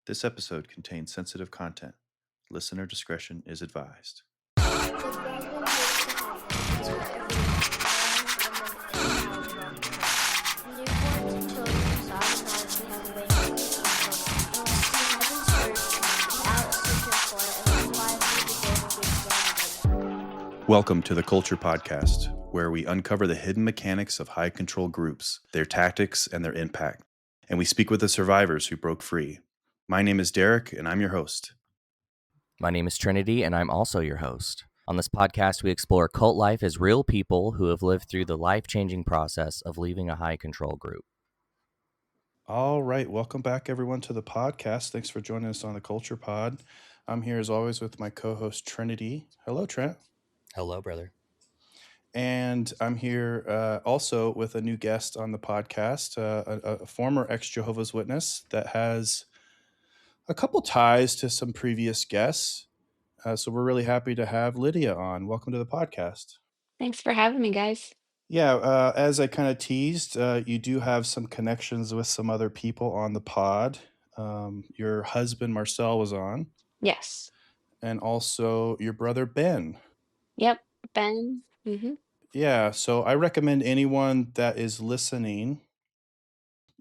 This episode contains sensitive content. Listener discretion is advised. Welcome to the Culture Podcast, where we uncover the hidden mechanics of high control groups, their tactics, and their impact. And we speak with the survivors who broke free. My name is Derek, and I'm your host. My name is Trinity, and I'm also your host. On this podcast, we explore cult life as real people who have lived through the life-changing process of leaving a high control group. All right. Welcome back, everyone, to the podcast. Thanks for joining us on the Culture Pod. I'm here, as always, with my co-host, Trinity. Hello, Trent. Hello, brother. And I'm here also with a new guest on the podcast, a former ex-Jehovah's Witness that has a couple ties to some previous guests. So we're really happy to have Lydia on. Welcome to the podcast. Thanks for having me, guys. Yeah, as I kind of teased, you do have some connections with some other people on the pod. Your husband, Marcel, was on, Yes. and also your brother, Ben. Yep. Ben. Yeah, so I recommend anyone that is listening,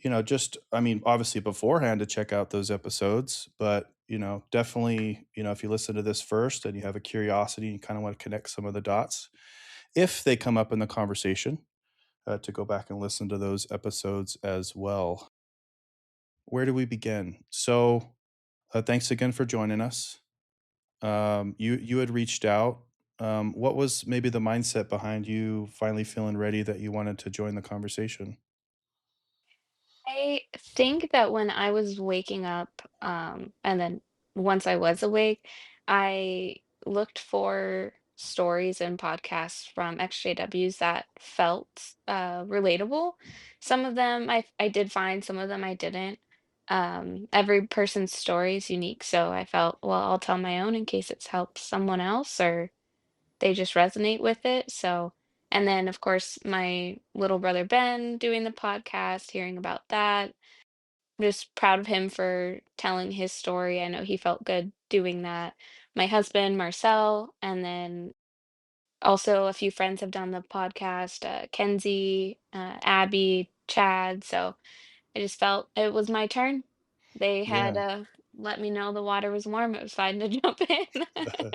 obviously beforehand to check out those episodes, but, definitely, if you listen to this first and you have a curiosity and kind of want to connect some of the dots, if they come up in the conversation, to go back and listen to those episodes as well. Where do we begin? So, thanks again for joining us. You had reached out. What was maybe the mindset behind you finally feeling ready that you wanted to join the conversation? I think that when I was waking up, and then once I was awake, I looked for stories and podcasts from XJWs that felt relatable. Some of them I did find, some of them I didn't. Every person's story is unique, so I felt, well, I'll tell my own in case it's helped someone else or they just resonate with it. So, and then of course, my little brother Ben doing the podcast, hearing about that. I'm just proud of him for telling his story. I know he felt good doing that. My husband, Marcel, and then also a few friends have done the podcast, Kenzie, Abby, Chad. So I just felt it was my turn. They had Yeah. let me know the water was warm. It was fine to jump in.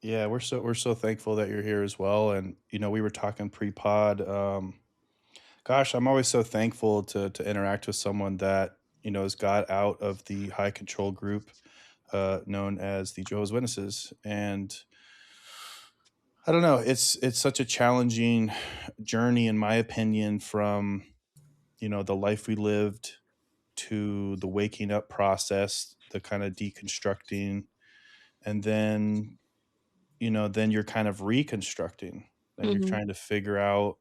Yeah, we're so thankful that you're here as well. And we were talking pre-pod. Gosh, I'm always so thankful to interact with someone that has got out of the high control group known as the Jehovah's Witnesses. And I don't know, it's such a challenging journey, in my opinion, from the life we lived to the waking up process, the kind of deconstructing, and then you're kind of reconstructing. Then you're hmm trying to figure out,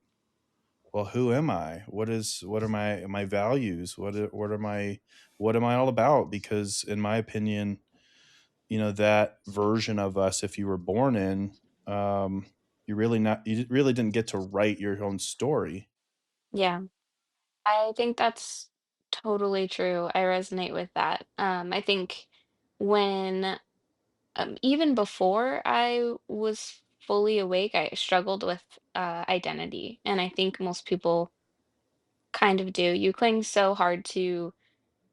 well, who am I? What are my values? What am I all about? Because in my opinion, that version of us, if you were born in, you really didn't get to write your own story. Yeah. I think that's totally true. I resonate with that. I think when, even before I was fully awake, I struggled with identity. And I think most people kind of do. You cling so hard to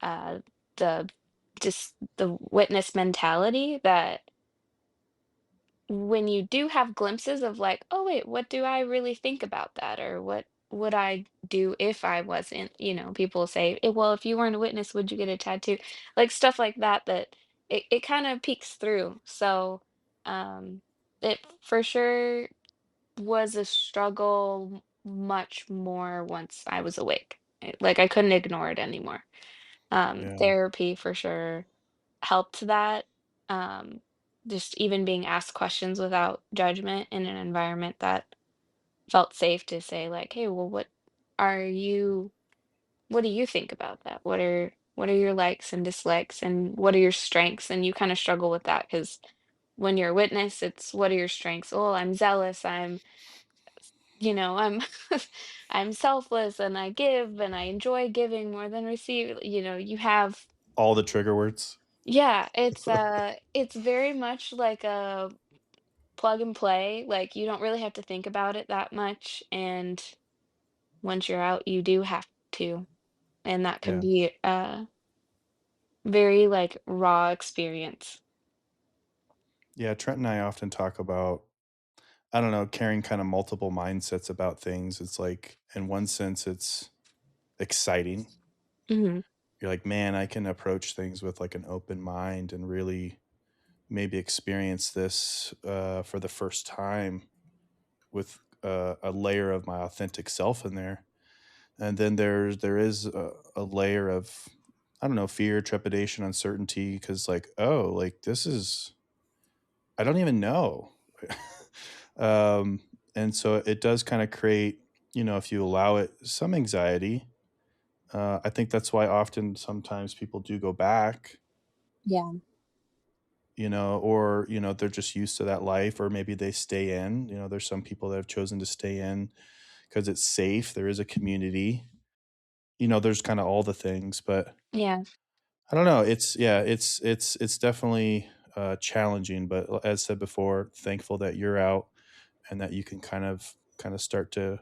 uh, the just the witness mentality that when you do have glimpses of like, oh wait, what do I really think about that? Or what would I do if I wasn't, people say, well, if you weren't a witness, would you get a tattoo? Like stuff like that, that it kind of peeks through. So um it for sure was a struggle much more once I was awake. Like I couldn't ignore it anymore. Yeah. Therapy for sure helped that. Um, just even being asked questions without judgment in an environment that felt safe to say like, "Hey, well, are you what do you think about that? What are your likes and dislikes and what are your strengths?" And you kind of struggle with that because when you're a witness, it's what are your strengths? Oh, I'm zealous. I'm I'm selfless and I give and I enjoy giving more than receive. You have All the trigger words. Yeah, it's very much like a plug and play, like, you don't really have to think about it that much, and once you're out, you do have to, and that can Yeah. be a very, like, raw experience. Yeah, Trent and I often talk about, I don't know, carrying kind of multiple mindsets about things. It's like, in one sense, it's exciting. Mhm. You're like, man, I can approach things with like an open mind and really maybe experience this for the first time with a layer of my authentic self in there. And then there is a layer of, I don't know, fear, trepidation, uncertainty, because like, oh, like this is, I don't even know. And so it does kind of create, if you allow it, some anxiety. I think that's why often sometimes people do go back, Yeah. or they're just used to that life, or maybe they stay in. There's some people that have chosen to stay in because it's safe. There is a community. There's kind of all the things, but Yeah. I don't know. It's yeah, it's definitely challenging, but as said before, thankful that you're out and that you can kind of start to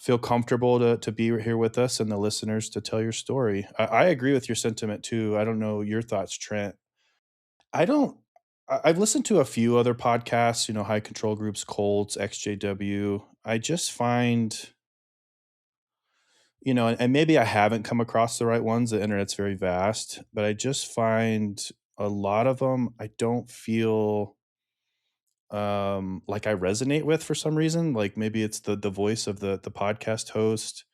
feel comfortable to be here with us and the listeners to tell your story. I agree with your sentiment too. I don't know your thoughts, Trent. I don't. I've listened to a few other podcasts, high control groups, Colts, XJW. I just find, and maybe I haven't come across the right ones. The internet's very vast, but I just find a lot of them I don't feel like I resonate with for some reason. Like maybe it's the voice of the podcast host,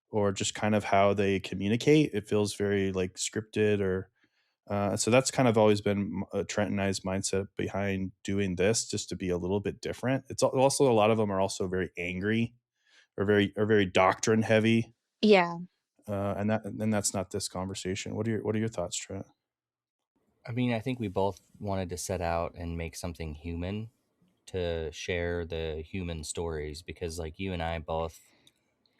or just kind of how they communicate. It feels very like scripted, or so that's kind of always been Trent and I's mindset behind doing this, just to be a little bit different. It's also, a lot of them are also very angry, or very doctrine heavy, Yeah. and that's not this conversation. What are your thoughts, Trent? I mean, I think we both wanted to set out and make something human to share the human stories because, like, you and I both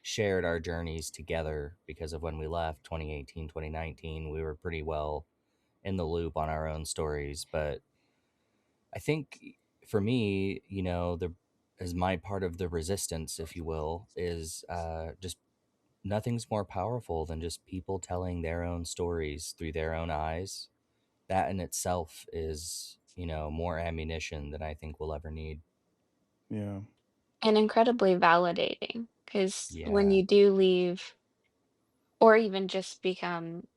shared our journeys together because of when we left 2018, 2019. We were pretty well in the loop on our own stories. But I think for me, the as my part of the resistance, if you will, is just nothing's more powerful than just people telling their own stories through their own eyes. That in itself is, more ammunition than I think we'll ever need. Yeah, And incredibly validating, because when Yeah. you do leave or even just become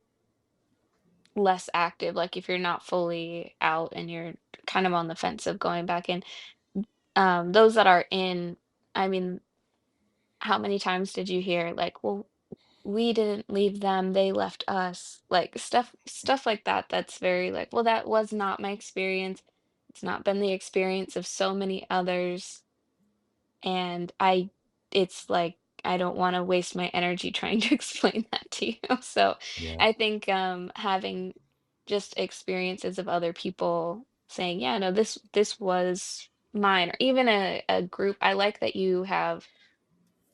less active, like, if you're not fully out and you're kind of on the fence of going back in, those that are in, I mean, how many times did you hear, like, "Well, we didn't leave them, they left us," like, stuff like that, that's very like, "Well, that was not my experience. It's not been the experience of so many others." And it's like, I don't wanna waste my energy trying to explain that to you. So, Yeah. I think, having just experiences of other people saying, "Yeah, no, this was mine," or even a group. I like that you have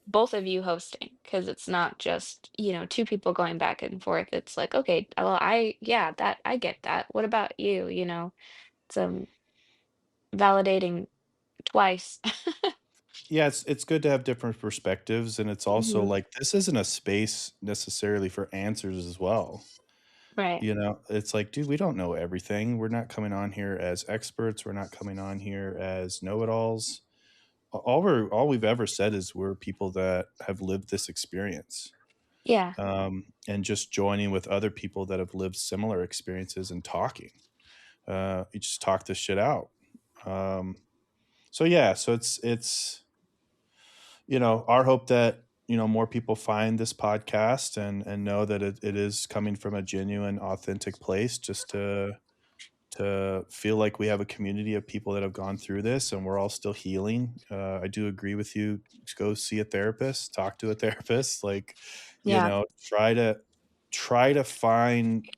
both of you hosting, because it's not just, 2 people going back and forth. It's like, "Okay, well, that I get that. What about you?" It's, validating twice. yeah. It's good to have different perspectives, and it's also Mhm. like this isn't a space necessarily for answers as well. Right. It's like, dude, we don't know everything. We're not coming on here as experts. We're not coming on here as know-it-alls. All we've ever said is we're people that have lived this experience, Yeah. and just joining with other people that have lived similar experiences and talking. You just talk this shit out. Um, so yeah, so it's our hope that more people find this podcast and know that it is coming from a genuine, authentic place, just to feel like we have a community of people that have gone through this and we're all still healing. I do agree with you. Go see a therapist, talk to a therapist, like, Yeah. try to find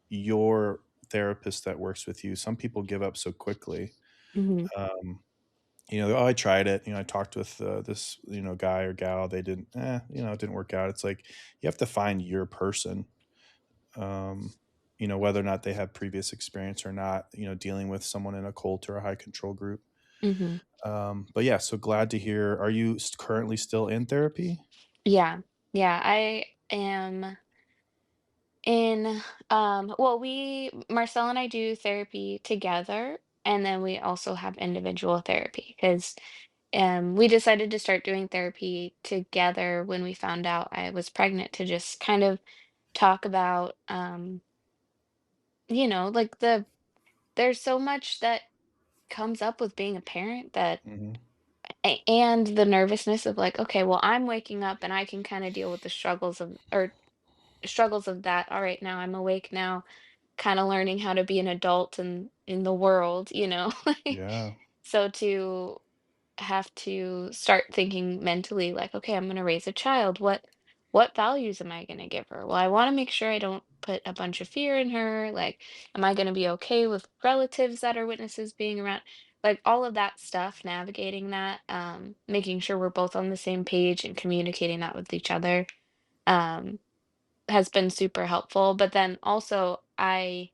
your therapist that works with you. Some people give up so quickly. Mhm. Um, oh, I tried it. I talked with this, guy or gal. They didn't, it didn't work out. It's like you have to find your person. Um, whether or not they have previous experience or not, dealing with someone in a cult or a high control group. Mhm. But yeah, so glad to hear. Are you currently still in therapy? Yeah. Yeah, I am in, well, Marcel and I do therapy together, and then we also have individual therapy because we decided to start doing therapy together when we found out I was pregnant to just kind of talk about, like there's so much that comes up with being a parent that Hmm. and the nervousness of like, okay, well, I'm waking up and I can kind of deal with the struggles of that. All right, now I'm awake now, kind of learning how to be an adult in the world, like, Yeah. so to have to start thinking mentally like, okay, I'm going to raise a child. What values am I going to give her? Well, I want to make sure I don't put a bunch of fear in her. Like, am I going to be okay with relatives that are witnesses being around? Like all of that stuff, navigating that, making sure we're both on the same page and communicating that with each other, um, has been super helpful. But then also, kind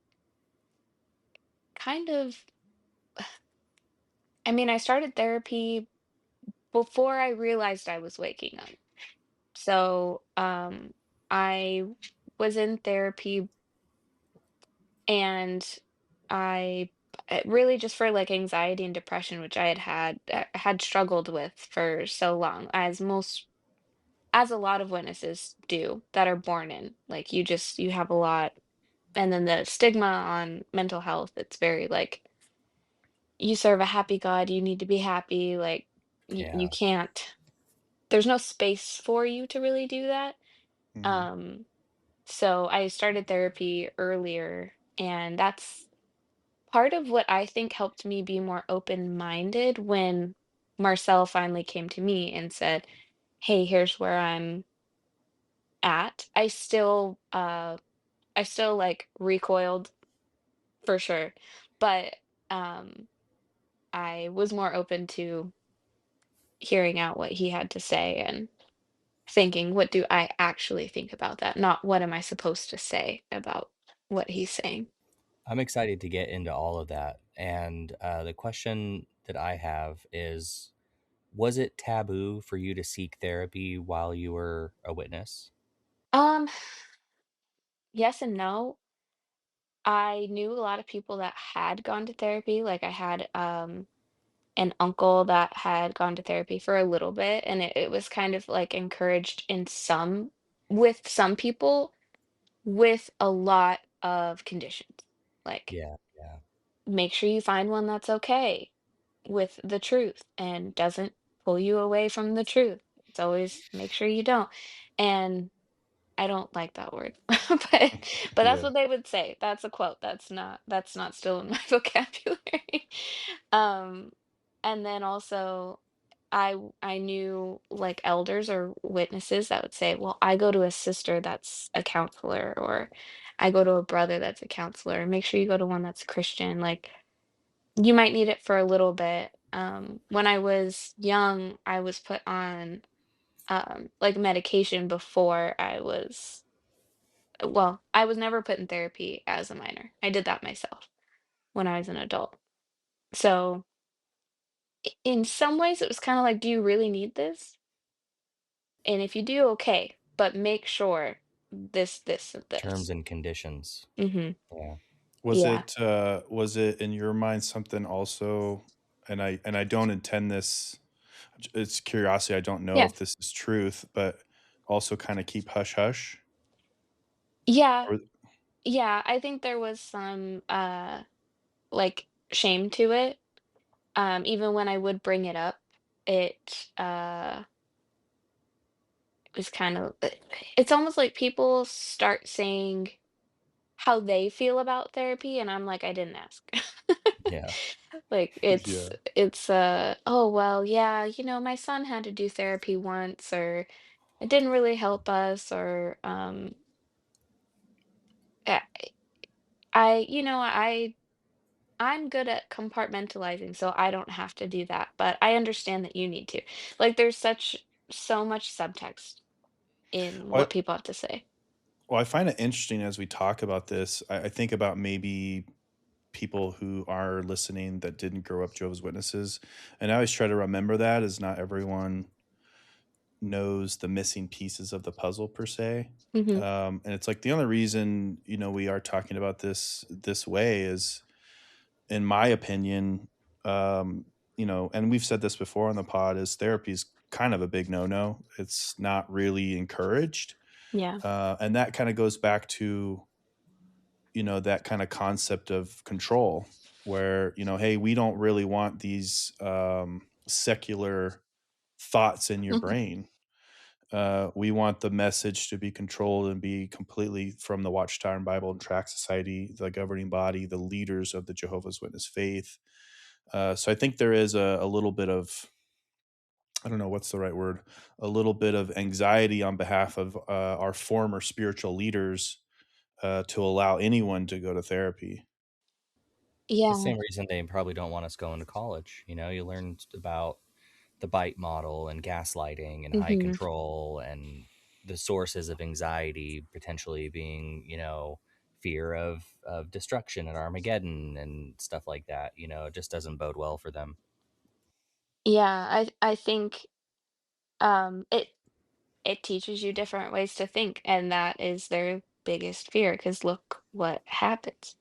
of, I started therapy before I realized I was waking up. So, I was in therapy and I really just for like anxiety and depression, which had struggled with for so long, as a lot of witnesses do that are born in. Like you have a lot, and then the stigma on mental health. It's very like you serve a happy God, you need to be happy. Like you Yeah. can't. There's no space for you to really do that. Hmm. Um, So I started therapy earlier, and that's part of what I think helped me be more open-minded when Marcel finally came to me and said, "Hey, here's where I'm at." I still like recoiled for sure, but um I was more open to hearing out what he had to say and thinking, what do I actually think about that? Not what am I supposed to say about what he's saying. I'm excited to get into all of that. And the question that I have is, was it taboo for you to seek therapy while you were a witness? Um, yes and no. I knew a lot of people that had gone to therapy. Like I had an uncle that had gone to therapy for a little bit, and it was kind of like encouraged with some people with a lot of conditions. Like Yeah, yeah. make sure you find one that's okay with the truth and doesn't pull you away from the truth. It's always make sure you don't. And I don't like that word, but that's Yeah. what they would say. That's a quote. That's not still in my vocabulary. Um, and then also I knew like elders or witnesses that would say, "Well, I go to a sister that's a counselor," or "I go to a brother that's a counselor. Make sure you go to one that's Christian." Like you might need it for a little bit. When I was young, I was put on like medication before I was never put in therapy as a minor. I did that myself when I was an adult. So, in some ways, it was kind of like, do you really need this? And if you do, okay, but make sure this, and Terms this. and conditions. Hmm. Yeah. Yeah. Was it in your mind something also, and I don't intend this, it's curiosity, I don't know Yeah. if this is truth, but also kind of keep hush hush? Yeah. Or Yeah. I think there was some like shame to it. Even when I would bring it up, it was kind of it's almost like people start saying how they feel about therapy, and I'm like, "I didn't ask." Yeah. Like, yeah. "Oh, well, yeah, my son had to do therapy once," or "It didn't really help us," or, eh, I'm good at compartmentalizing, so I don't have to do that, but I understand that you need to. Like, there's so much subtext in what What people have to say. Well, I find it interesting as we talk about this. I think about maybe people who are listening that didn't grow up Jehovah's Witnesses, and I always try to remember that as not everyone knows the missing pieces of the puzzle per se. Mhm. And it's like the only reason we are talking about this way is, in my opinion, um, and we've said this before on the pod, is therapy is kind of a big no-no. It's not really encouraged, Yeah. and that kind of goes back to that kind of concept of control, where hey, we don't really want these secular thoughts in your brain. We want the message to be controlled and be completely from the Watchtower and Bible and Tract Society, the governing body, the leaders of the Jehovah's Witness faith. So I think there is a little bit of, I don't know what's the right word, a little bit of anxiety on behalf of our former spiritual leaders to allow anyone to go to therapy. The Yeah. same reason they probably don't want us going to college. You learn about the bite model and gaslighting and high Mhm. control and the sources of anxiety potentially being, fear of destruction at Armageddon and stuff like that. It just doesn't bode well for them. Yeah, I think, it teaches you different ways to think, and that is their biggest fear. Because look what happens.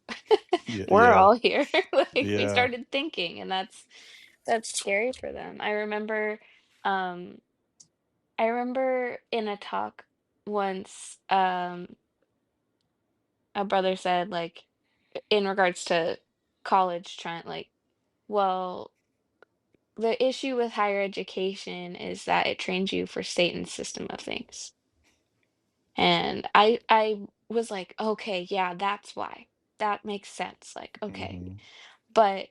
Yeah, We're yeah, all here, like, we yeah. started thinking, and that's scary for them. Um I remember in a talk once, a brother said, like, in regards to college trying, like, well, the issue with higher education is that it trains you for Satan's system of things. And I was like, "Okay, yeah, that's why. That makes sense." Like, okay. Hmm. But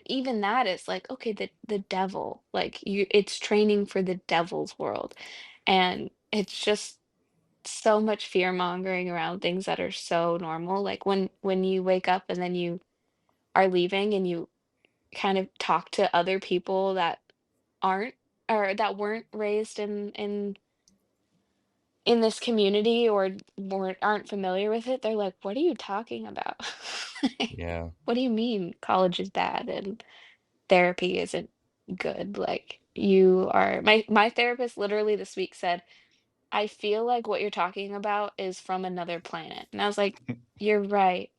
even that is like, okay, the devil, like it's training for the devil's world. And it's just so much fear mongering around things that are so normal. Like when you wake up and then you are leaving and you kind of talk to other people that aren't or that weren't raised in this community or aren't familiar with it, they're like, "What are you talking about?" Like, Yeah. "What do you mean college is bad and therapy isn't good?" Like, you are my therapist literally this week said, "I feel like what you're talking about is from another planet." And I was like, "You're right.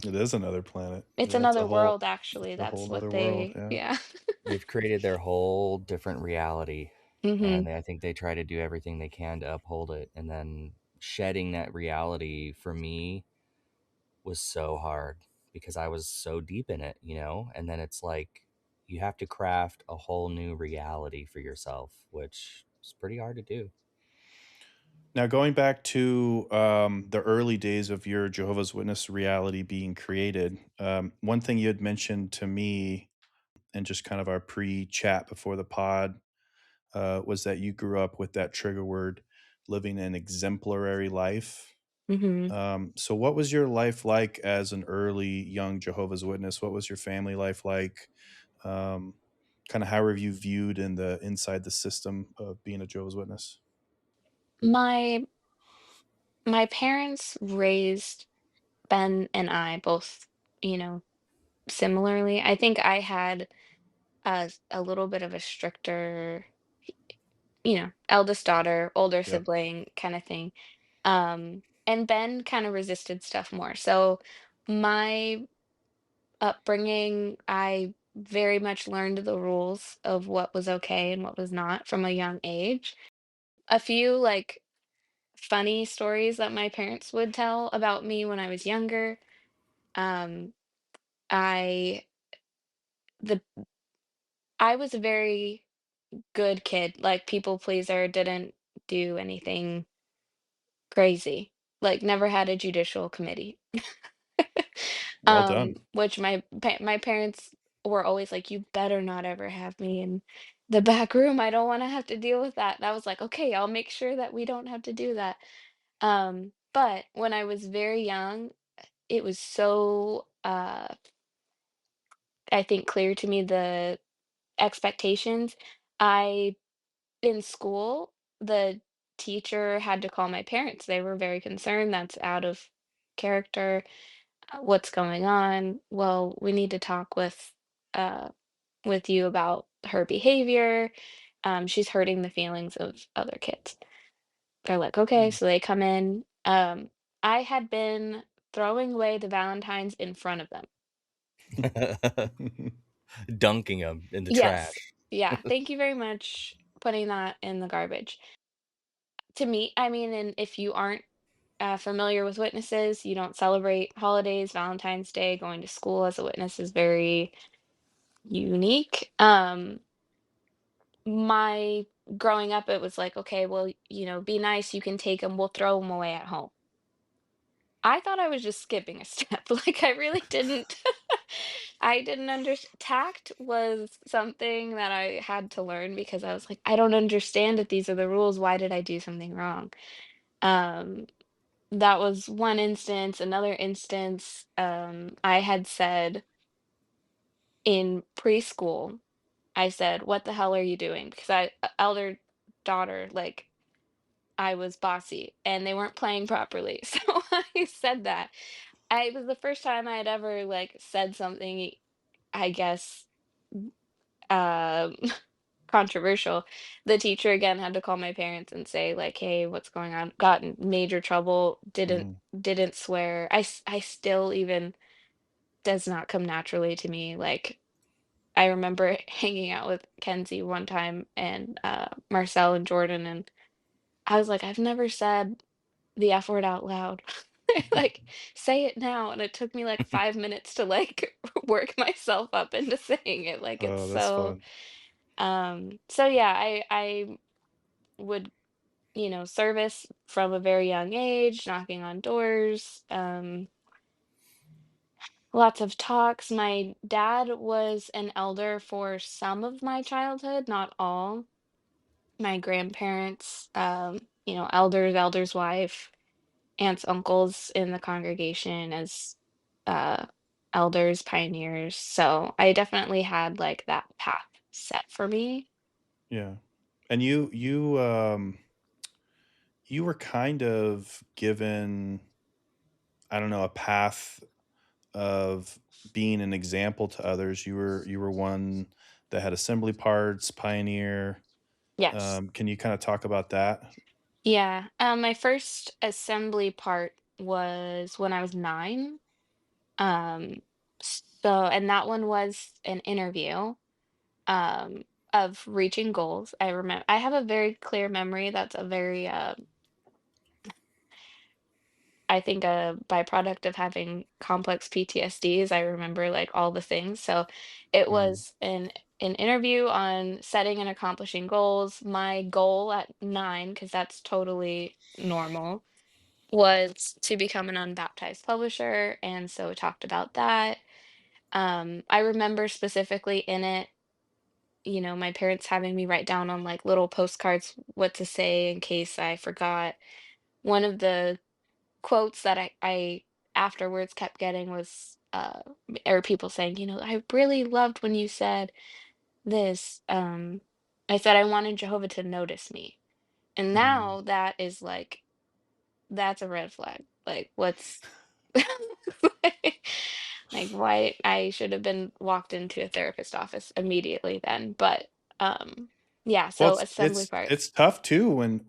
It is another planet. It's Yeah, it's a another whole, world, actually." it's a That's whole what nother world. they Yeah. yeah. They've created their whole different reality, Mhm. and I think they try to do everything they can to uphold it. And then shedding that reality for me was so hard because I was so deep in it. And then it's like you have to craft a whole new reality for yourself, which is pretty hard to do. Now, going back to the early days of your Jehovah's Witness reality being created, one thing you had mentioned to me in just kind of our pre-chat before the pod was that you grew up with that trigger word, living an exemplary life. Mhm. So, what was your life like as an early young Jehovah's Witness? What was your family life like? Um, Kind of how were you viewed in the inside the system of being a Jehovah's Witness? My my parents raised Ben and I both, you know, similarly. I think I had a little bit of a stricter, eldest daughter, older Yep. sibling kind of thing. And Ben kind of resisted stuff more. So my upbringing, I very much learned the rules of what was okay and what was not from a young age. A few like funny stories that my parents would tell about me when I was younger. Um, I the I was a very good kid, like people pleaser, didn't do anything crazy, like never had a judicial committee. Well done. Which my parents were always like, "You better not ever have me in the back room. I don't want to have to deal with that." And I was like, "Okay, I'll make sure that we don't have to do that." But when I was very young, it was so I think clear to me the expectations. I In school, the teacher had to call my parents. They were very concerned. That's out of character. What's going on? Well, we need to talk uh with you about her behavior. She's hurting the feelings of other kids. They're like, okay, Mm. so they come in. I had been throwing away the Valentines in front of them. Dunking them in the Yes. trash. Yeah. Thank you very much putting that in the garbage. To me, I mean, and if you aren't familiar with witnesses, you don't celebrate holidays, Valentine's Day, going to school as a witness is very unique. My growing up, it was like, okay, well, be nice, you can take them, we'll throw them away at home. I thought I was just skipping a step. Like I really didn't I didn't understand. Tact was something that I had to learn because I was like, I don't understand that these are the rules. Why did I do something wrong? Um, that was one instance. Another instance, I had said in preschool, I said, "What the hell are you doing?" Because elder daughter, like I was bossy and they weren't playing properly. So I said that. It was the first time I had ever like said something, I guess, um, controversial. The teacher again had to call my parents and say like, "Hey, what's going on?" Got in major trouble. Mm. Didn't swear. I still even does not come naturally to me. Like I remember hanging out with Kenzie one time and Marcel and Jordan, and I was like, I've never said the F word out loud. Like, say it now. And it took me like 5 minutes to like work myself up into saying it. Like it's Oh, that's so fun. so yeah, I would, service from a very young age, knocking on doors, lots of talks. My dad was an elder for some of my childhood, not all. My grandparents, elders' wife, aunts, uncles in the congregation as uh, elders, pioneers. So I definitely had like that path set for me. Yeah. And you were kind of given, I don't know, a path of being an example to others. You were one that had assembly parts, pioneer. Yes. Can you kind of talk about that? Yeah. My first assembly part was when I was 9. Um, and that one was an interview um, of reaching goals. I remember I have a very clear memory. That's a very I think a byproduct of having complex PTSD is I remember like all the things. So it Mm. was an interview on setting and accomplishing goals. My goal at 9, because that's totally normal, was to become an unbaptized publisher. And so it talked about that. I remember specifically in it, my parents having me write down on like little postcards what to say in case I forgot. One of the quotes that I afterwards kept getting was, or people saying, "I really loved when you said this." I said I wanted Jehovah to notice me. And Mm. now that is like that's a red flag. Like what's like why I should have been walked into a therapist office immediately then. But yeah, Well, so it's assembly it's parts. it's tough too when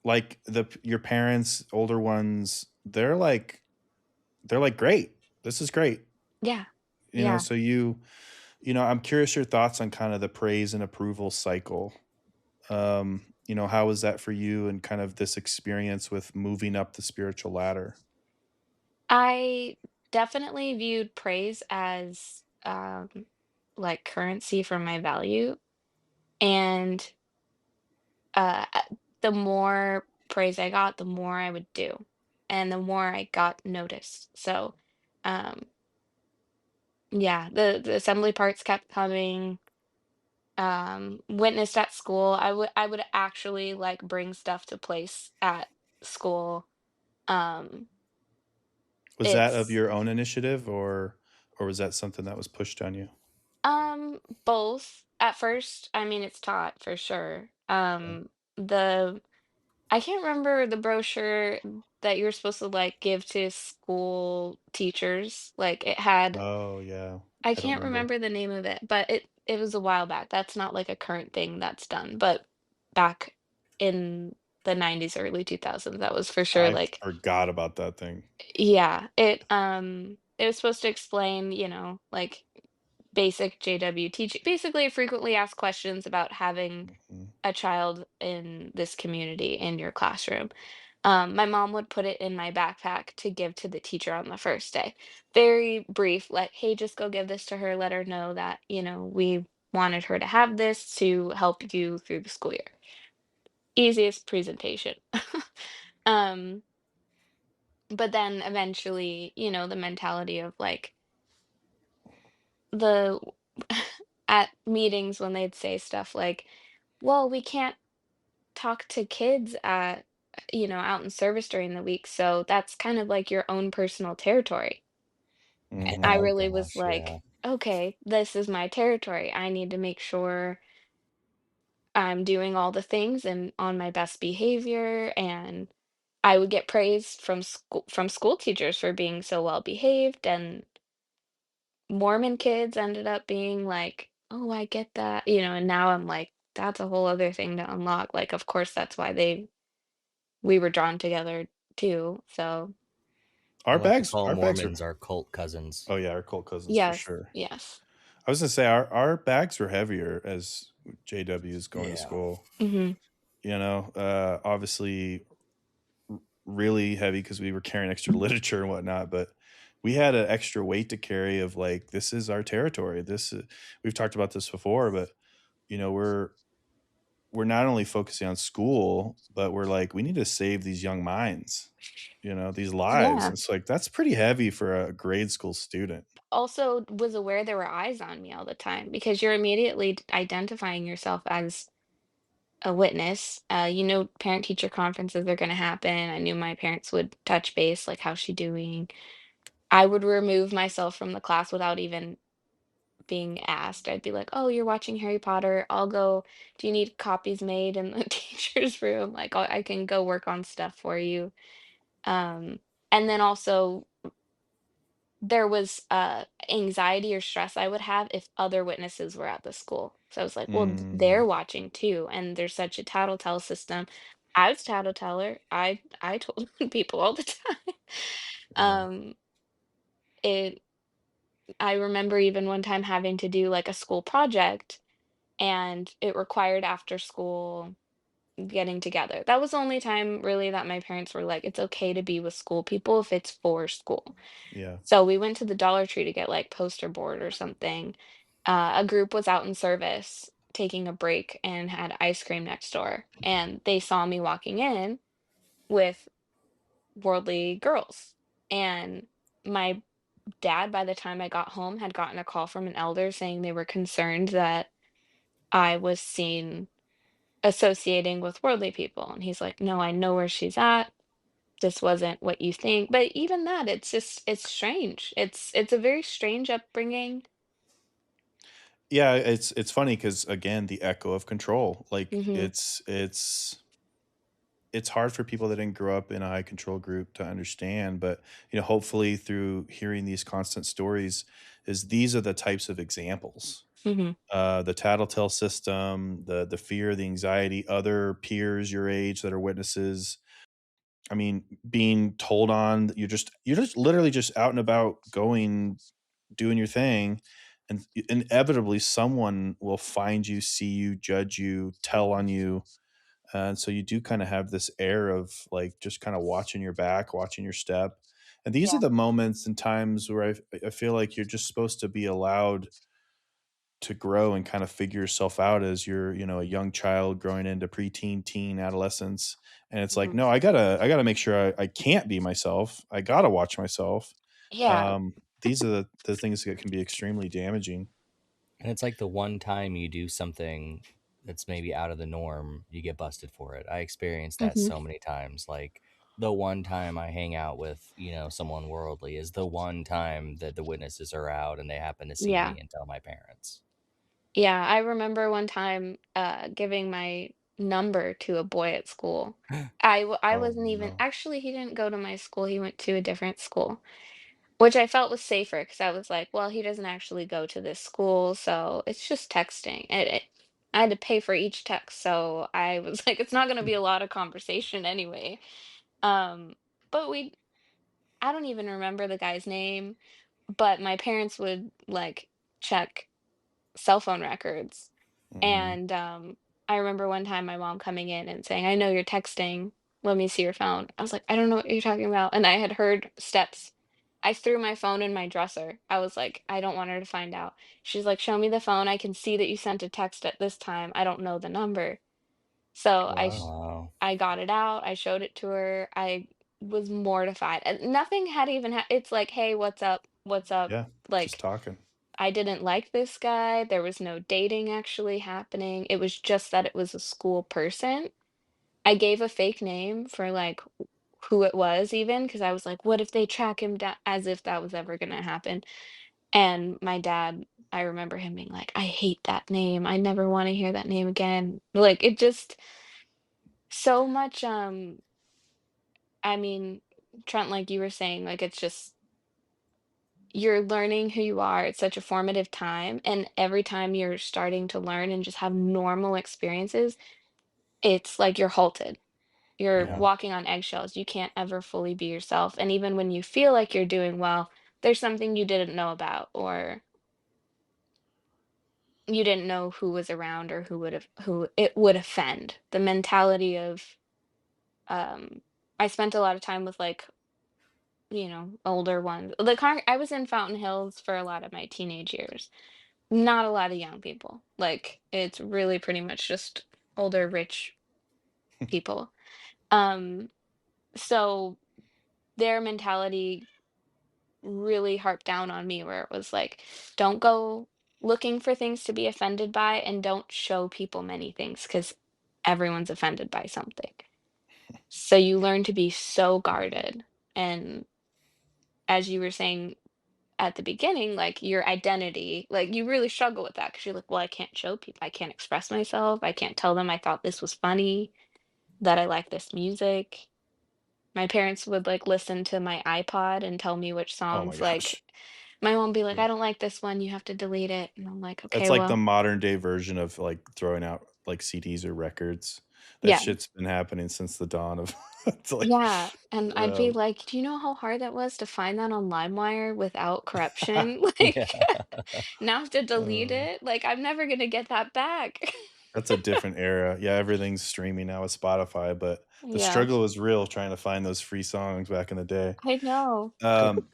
like your parents, older ones, they're like great. This is great. Yeah. You know, Yeah. so I'm curious your thoughts on kind of the praise and approval cycle. How was that for you and kind of this experience with moving up the spiritual ladder? I definitely viewed praise as like currency for my value. And the more praise I got, the more I would do. And the more I got noticed. So um yeah, the assembly parts kept coming. Witnessed at school. I would actually like bring stuff to place at school. Um Was that of it's your own initiative or was that something that was pushed on you? Both. At first, I mean, it's taught for sure. Okay. the I can't remember the brochure that you're supposed to, like, give to school teachers, like, it had Oh, yeah. I I don't can't remember. remember the name of it, but it was a while back. That's not, like, a current thing that's done, but back in the '90s, early 2000s, that was for sure, I like forgot about that thing. yeah, it was supposed to explain, like, basic JW teaching basically frequently asked questions about having Mhm. a child in this community in your classroom. My mom would put it in my backpack to give to the teacher on the first day. Very brief, like, hey, just go give this to her, let her know that, we wanted her to have this to help you through the school year. Easiest presentation. um, but then eventually, the mentality of like the at meetings when they'd say stuff like, well, we can't talk to kids out in service during the week, so that's kind of like your own personal territory. And I Mhm. Oh really was gosh, yeah. like, okay, this is my territory. I need to make sure I'm doing all the things and on my best behavior. And I would get praise from school teachers for being so well behaved. And Mormon kids ended up being like, oh, I get that, and now I'm like, that's a whole other thing to unlock. Like, of course, that's why we were drawn together too. So I Our like to bags call our bags are Mormons our cult cousins. oh, yeah, our cult cousins for yes, sure. yes. I was gonna say our bags were heavier as JW is going to Yeah. school, Mhm. obviously really heavy because we were carrying extra literature and whatnot, but we had an extra weight to carry of like, this is our territory. We've talked about this before, but you know, we're not only focusing on school, but we're like, we need to save these young minds, these lives. Yeah. And it's like, that's pretty heavy for a grade school student. Also was aware there were eyes on me all the time because you're immediately identifying yourself as a witness. Parent-teacher conferences are going to happen. I knew my parents would touch base, like, how's she doing? I would remove myself from the class without even being asked. I'd be like, oh, you're watching Harry Potter. I'll go. Do you need copies made in the teacher's room? Like, I can go work on stuff for you. Um, and then also there was, anxiety or stress I would have if other witnesses were at the school. So I was like, "Well, Mm, they're watching too, and there's such a tattletale system." I was a tattleteller. I told people all the time. yeah, Um, it I remember even one time having to do, like, a school project, and it required after school getting together. That was the only time really that my parents were like, "It's okay to be with school people if it's for school." yeah. So we went to the Dollar Tree to get like poster board or something. A group was out in service taking a break and had ice cream next door. And they saw me walking in with worldly girls. And my dad, by the time I got home, had gotten a call from an elder saying they were concerned that I was seen associating with worldly people. And he's like, no, I know where she's at. This wasn't what you think. But even that, it's strange. It's a very strange upbringing. Yeah, it's funny because again, the echo of control. Like Mhm, it's hard for people that didn't grow up in a high control group to understand, but hopefully through hearing these constant stories, is these are the types of examples. mhm. The tattletale system, the fear, the anxiety, other peers your age that are witnesses. I mean, being told on that you're just literally just out and about going, doing your thing, and inevitably someone will find you, see you, judge you, tell on you. And so you do kind of have this air of like just kind of watching your back, watching your step. And these are Yeah, the moments and times where I feel like you're just supposed to be allowed to grow and kind of figure yourself out as you're, a young child growing into preteen, teen, adolescence. And it's like, mhm. no, I gotta make sure I can't be myself. I gotta watch myself. Yeah, These are the things that can be extremely damaging. And it's like the one time you do something that's maybe out of the norm, you get busted for it. I experienced that mhm. so many times. Like the one time I hang out with, someone worldly is the one time that the witnesses are out and they happen to see Yeah, me and tell my parents. yeah, I remember one time, giving my number to a boy at school. I Oh, wasn't even no. actually, he didn't go to my school, he went to a different school, which I felt was safer because I was like, "Well, he doesn't actually go to this school, so it's just texting." I had to pay for each text, so I was like, "It's not gonna be a lot of conversation anyway." Um, but I don't even remember the guy's name, but my parents would, like, check cell phone records. Mhm. And I remember one time my mom coming in and saying, "I know you're texting. Let me see your phone." I was like, "I don't know what you're talking about." And I had heard steps. I threw my phone in my dresser. I was like, I don't want her to find out. She's like, "Show me the phone. I can see that you sent a text at this time. I don't know the number." So Wow. Wow. I got it out. I showed it to her. I was mortified. And nothing had even it's like, "Hey, what's up? What's up?" Yeah, just Like, talking. I didn't like this guy. There was no dating actually happening. It was just that it was a school person. I gave a fake name for like who it was even because I was like, what if they track him down as if that was ever gonna happen. And my dad, I remember him being like, I hate that name. I never want to hear that name again. Like it just so much I mean, Trent, like you were saying, like it's just you're learning who you are. It's such a formative time. And every time you're starting to learn and just have normal experiences, it's like you're halted. You're Yeah. Yeah. walking on eggshells. You can't ever fully be yourself. And even when you feel like you're doing well, there's something you didn't know about, or you didn't know who was around, or who it would offend. The mentality of um I spent a lot of time with like, older ones. I was in Fountain Hills for a lot of my teenage years. Not a lot of young people. Like, it's really pretty much just older, rich people. Um, so their mentality really harped down on me where it was like, don't go looking for things to be offended by and don't show people many things because everyone's offended by something. So you learn to be so guarded. And as you were saying at the beginning, like your identity, like you really struggle with that because you're like, well, I can't show people, I can't express myself, I can't tell them I thought this was funny, that I like this music. My parents would like listen to my iPod and tell me which Oh my songs, like, gosh. my mom would be like, Yeah. I don't like this one, you have to delete it. And I'm like, That's okay, like the well, modern day version of, like, throwing out, like, CDs or records. That yeah. shit's been happening since the dawn of it's like, Yeah. And I'd be um like, do you know how hard that was to find that on LimeWire without corruption? Like, Yeah. now I have to delete uh, it. Like, I'm never gonna get that back. that's a different era. Yeah, everything's streaming now with Spotify, but the Yeah, struggle was real trying to find those free songs back in the day. I know.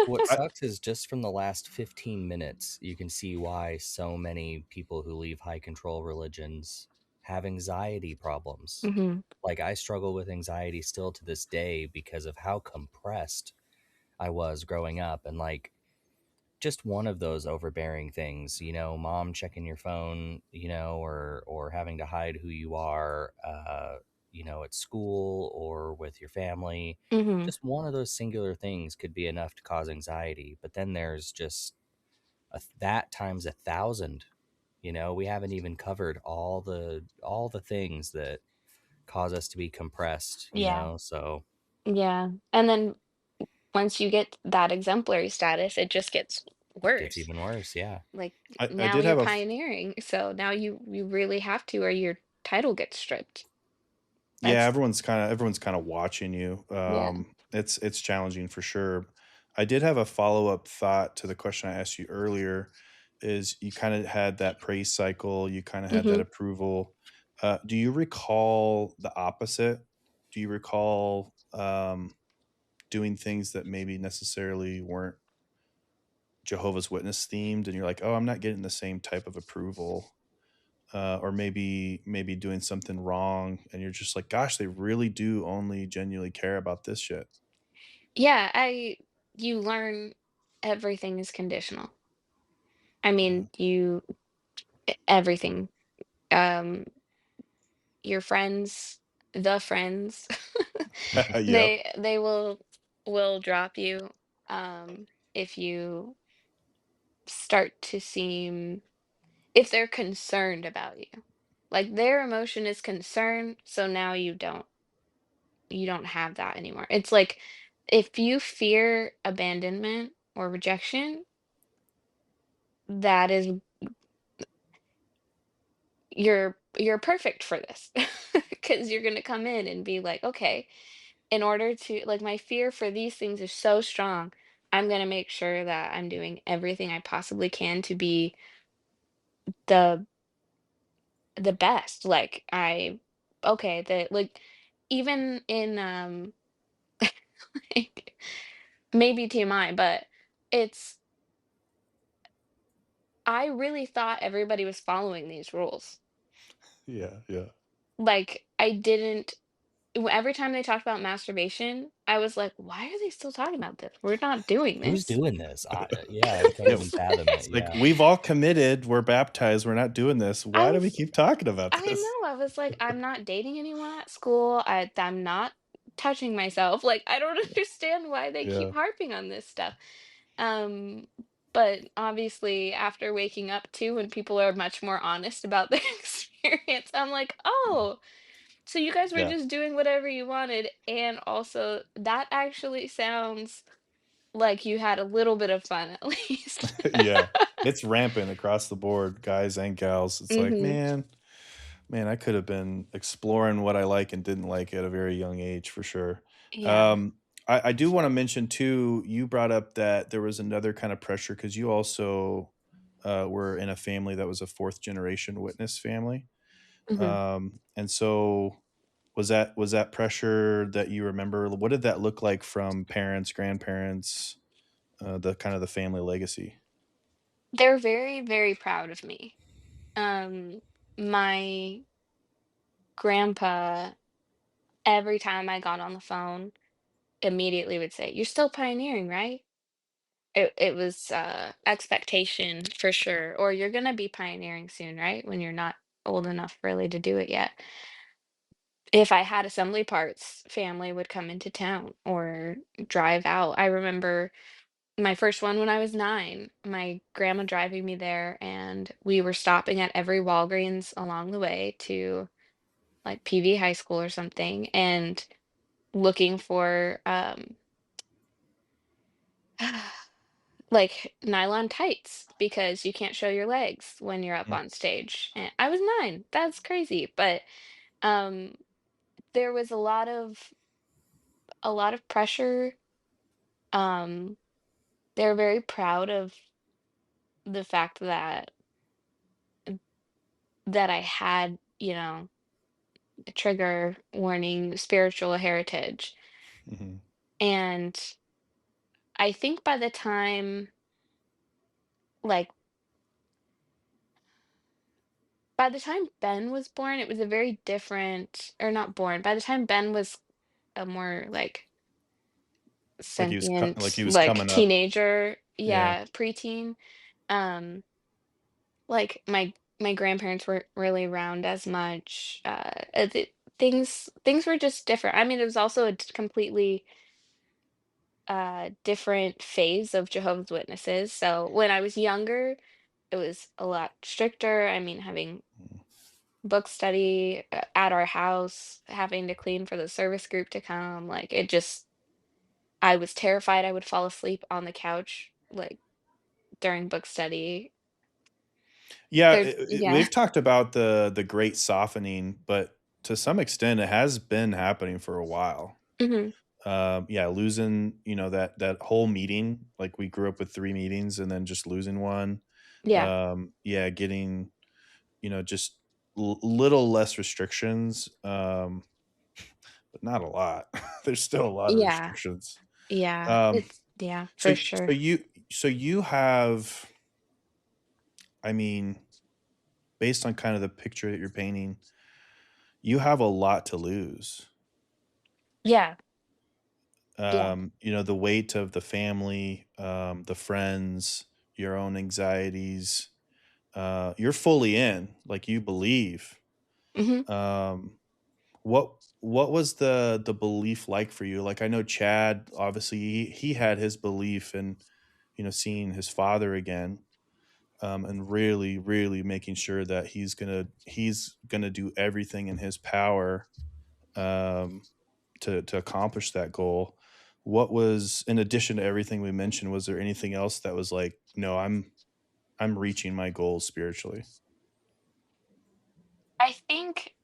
What I sucks is just from the last 15 minutes, you can see why so many people who leave high control religions have anxiety problems. Mhm. Like, I struggle with anxiety still to this day because of how compressed I was growing up. And, like, just one of those overbearing things, mom checking your phone, or having to hide who you are, at school or with your family. Mhm. Just one of those singular things could be enough to cause anxiety. But then there's just that times 1,000. We haven't even covered all the things that cause us to be compressed. Yeah. So Yeah. And then once you get that exemplary status, it just gets it gets worse. even worse. Yeah. Like I now did you're have a pioneering. So now you really have to or your title gets stripped. Yeah, That's everyone's kinda watching you. yeah. It's challenging for sure. I did have a follow-up thought to the question I asked you earlier, is you kinda had that praise cycle, you kinda had that Mhm. approval. Do you recall the opposite? Do you recall, doing things that maybe necessarily weren't Jehovah's Witness themed, and you're like, "Oh, I'm not getting the same type of approval," or maybe doing something wrong and you're just like, gosh, they really do only genuinely care about this shit. Yeah, I you learn everything is conditional. I Yeah. mean, everything. Um your friends, the friends, Yep. they will drop you if you start to seem if they're concerned about you. Like their emotion is concern, so now you don't have that anymore. It's like if you fear abandonment or rejection, that is you're perfect for this because you're going to come in and be like, okay, in order to like my fear for these things is so strong, I'm going to make sure that I'm doing everything I possibly can to be the the best. Like I okay, the like even in like maybe TMI, but it's I really thought everybody was following these rules. Yeah, yeah. Like I didn't every time they talked about masturbation, I was like, why are they still talking about this? We're not doing Who's this. doing this? Yeah, I can't Yeah, even fathom it. it's like, Yeah. "We've all committed, we're baptized, we're not doing this. I Why do we was keep talking about I this?" know, I was like, I'm not dating anyone at school. I'm not touching myself. Like, I don't understand why they keep Yeah. harping on this stuff. Um, but obviously after waking up too, when people are much more honest about their experience, I'm like, oh, so you guys were Yeah. just doing whatever you wanted. And also that actually sounds like you had a little bit of fun at least. Yeah. It's rampant across the board, guys and gals. It's like, Hmm. man, I could have been exploring what I like and didn't like at a very young age for sure. Yeah. Um, I do wanna mention too, you brought up that there was another kind of pressure because you also, were in a family that was a 4th generation witness family. Hmm. And so was that pressure that you remember? What did that look like from parents, grandparents, the kind of the family legacy? They're very, very proud of me. My grandpa, every time I got on the phone, immediately would say, "You're still pioneering, right?" It was expectation for sure. Or you're gonna be pioneering soon, right? When you're not old enough really to do it yet. If I had assembly parts, family would come into town or drive out. I remember my first one when I was 9, my grandma driving me there, and we were stopping at every Walgreens along the way to like PV high school or something and looking for like nylon tights because you can't show your legs when you're up Mm. on stage. And I was 9. That's crazy. But um there was a lot of pressure. Um they're very proud of the fact that I had, a trigger warning spiritual heritage. Mhm. And I think like by the time Ben was born, it was a very different, or not born. By the time Ben was a more like Like sentient, he was like coming up. teenager, Yeah. yeah, preteen. Um, like my grandparents weren't really around as much. Things were just different. I mean, it was also a completely different phase of Jehovah's Witnesses. So when I was younger, it was a lot stricter. I mean, having Mm. book study at our house, having to clean for the service group to come, like it just I was terrified I would fall asleep on the couch like during book study. Yeah, Yeah. we've talked about the great softening, but to some extent, it has been happening for a while. Hmm. Yeah, losing, that whole meeting, like, we grew up with 3 meetings and then just losing one. Yeah. Yeah, getting, just little less restrictions, but not a lot. There's still a lot of Yeah. restrictions. Yeah. Um, It's yeah, so for so sure. you so you have, I mean, based on kind of the picture that you're painting, you have a lot to lose. Yeah. Yeah. The weight of the family, the friends, your own anxieties. You're fully in, like you believe. Hmm. Um, what was the belief like for you? Like I know Chad, obviously he had his belief in, seeing his father again. and really, really making sure that he's gonna do everything in his power um, to accomplish that goal. What was in addition to everything we mentioned? Was there anything else that was like, no, I'm reaching my goals spiritually? I think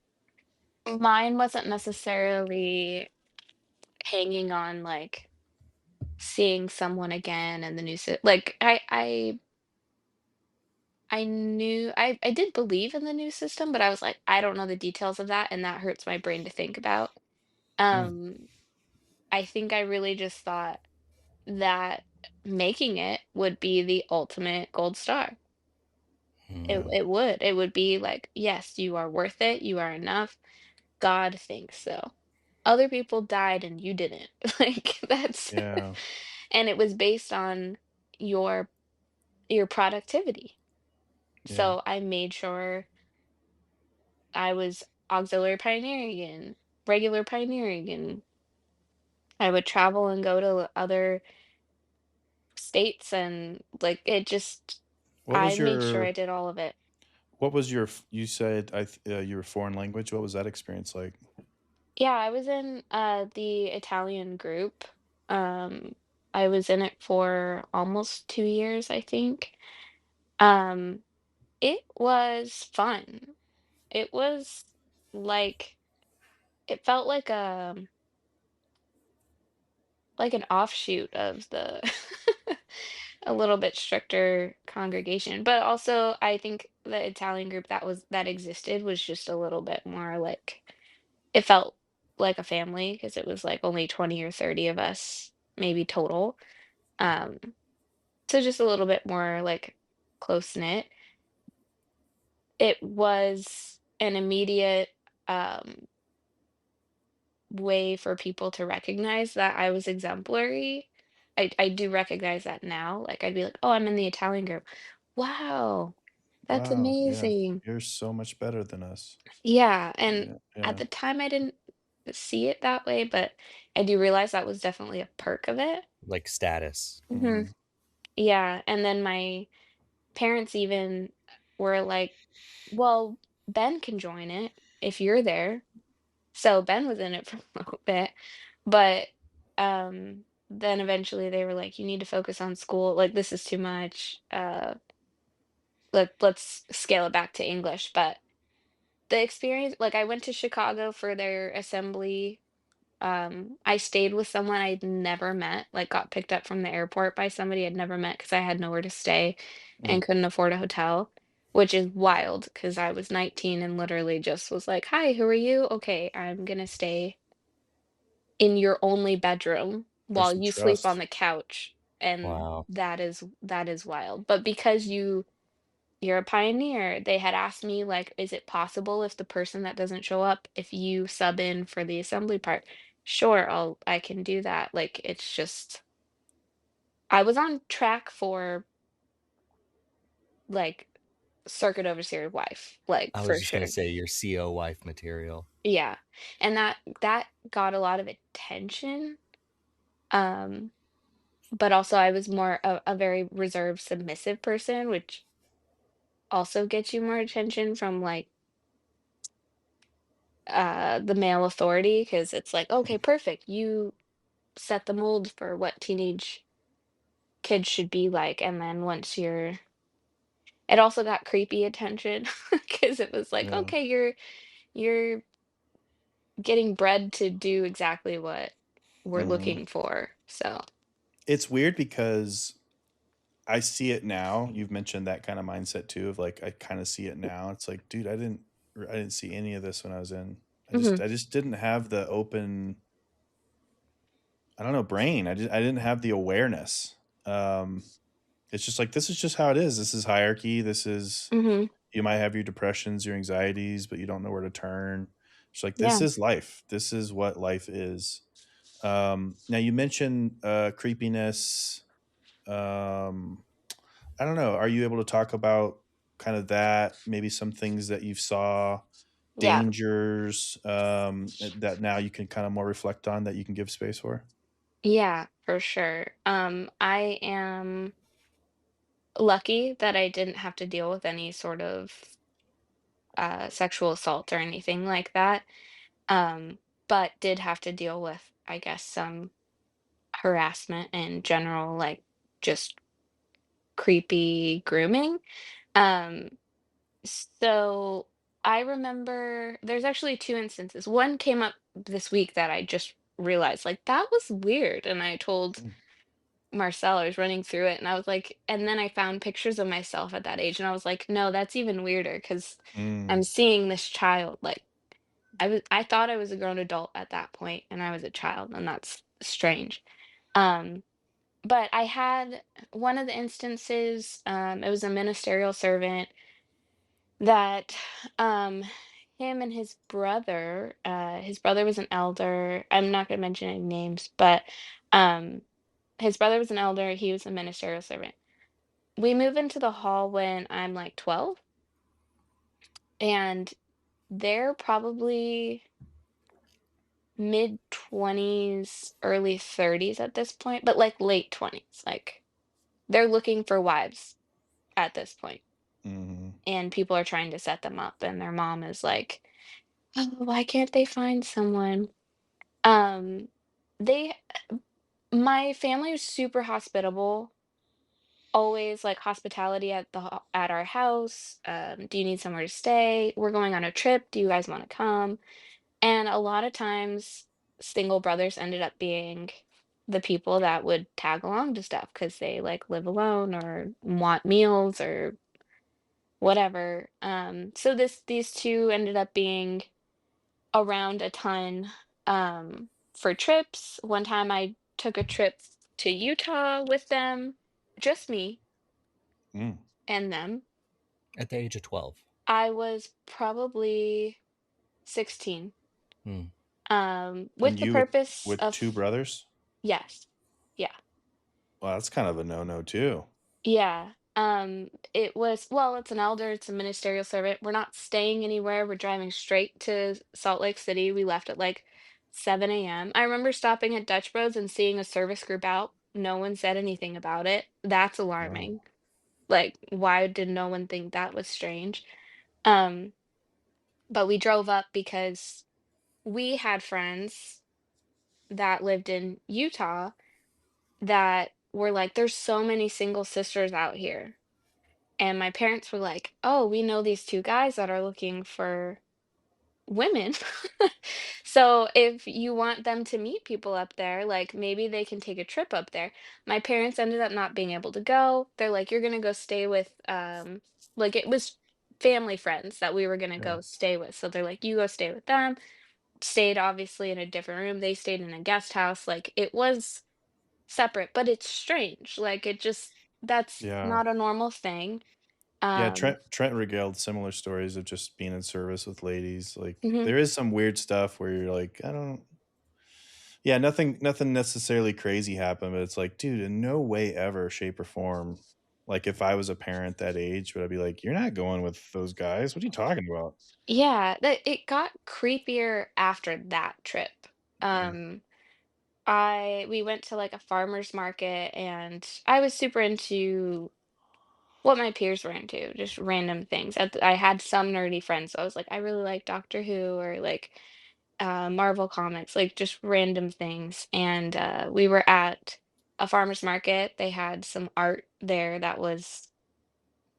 mine wasn't necessarily hanging on, like, seeing someone again and the new like, I knew I did believe in the new system, but I was like, "I don't know the details of that, and that hurts my brain to think about." Mm, Um, I think I really just thought that making it would be the ultimate gold star. It Hmm. yeah, it would be like, "Yes, you are worth it, you are enough, God thinks so. Other people died and you didn't." Like, that's yeah, and it was based on your your productivity. yeah. So I made sure I was auxiliary pioneering and regular pioneering, and I would travel and go to other states, and like it just What I was made sure I your did all of it. you said your foreign language? What was that experience like? Yeah, I was in the Italian group. Um I was in it for almost 2 years, I think. Um it was fun. It was like it felt like an offshoot of the a little bit stricter congregation, but also I think the Italian group that existed was just a little bit more like it felt like a family because it was like only 20 or 30 of us maybe total. Um, so just a little bit more like close knit. It was an immediate um way for people to recognize that I was exemplary. I do recognize that now. Like I'd be like, "Oh, I'm in the Italian group." Wow, that's Wow, yeah, amazing. you're so much better than us. Yeah, and Yeah, at yeah. the time I didn't see it that way, but I do realize that was definitely a perk of it. Like status. Mhm. Mhm. Yeah, and then my parents even were like, "Well, Ben can join it if you're there." So Ben was in it for a little bit, but then eventually they were like, "You need to focus on school. Like this is too much. Let's scale it back to English." But the experience, like I went to Chicago for their assembly. I stayed with someone I'd never met, like got picked up from the airport by somebody I'd never met because I had nowhere to stay Mm. and couldn't afford a hotel, which is wild because I was 19 and literally just was like, "Hi, who are you? Okay, I'm gonna stay in your only bedroom There's while some you sleep on trust. the couch." And Wow. that is wild. But because you're a pioneer, they had asked me like, "Is it possible if the person that doesn't show up, if you sub in for the assembly part?" Sure, I can do that. Like it's just I was on track for like circuit overseer wife, like I was for just gonna sure. say your CO wife material. Yeah. And that got a lot of attention. Um but also I was more a very reserved, submissive person, which also gets you more attention from like the male authority because it's like, okay, perfect. You set the mold for what teenage kids should be like. And then once you're it also got creepy attention because it was like, Yeah. okay, you're getting bred to do exactly what we're Mhm. looking for. So It's weird because I see it now. You've mentioned that kinda mindset too of, like, I kinda see it now. It's like, dude, I didn't see any of this when I was in mhm, I just didn't have the open, I don't know, brain. I didn't have the awareness. Um, it's just like, this is just how it is. This is hierarchy. This is mhm, you might have your depressions, your anxieties, but you don't know where to turn. It's like, this yeah, is life. This is what life is. Now you mentioned, creepiness. Um I don't know. Are you able to talk about kind of that, maybe some things that you saw, yeah, dangers, that now you can kind of more reflect on that you can give space for? yeah, for sure. I am lucky that I didn't have to deal with any sort of sexual assault or anything like that. But did have to deal with, I guess, some harassment and general, like, just creepy grooming. Um, so I remember there's actually 2 instances. One came up this week that I just realized, like, that was weird, and I told Mm, Marcel, I was running through it, and I was like and then I found pictures of myself at that age, and I was like, "No, that's even weirder because 'cause mm, I'm seeing this child." Like, I thought I was a grown adult at that point, and I was a child, and that's strange. Um, but I had one of the instances, it was a ministerial servant that, um, him and his brother was an elder. I'm not gonna mention any names, but, um, his brother was an elder, he was a ministerial servant. We move into the hall when I'm, like, 12, and they're probably mid-20s, early 30s at this point, but, like, late 20s, like, they're looking for wives at this point, mhm, and people are trying to set them up, and their mom is like, "Oh, why can't they find someone?" Um, they my family was super hospitable, always, like, hospitality at our house. "Do you need somewhere to stay? We're going on a trip. Do you guys wanna come?" And a lot of times, single brothers ended up being the people that would tag along to stuff because they, like, live alone or want meals or whatever. So these 2 ended up being around a ton, for trips. One time I took a trip to Utah with them, just me mm. and them. At the age of 12. I was probably 16, Hmm. with And the you purpose with 2 of brothers? yes. Yeah. Well, that's kind of a no-no too. Yeah. It was well, it's an elder, it's a ministerial servant. We're not staying anywhere. We're driving straight to Salt Lake City. We left at like 7 a.m. I remember stopping at Dutch Bros and seeing a service group out. No one said anything about it. That's Wow. alarming. Like, why did no one think that was strange? Um, but we drove up because we had friends that lived in Utah that were like, there's so many single sisters out here. And my parents were like, "Oh, we know these 2 guys that are looking for women. So if you want them to meet people up there, like, maybe they can take a trip up there." My parents ended up not being able to go. They're like, "You're gonna go stay with," like, it was family friends that we were gonna Yeah. go stay with. So they're like, "You go stay with them." Stayed obviously in a different room. They stayed in a guest house. Like, it was separate, but it's strange. Like, it just that's Yeah. not a normal thing. Yeah, Um Trent regaled similar stories of just being in service with ladies, like, mhm. there is some weird stuff where you're like, "I don't." Yeah, nothing necessarily crazy happened, but it's like, dude, in no way ever, shape, or form, like, if I was a parent that age, would I be like, "You're not going with those guys. What are you talking about?" Yeah, that it got creepier after that trip. Mm, Um, I we went to like a farmer's market and I was super into what my peers were into, just random things. I had some nerdy friends, so I was like, I really like Doctor Who or like Marvel comics, like just random things. And we were at a farmer's market. They had some art there that was,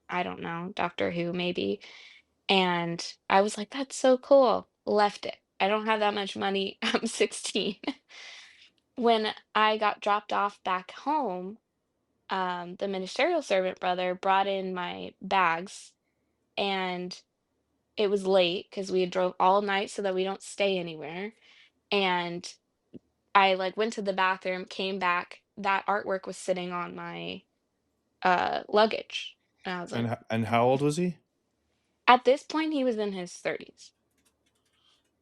I don't know, Doctor Who maybe. And I was like, "That's so cool." Left it. I don't have that much money. I'm 16. When I got dropped off back home, the ministerial servant brother brought in my bags, and it was late because we had drove all night so that we don't stay anywhere. And I like went to the bathroom, came back, that artwork was sitting on my luggage. And I was like, and how old was he? at this point, he was in his 30s.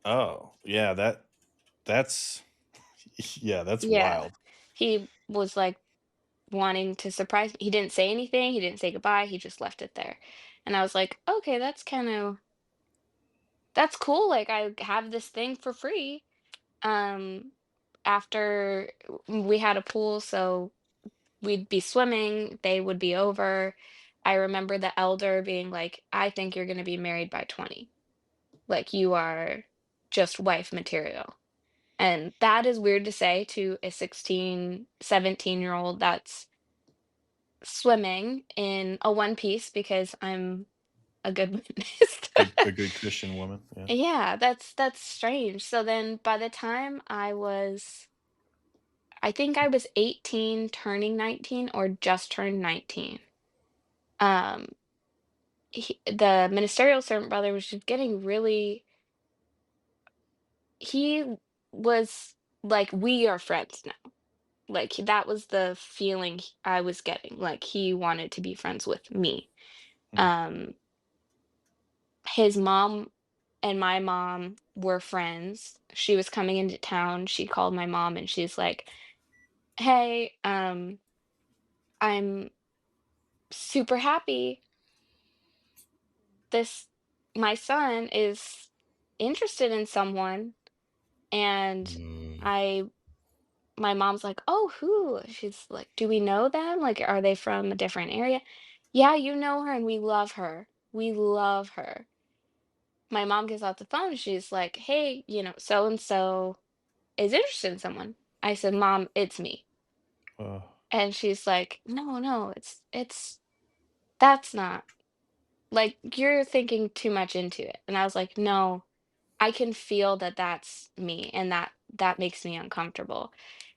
Oh, yeah, that's yeah, that's Yeah. wild. He was like wanting to surprise me. He didn't say anything, he didn't say goodbye, he just left it there. And I was like, "Okay, that's cool, like, I have this thing for free." Um, after we had a pool, so we'd be swimming, they would be over. I remember the elder being like, "I think you're gonna be married by 20. Like, you are just wife material." And that is weird to say to a 16, 17-year-old that's swimming in a one piece because I'm a good witness. A good Christian woman, yeah. Yeah, that's strange. So then by the time I think I was 18 turning 19 or just turned 19. Um the ministerial servant brother was just getting really he was like, we are friends now. Like that was the feeling I was getting. Like he wanted to be friends with me. Mm, Um his mom and my mom were friends. She was coming into town. She called my mom and she's like, "Hey, I'm super happy. This my son is interested in someone." And Mm, I my mom's like, "Oh, who?" She's like, "Do we know them? Like, are they from a different area?" "Yeah, you know her and we love her. We love her." My mom gets off the phone. She's like, "Hey, so and so is interested in someone." I said, "Mom, it's me." uh, And she's like, "No, no, that's not like you're thinking too much into it." And I was like, "No, I can feel that that's me and that makes me uncomfortable."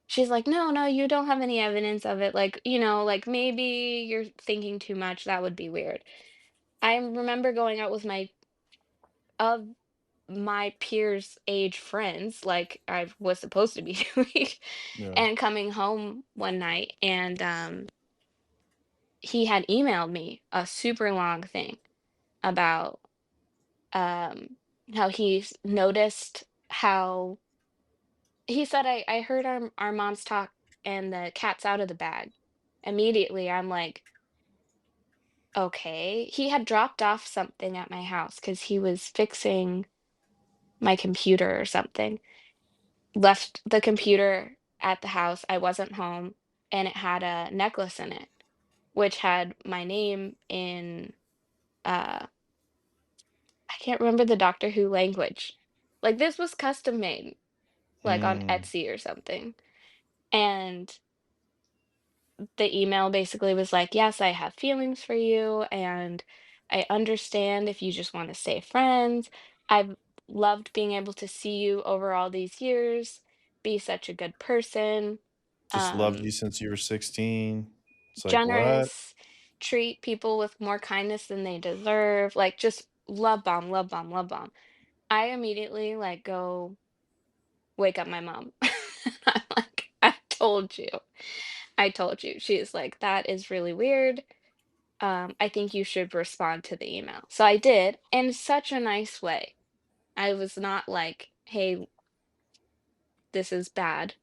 She's like, "No, no, you don't have any evidence of it. Like, like maybe you're thinking too much. That would be weird." I remember going out with of my peers' age friends, like I was supposed to be doing, yeah, and coming home one night, and he had emailed me a super long thing about um how he's noticed how he said, I heard our moms talk and the cat's out of the bag. Immediately I'm like, okay. He had dropped off something at my house because he was fixing my computer or something. Left the computer at the house. I wasn't home, and it had a necklace in it, which had my name in I can't remember the Doctor Who language. Like this was custom made, like on mm, Etsy or something. And the email basically was like, "Yes, I have feelings for you, and I understand if you just want to stay friends. I've loved being able to see you over all these years, be such a good person, just loved you um, since you were 16. It's like, "What?" generous, treat people with more kindness than they deserve." Like just love bomb, love bomb, love bomb. I immediately like go wake up my mom. I'm like, "I told you. I told you." She's like, "That is really weird. I think you should respond to the email." So I did in such a nice way. I was not like, "Hey, this is bad."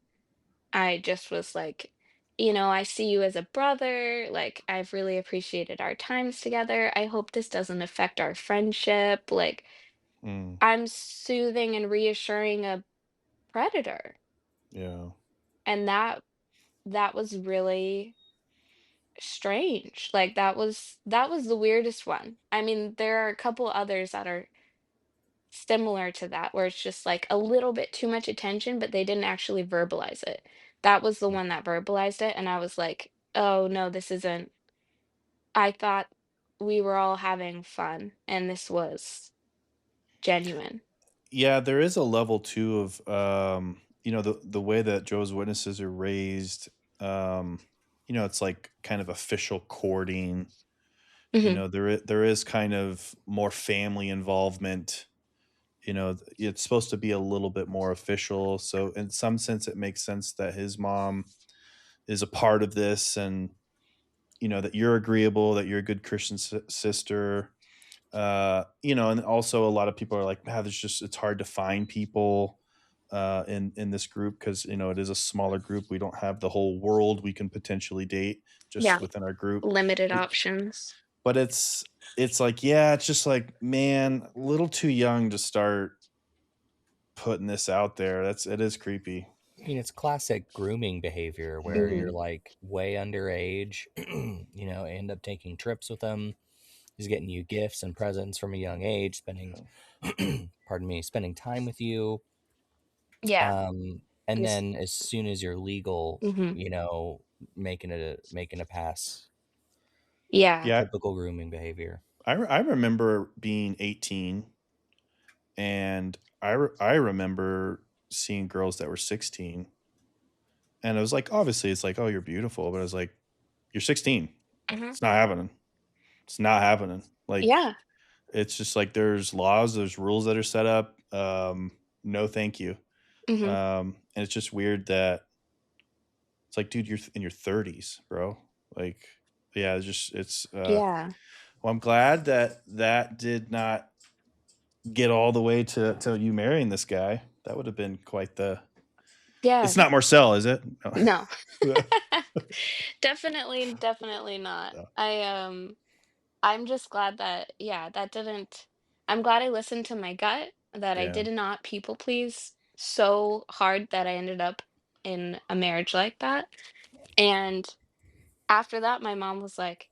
I just was like, "I see you as a brother. Like, I've really appreciated our times together. I hope this doesn't affect our friendship." Like, Mm, I'm soothing and reassuring a predator. yeah. And that was really strange. Like that was the weirdest one. I mean, there are a couple others that are similar to that where it's just like a little bit too much attention, but they didn't actually verbalize it. That was the Mm. one that verbalized it, and I was like, "Oh no, this isn't." I thought we were all having fun and this was genuine. Yeah, there is a level too of, the way that Jehovah's Witnesses are raised, um, it's like kind of official courting. Mhm. There is kind of more family involvement. It's supposed to be a little bit more official. So in some sense, it makes sense that his mom is a part of this, and that you're agreeable, that you're a good Christian sister. And also a lot of people are like, "Man, it's hard to find people in this group because it is a smaller group. We don't have the whole world we can potentially date just Yeah, within our group." limited But options. but it's like, yeah, it's just like, man, a little too young to start putting this out there. It is creepy. I mean, it's classic grooming behavior where you're Mhm. like way underage, end up taking trips with them. He's getting you gifts and presents from a young age, spending, pardon me, spending time with you. Yeah. And Just then as soon as you're legal, mhm. making a pass. Yeah. Yeah, Typical grooming behavior. I remember being 18, and I remember seeing girls that were 16, and it was like, obviously it's like, oh, you're beautiful, but I was like, you're 16. Mhm. It's not happening. It's not happening. Like, Yeah. it's just like there's laws, there's rules that are set up. No, thank you. Mhm. And it's just weird that it's like, dude, you're in your 30s, bro. Like, yeah, it's. Yeah. Well, I'm glad that that did not get all the way to you marrying this guy. That would have been quite the. Yeah. It's not Marcel, is it? No. No. Definitely not. No. I'm just glad that yeah, that didn't I'm glad I listened to my gut, that I Yeah. did not people please so hard that I ended up in a marriage like that. And after that, my mom was like,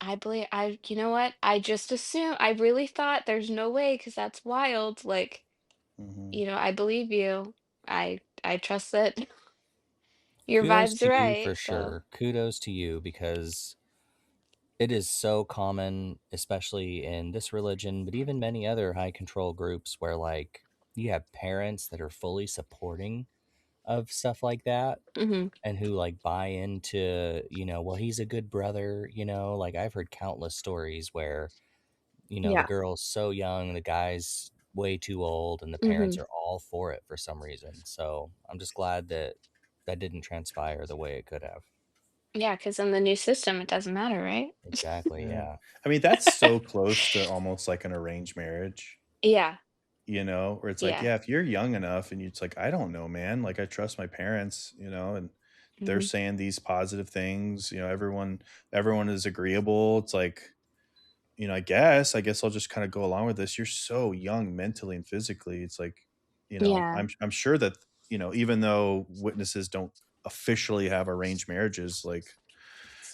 I believe I you know what? I just assume I really thought there's no way because that's wild. Like, Hmm. I believe you. I trust that your Kudos vibe's to you for right. So, sure. Kudos to you because it is so common, especially in this religion, but even many other high control groups where like you have parents that are fully supporting of stuff like that mhm. and who like buy into, well, he's a good brother, like I've heard countless stories where, the Yeah. girl's so young, the guy's way too old, and the parents Mhm. are all for it for some reason. So I'm just glad that that didn't transpire the way it could have. Yeah, because in the new system, it doesn't matter, right? Exactly. Yeah. Yeah. I mean, that's so close to almost like an arranged marriage, Yeah. where it's like, Yeah. yeah, if you're young enough and it's like, I don't know, man, like I trust my parents, and they're Mhm. saying these positive things, everyone is agreeable. It's like, I guess I'll just kind of go along with this. You're so young mentally and physically. It's like, Yeah. I'm sure that, even though witnesses don't officially have arranged marriages, like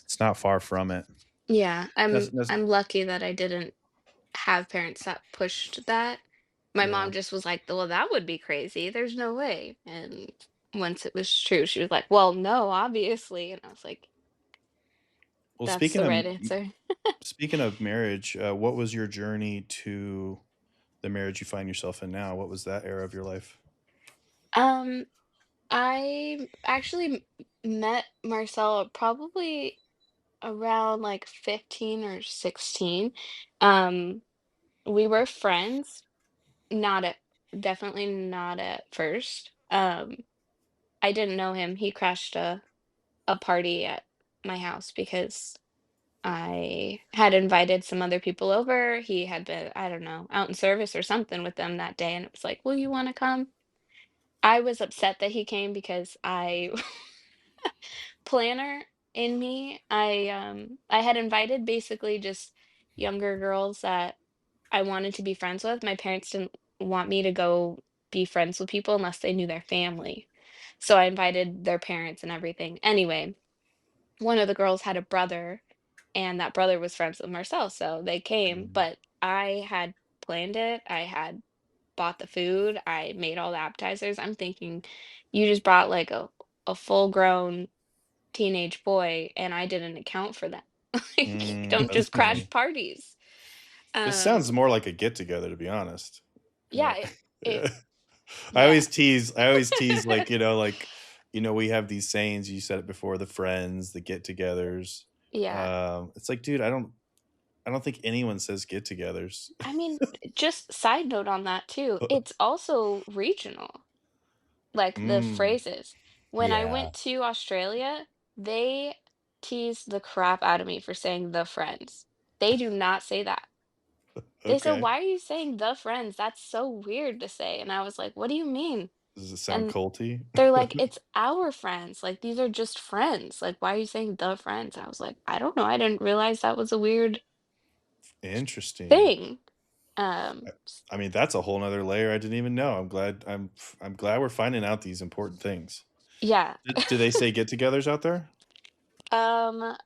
it's not far from it. Yeah. I'm That's I'm lucky that I didn't have parents that pushed that. My yeah. mom just was like, "Well, that would be crazy. There's no way." And once it was true, she was like, "Well, no, obviously." And I was like, Well, "That's the right answer." speaking of marriage, what was your journey to the marriage you find yourself in now? What was that era of your life? Um, I actually met Marcel probably around like 15 or 16. Um, we were friends, not at definitely not at first. I didn't know him. He crashed a party at my house because I had invited some other people over. He had been, I don't know, out in service or something with them that day, and it was like, "Will you want to come?" I was upset that he came because I planner in me. I had invited basically just younger girls that I wanted to be friends with. My parents didn't want me to go be friends with people unless they knew their family. So I invited their parents and everything. Anyway, one of the girls had a brother, and that brother was friends with Marcel, so they came, Mm. but I had planned it. I had bought the food. I made all the appetizers. I'm thinking you just brought like a full-grown teenage boy, and I didn't account for that. Like, you don't That's just crash funny. parties. This sounds Um, more like a get together, to be honest. yeah, Yeah. it Yeah. yeah, I always tease, like, we have these sayings, you said it before, the friends, the get-togethers. yeah. It's like, dude, I don't think anyone says get-togethers. I mean, just side note on that too, it's also regional, like the Mm, phrases. When I Yeah. went to Australia, they teased the crap out of me for saying the friends. They do not say that. They said, okay. "Why are you saying the friends? That's so weird to say." And I was like, "What do you mean?" Does it sound And culty? they're like, "It's our friends. Like, these are just friends. Like, why are you saying the friends?" I was like, "I don't know. I didn't realize that was a weird Interesting. thing." Um, I I mean, that's a whole 'nother layer I didn't even know. I'm glad we're finding out these important things. yeah. Do they say get-togethers out there? Um,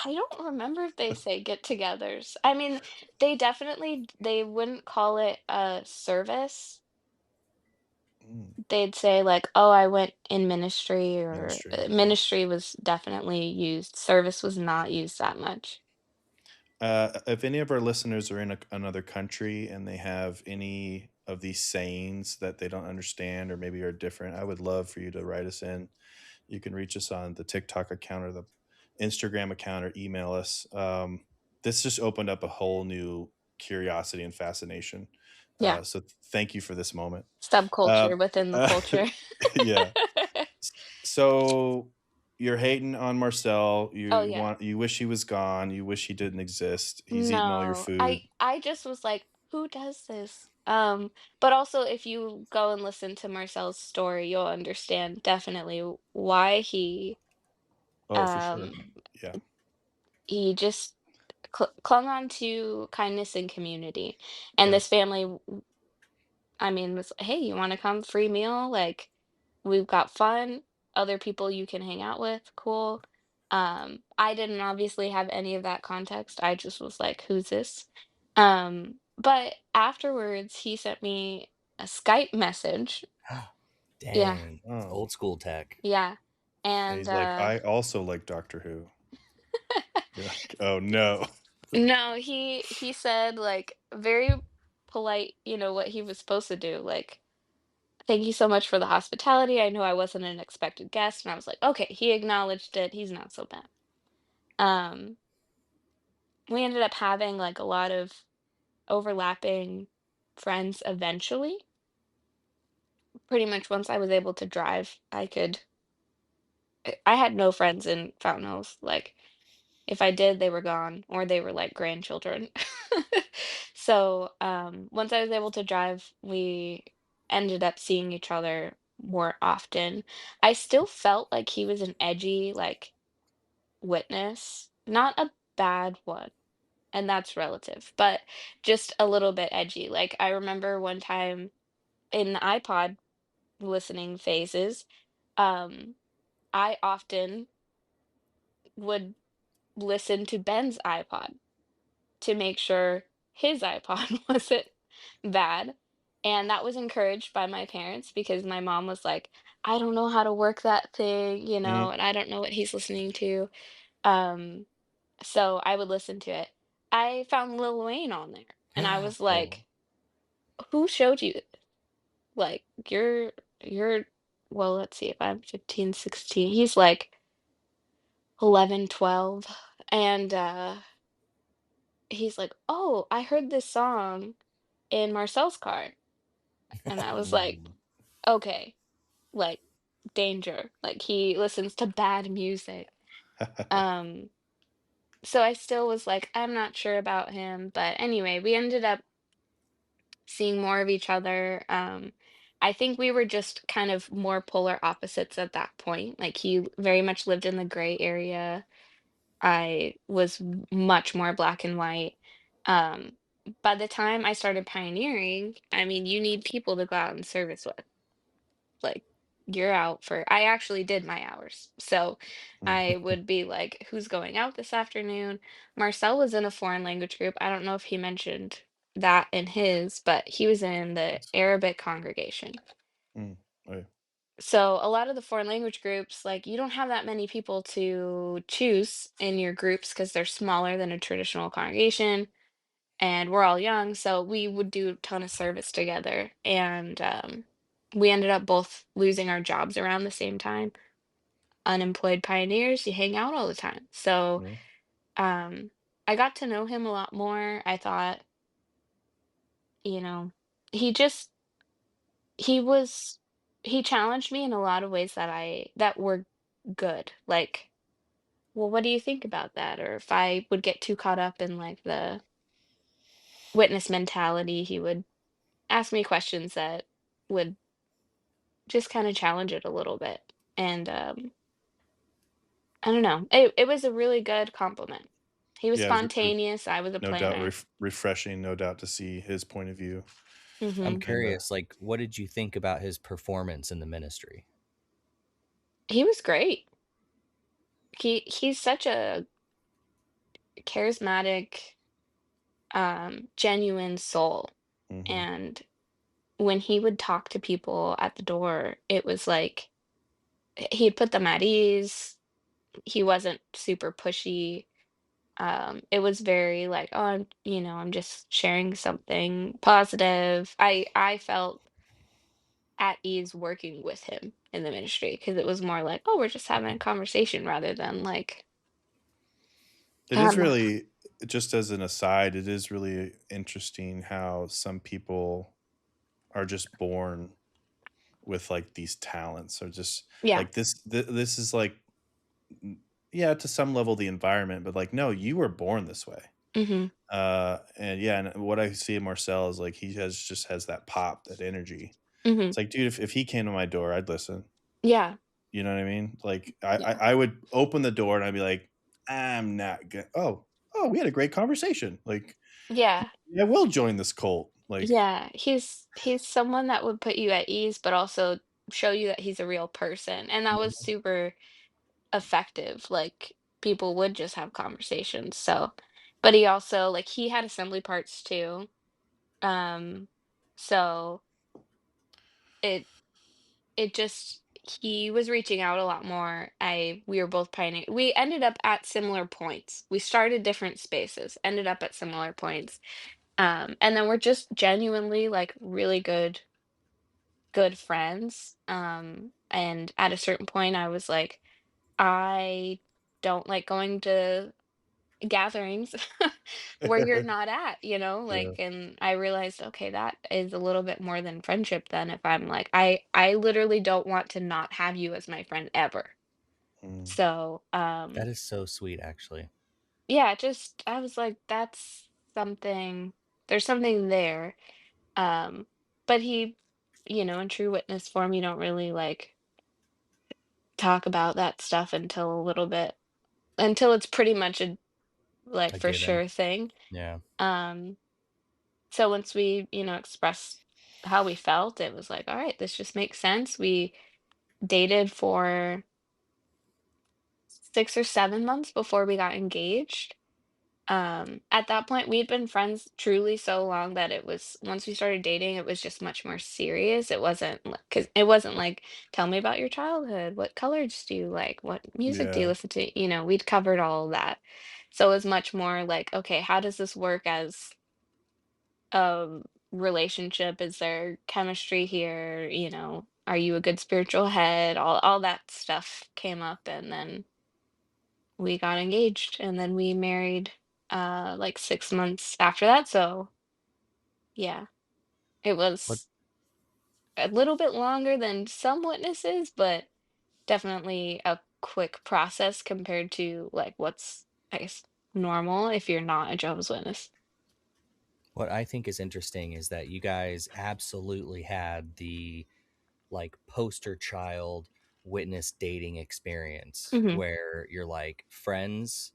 I don't remember if they say get-togethers. I mean, they definitely they wouldn't call it a service. Mm, They'd say like, "Oh, I went in ministry," or ministry, okay. ministry was definitely used. Service was not used that much. If any of our listeners are in another country and they have any of these sayings that they don't understand or maybe are different, I would love for you to write us in. You can reach us on the TikTok account or the Instagram account or email us. This just opened up a whole new curiosity and fascination. Yeah, Thank you for this moment. subculture Um, within the uh, culture. yeah. S So, you're hating on Marcel, Oh, yeah. you wish he was gone, you wish he didn't exist, he's eating all your No, food. I just was like, "Who does this?" But also if you go and listen to Marcel's story, you'll understand definitely why Oh, for sure. um Yeah, he just clung on to kindness and community. And yeah. this family, I mean, was, "Hey, you want to come free meal? Like, we've got fun, other people you can hang out with, cool." I didn't obviously have any of that context. I just was like, "Who's this?" But afterwards, he sent me a Skype message. Yeah, Dang, Oh, old school tech. yeah. and And he's like, "I also like Doctor Who." You're like, "Oh, no." no, he said like very polite, what he was supposed to do, like, "Thank you so much for the hospitality. I know I wasn't an expected guest." And I was like, "Okay, he acknowledged it. He's not so bad." Um, we ended up having like a lot of overlapping friends eventually. Pretty much once I was able to drive, I had no friends in Fountain Hills. Like, if I did, they were gone or they were like grandchildren. So, once I was able to drive, we ended up seeing each other more often. I still felt like he was an edgy, like, witness, not a bad one, and that's relative, but just a little bit edgy. Like, I remember one time in the iPod listening phases, um, I often would listen to Ben's iPod to make sure his iPod wasn't bad. And that was encouraged by my parents because my mom was like, "I don't know how to work that thing, Mhm. and I don't know what he's listening to." Um, so I would listen to it. I found Lil Wayne on there and I was Oh. like, "Who showed you this? Like, you're well, let's see if I'm 15, 16. He's like 11, 12." And he's like, "Oh, I heard this song in Marcel's car." And I was like, Mm. "Okay, like, danger." Like, he listens to bad music. Um, so I still was like, I'm not sure about him. But anyway, we ended up seeing more of each other. I think we were just kind of more polar opposites at that point. Like, he very much lived in the gray area. I was much more black and white. Um, by the time I started pioneering, I mean, you need people to go out and service with. Like, you're out for I actually did my hours. So I Mm. would be like, "Who's going out this afternoon?" Marcel was in a foreign language group. I don't know if he mentioned that in his, but he was in the Nice. Arabic congregation. Mm. Oh, yeah. So a lot of the foreign language groups, like, you don't have that many people to choose in your groups because they're smaller than a traditional congregation, and we're all young, so we would do a ton of service together. And we ended up both losing our jobs around the same time. Unemployed pioneers, you hang out all the time. So Yeah. um, I got to know him a lot more. I thought, you know, he just he was he challenged me in a lot of ways that were good. Like, well, what do you think about that? Or if I would get too caught up in like the witness mentality, he would ask me questions that would just kind of challenge it a little bit. And I don't know. It was a really good compliment. He was Yeah, spontaneous, I was a no doubt planner. refreshing, no doubt to see his point of view. I'm Mhm. And curious, like, what did you think about his performance in the ministry? He was great. He's such a charismatic, genuine soul, mhm. and when he would talk to people at the door, it was like he'd put them at ease. He wasn't super pushy. It was very like, "Oh, I'm just sharing something positive." I felt at ease working with him in the ministry because it was more like, "Oh, we're just having a conversation," rather than like, It is um really, just as an aside, it is really interesting how some people are just born with like these talents, or just yeah. like this is like, yeah, to some level the environment, but like no, you were born this way. Mhm. And yeah, and what I see in Marcel is like he has that pop, that energy. Mhm. It's like, dude, if he came to my door, I'd listen. Yeah. You know what I mean? Like Yeah. I would open the door and I'd be like, I'm not good. Oh, we had a great conversation. Like, Yeah. yeah, we'll join this cult. Like, Yeah. He's someone that would put you at ease, but also show you that he's a real person, and that was mhm, super effective. Like, people would just have conversations, so but he also like, he had assembly parts too, um, so it it just he was reaching out a lot more. I We were both pioneer we ended up at similar points. We started different spaces, ended up at similar points, and then we're just genuinely, like, really good friends, and at a certain point, I was like, "I don't like going to gatherings where you're not at," yeah. like, and I realized, okay, that is a little bit more than friendship then if I'm like, I literally don't want to not have you as my friend ever. Mm. So, That is so sweet, actually. yeah, just I was like, that's something there's something there. Um, but he, in true witness form, you don't really like talk about that stuff until it's pretty much a like A for given. sure thing. Yeah. Um, so once we, expressed how we felt, it was like, all right, this just makes sense. We dated for 6 or 7 months before we got engaged. At that point, we'd been friends truly so long that it was once we started dating, it was just much more serious. It wasn't because it wasn't like, tell me about your childhood. What colors do you like? What music do you Yeah. listen to? We'd covered all of that. So it was much more like, okay, how does this work as a relationship? Is there chemistry here? Are you a good spiritual head? All that stuff came up, and then we got engaged, and then we married like 6 months after that. So yeah, it What was a little bit longer than some witnesses, but definitely a quick process compared to like what's, I guess, normal if you're not a Jehovah's Witness. what I think is interesting is that you guys absolutely had the like poster child witness dating experience Hmm. where you're like friends,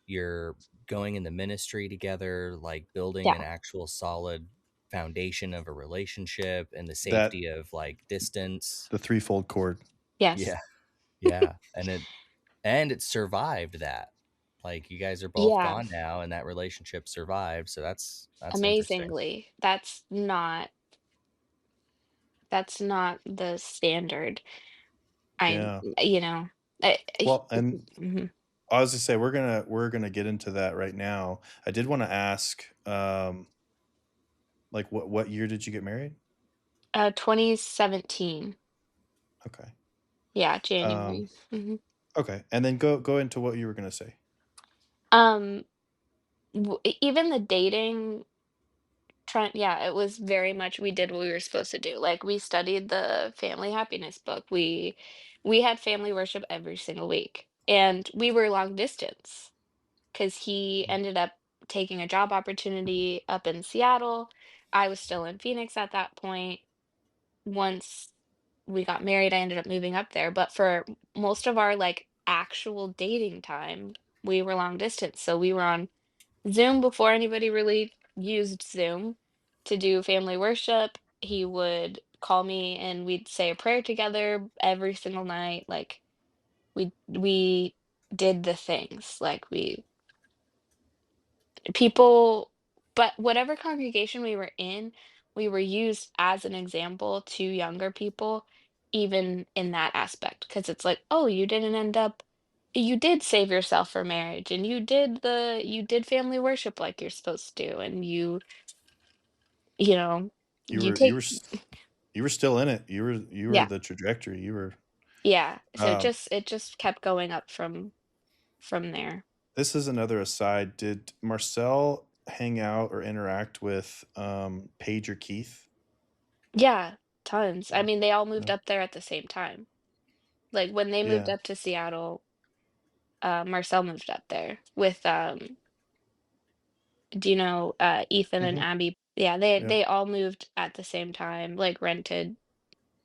you're going in the ministry together, like building an Yeah. actual solid foundation of a relationship and the That safety of like distance. the threefold cord. Yes. Yeah. Yeah. And it survived that. Like you guys are both Yeah. gone now and that relationship survived. So that's interesting. Amazingly, that's not the standard. I, Yeah. you know, Well, and mhm. I was to say we're gonna get into that right now. I did want to ask, like what year did you get married? 2017. Okay. Yeah, Um, January. Hmm. okay. And then go into what you were gonna say. Um, Even the dating trend, yeah, it was very much we did what we were supposed to do. Like we studied the family happiness book. We had family worship every single week, and we were long distance because he ended up taking a job opportunity up in Seattle. I was still in Phoenix at that point. Once we got married, I ended up moving up there. But for most of our like actual dating time, we were long distance, so we were on Zoom before anybody really used Zoom to do family worship. He would call me and we'd say a prayer together every single night. Like we did the things. Like we people but whatever congregation we were in, we were used as an example to younger people, even in that aspect. Because it's like, oh, you did save yourself for marriage and you did family worship like you're supposed to, and you know, You you were you take were s you were still in it. You were yeah, the trajectory. You were, yeah. So um it just kept going up from there. this is another aside. Did Marcel hang out or interact with, Paige or Keith? Yeah, tons. I Yeah, mean, they all moved yeah, up there at the same time. Like when they moved yeah. up to Seattle, Marcel moved up there with do you know Ethan and Mhm, Abby? Yeah, yeah, they all moved at the same time, like rented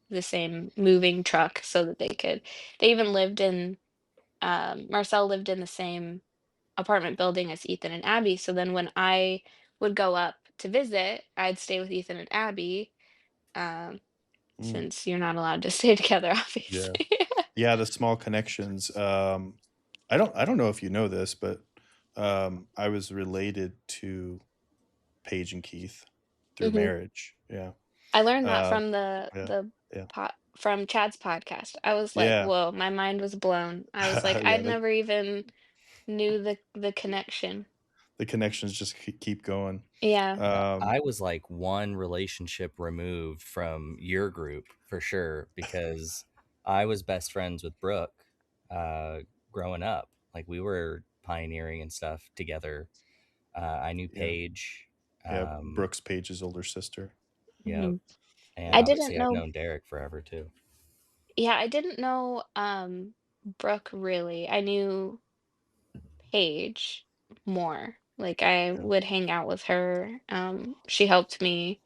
the same moving truck so that they even lived in Marcel lived in the same apartment building as Ethan and Abby. So then when I would go up to visit, I'd stay with Ethan and Abby, um, mm, since you're not allowed to stay together, yeah. obviously. Yeah, the small connections. I don't know if you know this, but, I was related to Paige and Keith through hmm marriage. Yeah. I learned that Uh, from yeah, yeah, from Chad's podcast. I was like, yeah. whoa, my mind was blown. I was like, Yeah, I'd never even knew the connection. the connections just keep going. Yeah. Um, I was like one relationship removed from your group for sure because I was best friends with Brooke uh, growing up. Like we were pioneering and stuff together. I knew yeah, Paige. yeah, Um, Brooks Page's older sister. yep. hmm And I didn't obviously I've know. known Derek forever too. Yeah, I didn't know Brooke really. I knew Paige more. Like I Yeah, would hang out with her. She helped me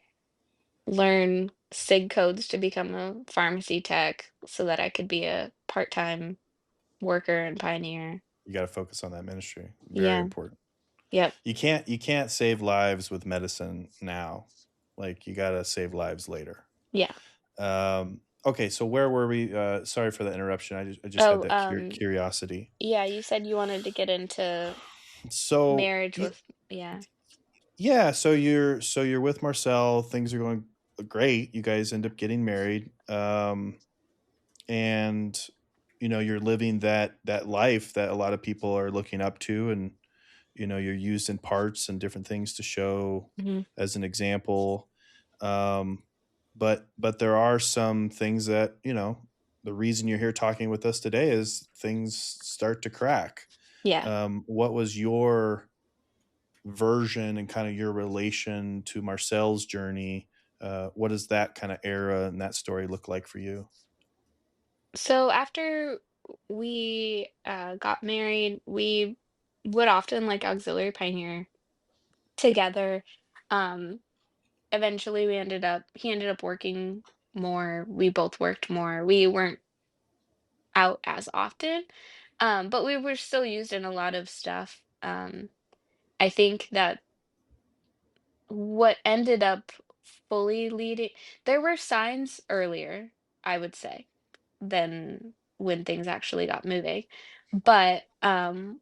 learn SIG codes to become a pharmacy tech so that I could be a part-time worker and pioneer. you gotta focus on that ministry. Very Yeah. important. Yep. You can't save lives with medicine now. Like, you gotta save lives later. Yeah. Okay, so where were we? Sorry for the interruption. I just had Oh, that curiosity. yeah, you said you wanted to get into So, marriage with yeah. yeah, so you're with Marcel, things are going great. You guys end up getting married. And you're living that life that a lot of people are looking up to, and you're used in parts and different things to show Mhm. as an example. um but there are some things that the reason you're here talking with us today is things start to crack. Yeah. What was your version and kind of your relation to Marcel's journey? What does that kind of era and that story look like for you? So after we got married, we would often like auxiliary pioneer together. Um, Eventually he ended up working more. We both worked more. We weren't out as often. But we were still used in a lot of stuff. I think that what ended up fully leading there were signs earlier, I would say, than when things actually got moving. But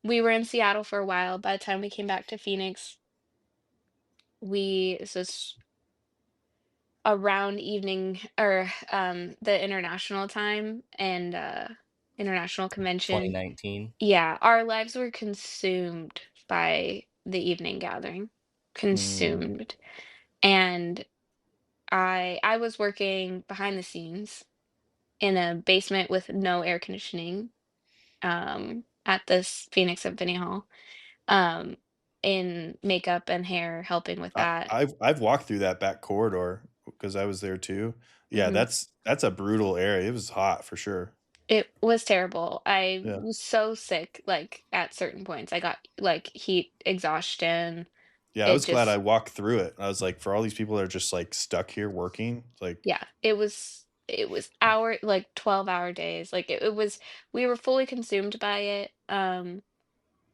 we were in Seattle for a while. By the time we came back to Phoenix, we this was around evening or the international time and international convention. 2019. Yeah, our lives were consumed by the evening gathering. Mm. Consumed. And I was working behind the scenes in a basement with no air conditioning, at this Phoenix Symphony Hall, um, in makeup and hair, helping with that. I've walked through that back corridor because I was there too. Yeah, Mhm. that's a brutal area. It was hot for sure. It was terrible. I Yeah. was so sick, like, at certain points. I got, like, heat exhaustion. Yeah, I It was glad I just walked through it. I was like, for all these people that are just like stuck here working, like, yeah, it was 12-hour days. Like, it was we were fully consumed by it,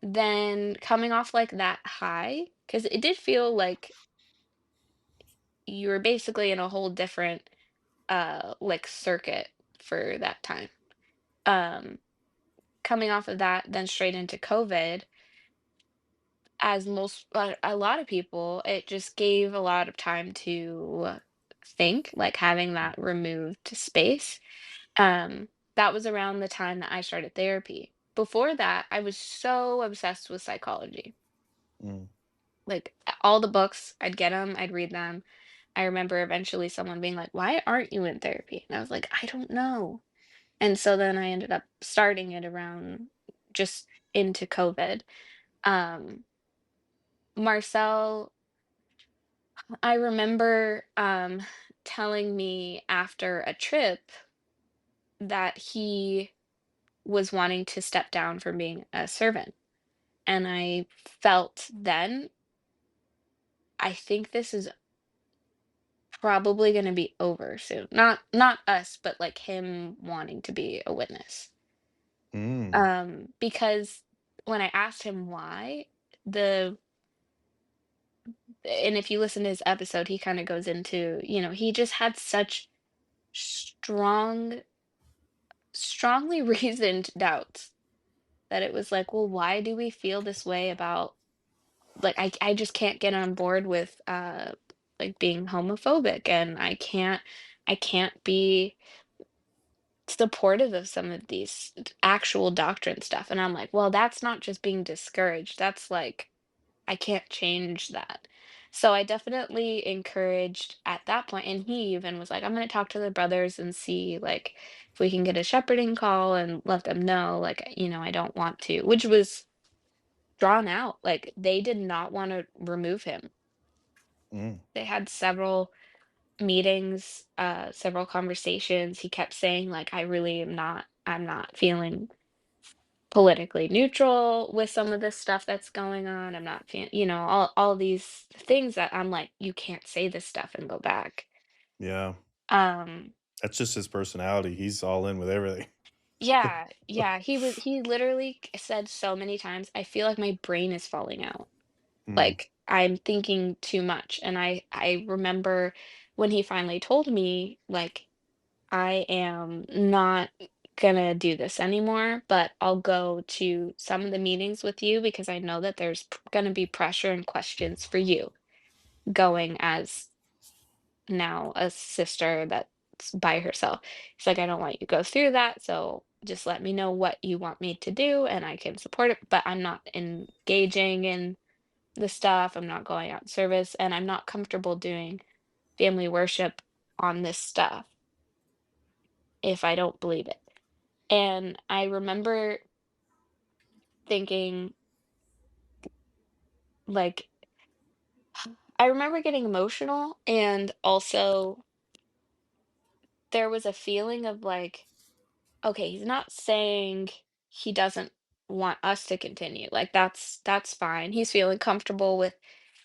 then coming off like that high, because it did feel like you were basically in a whole different like circuit for that time. Um Coming off of that, then straight into COVID, as most a lot of people, it just gave a lot of time to think, like having that removed space. That was around the time that I started therapy. Before that, I was so obsessed with psychology. Mm, Like all the books, I'd get them, I'd read them. I remember eventually someone being like, "Why aren't you in therapy?" And I was like, "I don't know." And so then I ended up starting it around just into COVID. Um, Marcel, I remember telling me after a trip that he was wanting to step down from being a servant. And I felt then, I think this is probably going to be over soon. Not us, but like him wanting to be a witness. mm, Because when I asked him why, the and if you listen to his episode, he kind of goes into, he just had such strongly reasoned doubts that it was like, well, why do we feel this way about, like, I just can't get on board with like being homophobic, and I can't be supportive of some of these actual doctrine stuff. And I'm like, well, that's not just being discouraged. That's like, I can't change that. So I definitely encouraged at that point, and he even was like, I'm going to talk to the brothers and see like if we can get a shepherding call and let them know, like, I don't want to, which was drawn out. Like they did not want to remove him. mm. They had several meetings, several conversations. He kept saying like, I'm not feeling politically neutral with some of this stuff that's going on. I'm not feeling, all these things that I'm like, you can't say this stuff and go back. Yeah. Um, That's just his personality. He's all in with everything. yeah, yeah. He literally said so many times, I feel like my brain is falling out. Mm, Like I'm thinking too much. And I remember when he finally told me, like, I am not gonna do this anymore, but I'll go to some of the meetings with you because I know that there's gonna be pressure and questions for you going as now a sister that's by herself. He's like, I don't want you to go through that, so just let me know what you want me to do and I can support it, but I'm not engaging in the stuff, I'm not going out in service, and I'm not comfortable doing family worship on this stuff if I don't believe it. And I remember thinking, like, I remember getting emotional, and also there was a feeling of like, okay, he's not saying he doesn't want us to continue. Like that's fine. He's feeling comfortable with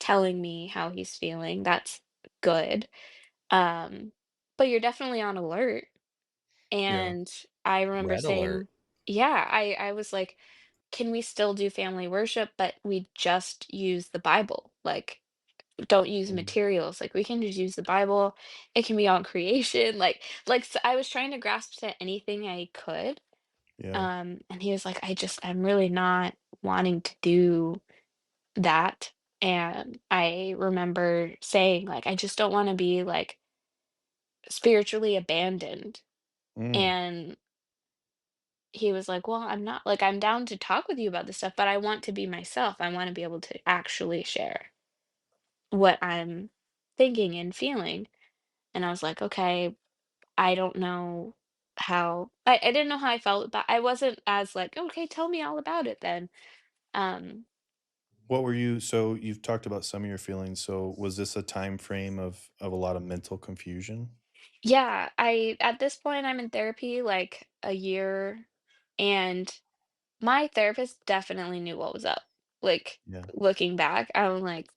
telling me how he's feeling. That's good. Um, but you're definitely on alert. yeah. And I remember Red alert. saying, yeah, I was like, can we still do family worship, but we just use the Bible? Like, don't use Mm, materials. Like, we can just use the Bible. It can be on creation. So I was trying to grasp to anything I could. yeah. And he was like, I'm really not wanting to do that. And I remember saying, like, I just don't want to be like spiritually abandoned. Mm. And he was like, "Well, I'm not like I'm down to talk with you about this stuff, but I want to be myself. I want to be able to actually share what I'm thinking and feeling." And I was like, "Okay, I don't know how I didn't know how I felt, but I wasn't as like, okay, tell me all about it then." Um, What were you so you've talked about some of your feelings, so was this a time frame of a lot of mental confusion? yeah, I at this point I'm in therapy like a year, and my therapist definitely knew what was up. Like Yeah. looking back, I'm like,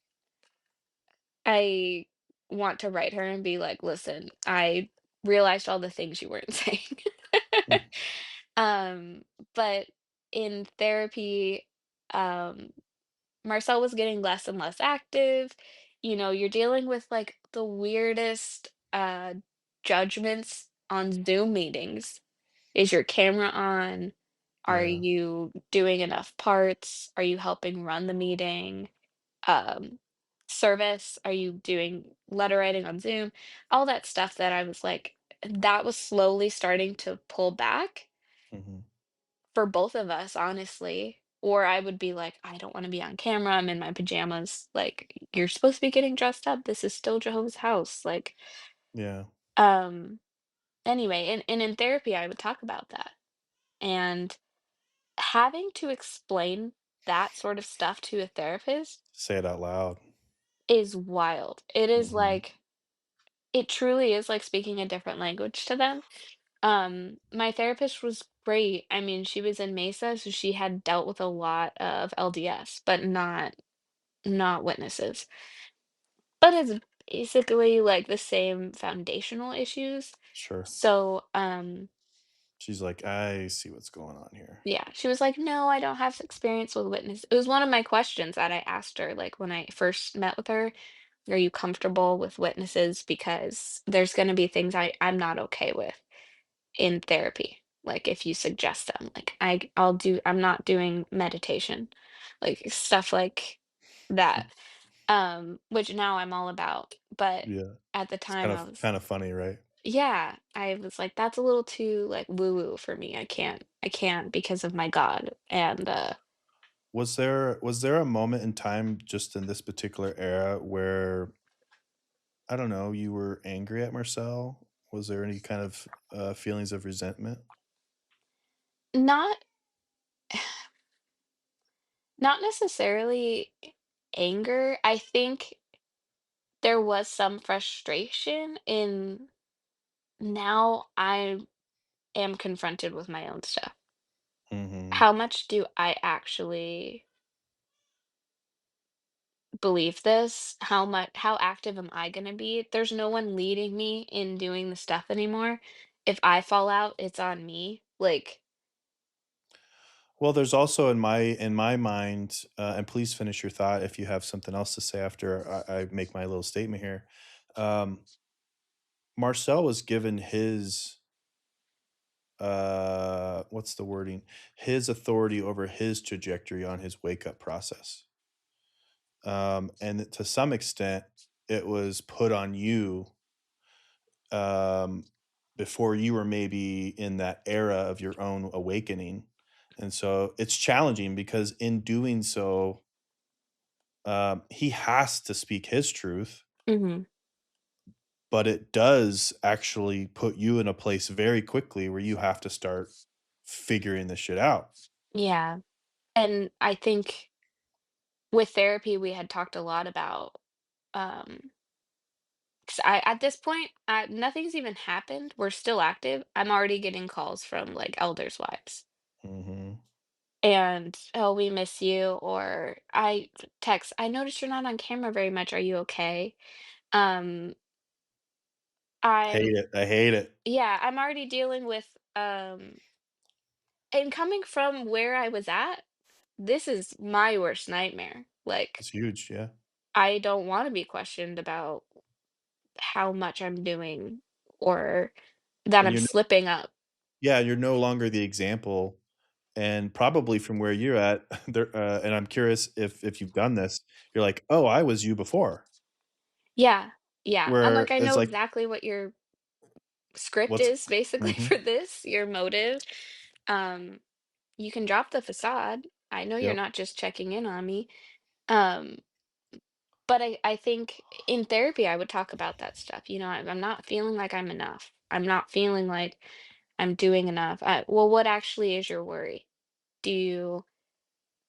I want to write her and be like, "Listen, I realized all the things you weren't saying." Mm, Um, but in therapy, Um, Marcel was getting less and less active. You know, you're dealing with like the weirdest judgments on Zoom meetings. Is your camera on? Are Yeah. you doing enough parts? Are you helping run the meeting? Um, Service? Are you doing letter writing on Zoom? All that stuff that I was like, that was slowly starting to pull back Mhm. for both of us, honestly. Or I would be like, I don't want to be on camera. I'm in my pajamas. Like, you're supposed to be getting dressed up. This is still Jehovah's house. Like, Yeah. um, anyway, and in therapy, I would talk about that. And having to explain that sort of stuff to a therapist Say it out loud. is wild. It is Mhm. like, it truly is like speaking a different language to them. My therapist was great. I mean, she was in Mesa, so she had dealt with a lot of LDS, but not witnesses. But it's basically like the same foundational issues. Sure. So, She's like, "I see what's going on here." yeah, she was like, "No, I don't have experience with witness." It was one of my questions that I asked her, like when I first met with her. Are you comfortable with witnesses? Because there's going to be things I'm not okay with in therapy. Like if you suggest them, like I'm not doing meditation, like stuff like that. Which now I'm all about. But Yeah. at the It's time I was, kind of funny, right? yeah, I was like, that's a little too like woo woo for me. I can't because of my God. And Was there a moment in time just in this particular era where, I don't know, you were angry at Marcel? Was there any kind of, feelings of resentment? not not necessarily anger. I think there was some frustration in now I am confronted with my own stuff. Mhm. How much do I actually believe this? How active am I gonna be? There's no one leading me in doing the stuff anymore. If I fall out, it's on me. Like, Well, there's also in my mind, and please finish your thought if you have something else to say after I make my little statement here. Um, Marcel was given his, what's the wording? His authority over his trajectory on his wake up process. And to some extent, it was put on you, um, before you were maybe in that era of your own awakening. And so it's challenging because in doing so, he has to speak his truth, mhm, but it does actually put you in a place very quickly where you have to start figuring this shit out. yeah. And I think with therapy, we had talked a lot about, 'cause I at this point, nothing's even happened. We're still active. I'm already getting calls from like elders' wives. Mhm. And, "Oh, we miss you," or I text, "I noticed you're not on camera very much. Are you okay?" Um, I'm Hate it. I hate it. yeah, I'm already dealing with, and coming from where I was at, this is my worst nightmare. Like, It's huge, yeah. I don't wanna be questioned about how much I'm doing or that And I'm slipping up. yeah, you're no longer the example, and probably from where you're at, there, and I'm curious if you've done this, you're like, "Oh, I was you before." Yeah, yeah. I'm like, Where "I it's know like, exactly what your script "What's" is basically Mhm. for this, your motive." Um You can drop the facade. I know you're Yep. not just checking in on me. Um, but I think in therapy I would talk about that stuff. You know, I'm not feeling like I'm enough. I'm not feeling like I'm doing enough. Well, what actually is your worry? Do you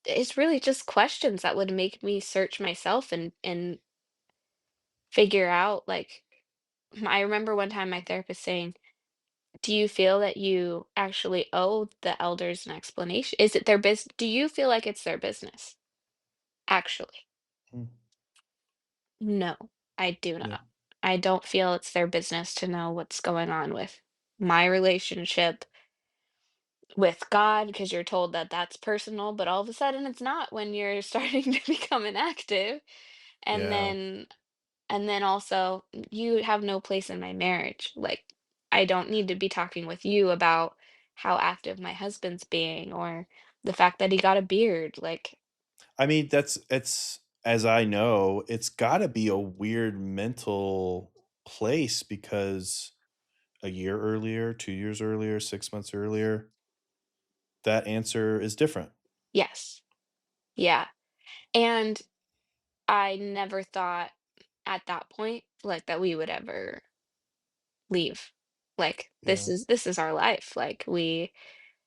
It's really just questions that would make me search myself and figure out like I remember one time my therapist saying, "Do you feel that you actually owe the elders an explanation? Is it their business? Do you feel like it's their business?" Actually. Mm, No, I do yeah. not. I don't feel it's their business to know what's going on with my relationship with God because you're told that that's personal, but all of a sudden it's not when you're starting to become inactive. And Yeah. then also you have no place in my marriage. Like I don't need to be talking with you about how active my husband's being or the fact that he got a beard. Like I mean, that's it's as I know, it's gotta be a weird mental place because a year earlier, 2 years earlier, 6 months earlier, that answer is different. yes. Yeah. And I never thought at that point like that we would ever leave. Like Yeah. this is our life. Like we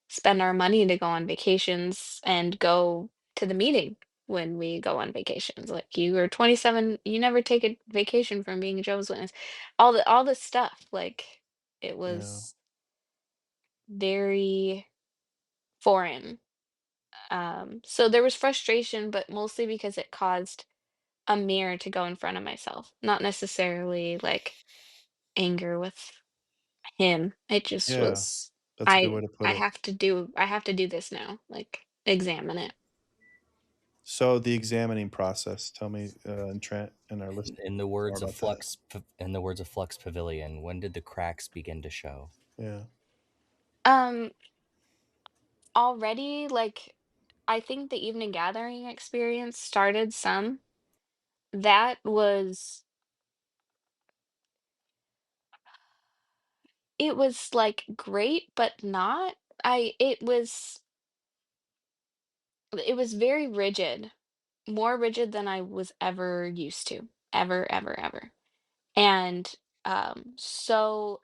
spend our money to go on vacations and go to the meeting when we go on vacations. Like you are 27, you never take a vacation from being a Jehovah's Witness. All this stuff. Like it Yeah. was very foreign. So there was frustration, but mostly because it caused a mirror to go in front of myself, not necessarily like anger with him. It just Yeah. was That's a good way to put it. I have to do this now. Like examine it. So the examining process, tell me, and Trent and our listeners In the more words of about that. In the words of Flux Pavilion, when did the cracks begin to show? Yeah. Um Already like I think the evening gathering experience started some. That was it was like great but not. I it was very rigid, more rigid than I was ever used to. Ever, ever, ever. And so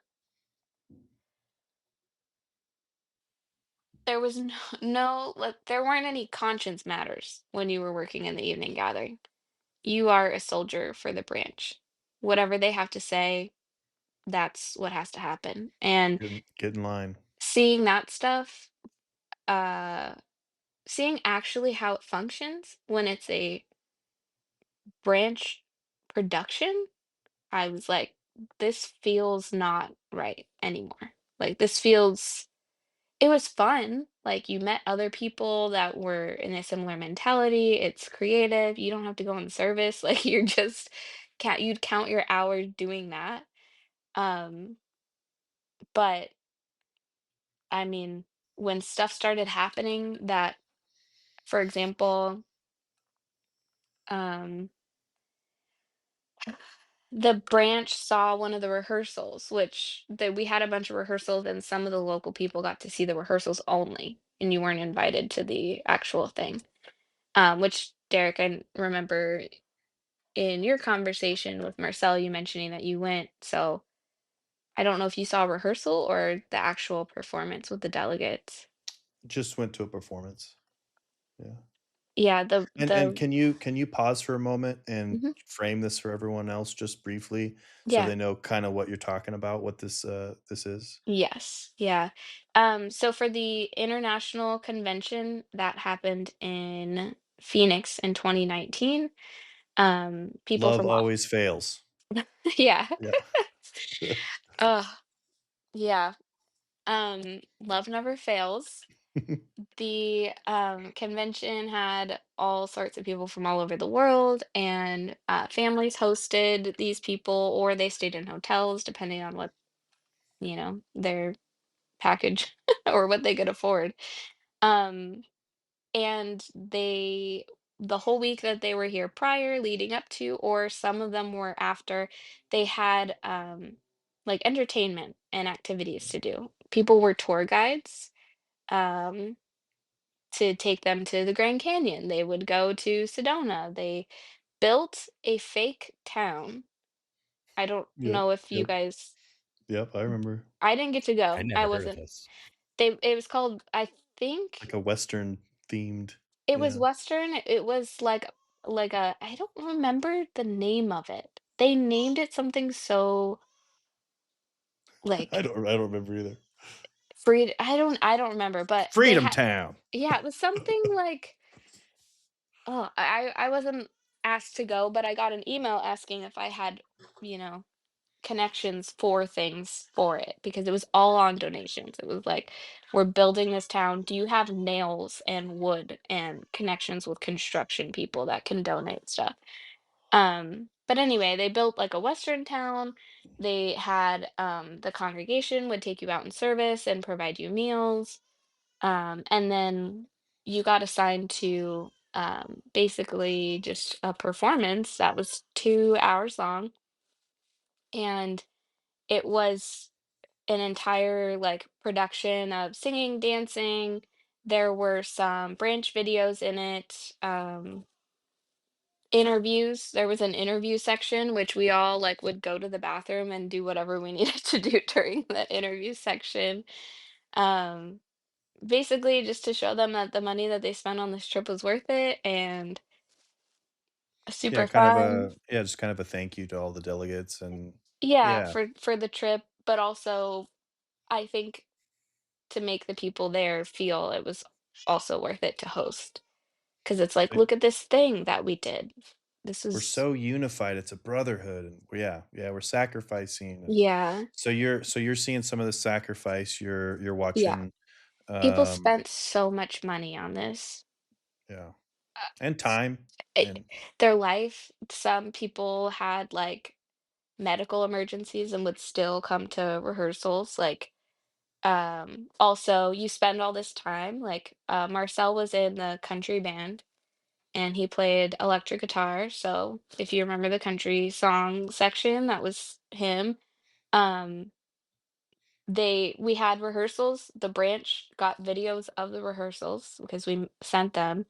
there was no, no like there weren't any conscience matters when you were working in the evening gathering. You are a soldier for the branch. Whatever they have to say, that's what has to happen. And Get in line. seeing that stuff, uh seeing actually how it functions when it's a branch production, I was like, this feels not right anymore. Like this feels it was fun. Like you met other people that were in a similar mentality. It's creative. You don't have to go in service. Like you're just you'd count your hours doing that. Um, but I mean, when stuff started happening that, for example, um, the branch saw one of the rehearsals, which that we had a bunch of rehearsals and some of the local people got to see the rehearsals only, and you weren't invited to the actual thing. Which Derek, I remember in your conversation with Marcel, you mentioning that you went. So I don't know if you saw rehearsal or the actual performance with the delegates. Just went to a performance. Yeah. Yeah, And the can you pause for a moment and mhm, frame this for everyone else just briefly so yeah, they know kinda what you're talking about, what this is? yes, yeah. So for the international convention that happened in Phoenix in 2019, people Love from all always fails. yeah. Yeah. Oh, yeah. Love never fails. The convention had all sorts of people from all over the world, and families hosted these people, or they stayed in hotels, depending on what, their package or what they could afford. Um, and the whole week that they were here prior, leading up to, or some of them were after, they had like entertainment and activities to do. People were tour guides. Um, to take them to the Grand Canyon. They would go to Sedona. They built a fake town. I don't Yep, know if you yep, guys yep, I remember. I didn't get to I'd go. I never heard of wasn't this. it was called I Like think a Western themed, it was yeah. Western. It was like a I don't remember the name of it. They named it something so like I don't remember either. free I don't remember, but they Freedom had Town. yeah, it was something like oh, I wasn't asked to go, but I got an email asking if I had, you know, connections for things for it because it was all on donations. It was like, we're building this town. Do you have nails and wood and connections with construction people that can donate stuff? But anyway, they built like a Western town. They had the congregation would take you out in service and provide you meals. And then you got assigned to basically just a performance that was 2 hours long. And it was an entire like production of singing, dancing. There were some branch videos in it. Interviews. There was an interview section, which we all like would go to the bathroom and do whatever we needed to do during that interview section. Um, Basically just to show them that the money that they spent on this trip was worth it and Yeah, super kind of fun. a yeah, just kind of a thank you to all the delegates and Yeah, yeah. for the trip, but also I think to make the people there feel it was also worth it to host. 'Cause it's like, It look at this thing that we did. This we're is so unified, it's a brotherhood, and yeah, yeah, we're sacrificing, and yeah, so you're seeing some of the sacrifice, you're yeah. watching, People um spent so much money on this. yeah, Uh, and s time, it and their life some people had, like, medical emergencies and would still come to rehearsals, like, also, you spend all this time, like, Marcel was in the country band, and he played electric guitar, so if you remember the country song section, that was him. Um, we had rehearsals, the branch got videos of the rehearsals because we sent them.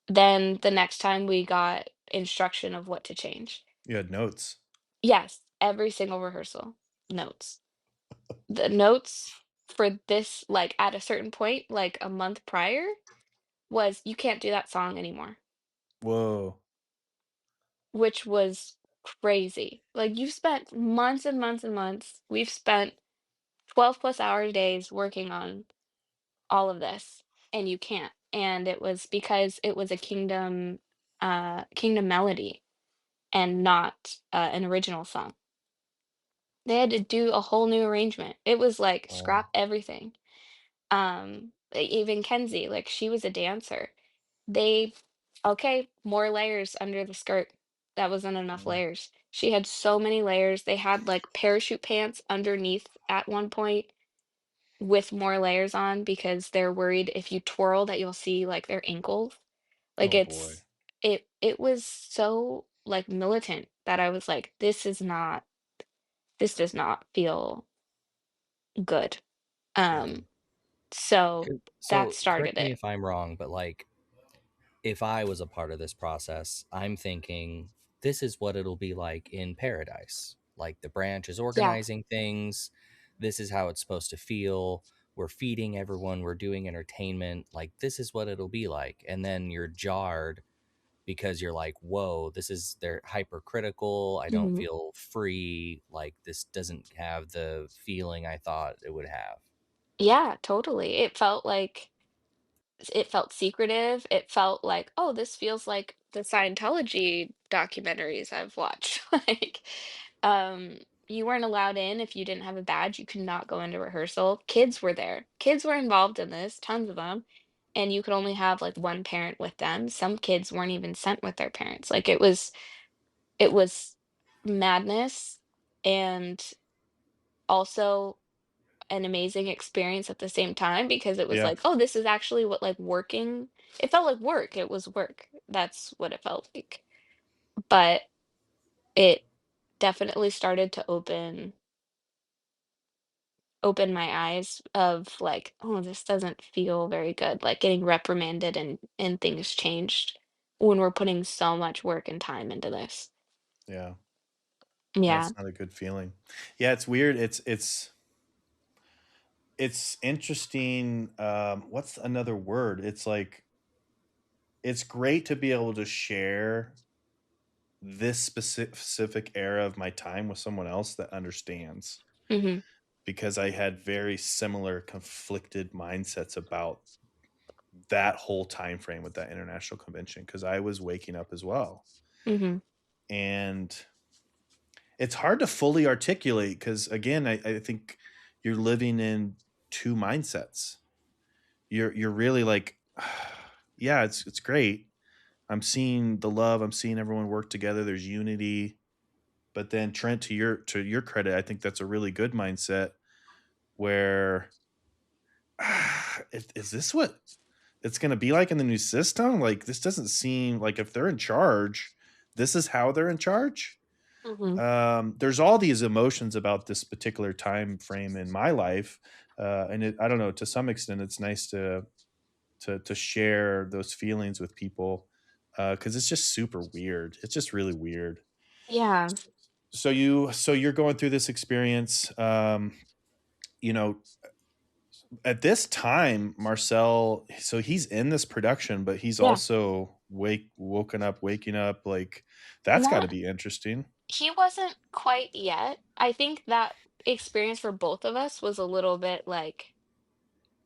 Then the next time we got instruction of what to change. you had notes. Yes, every single rehearsal, notes. The notes for this, like, at a certain point, like a month prior, was you can't do that song anymore, Whoa. which was crazy. Like, you've spent months and months and months. We've spent 12 plus hour days working on all of this, and you can't. And it was because it was a kingdom melody and not an original song. They had to do a whole new arrangement. It was like scrap Wow. everything. Even Kenzie, like she was a dancer. They okay, more layers under the skirt. That wasn't enough Mm. layers. She had so many layers. They had like parachute pants underneath at one point with more layers on because they're worried if you twirl that you'll see like their ankles. Like Oh boy. it was so like militant that I was like, this does not feel good. Yeah. Um, so that So started correct me it. if I'm wrong, but like if I was a part of this process, I'm thinking this is what it'll be like in paradise. Like the branch is Yeah. organizing things. This is how it's supposed to feel. We're feeding everyone. We're doing entertainment. Like this is what it'll be like. And then you're jarred because you're like, whoa, this is they're hypercritical. I don't Mhm. feel free. Like this doesn't have the feeling I thought it would have. Yeah, totally. It felt secretive. It felt like, "Oh, this feels like the Scientology documentaries I've watched." Like, you weren't allowed in if you didn't have a badge, you could not go into rehearsal. Kids were there. Kids were involved in this, tons of them, and you could only have, like, one parent with them. Some kids weren't even sent with their parents. Like, it was madness and also an amazing experience at the same time because it was Yeah. like, "Oh, this is actually what, like, working." It felt like work, it was work. That's what it felt like. But it definitely started to open my eyes of like, "Oh, this doesn't feel very good," like, getting reprimanded and things changed when we're putting so much work and time into this. Yeah. Yeah. That's not a good feeling. Yeah, it's weird. It's interesting. What's another word? It's like it's great to be able to share this specific era of my time with someone else that understands Mhm, because I had very similar conflicted mindsets about that whole time frame with that international convention because I was waking up as well. mhm, And it's hard to fully articulate because again, I think you're living in two mindsets. You're really like, yeah, it's great. I'm seeing the love. I'm seeing everyone work together. There's unity. But then Trent, to your credit, I think that's a really good mindset where is this what it's going to be like in the new system? Like this doesn't seem like if they're in charge, this is how they're in charge. Mhm. There's all these emotions about this particular time frame in my life, and I don't know. To some extent, it's nice to share those feelings with people because it's just super weird. It's just really weird. Yeah. So you're going through this experience. You know, at this time, Marcel, so he's in this production, but he's Yeah. also waking up. Like that's got to Not be interesting. he wasn't quite yet. I think that experience for both of us was a little bit like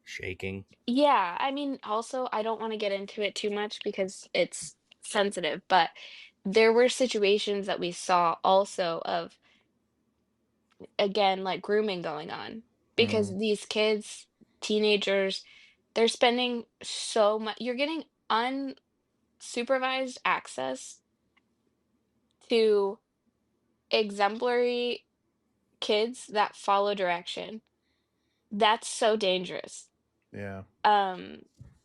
Shaking. yeah, I mean, also, I don't wanna get into it too much because it's sensitive, but there were situations that we saw also of, again, like, grooming going on Mm, because these kids, teenagers, they're spending so much. You're getting unsupervised access to exemplary kids that follow direction. That's so dangerous. yeah, Um,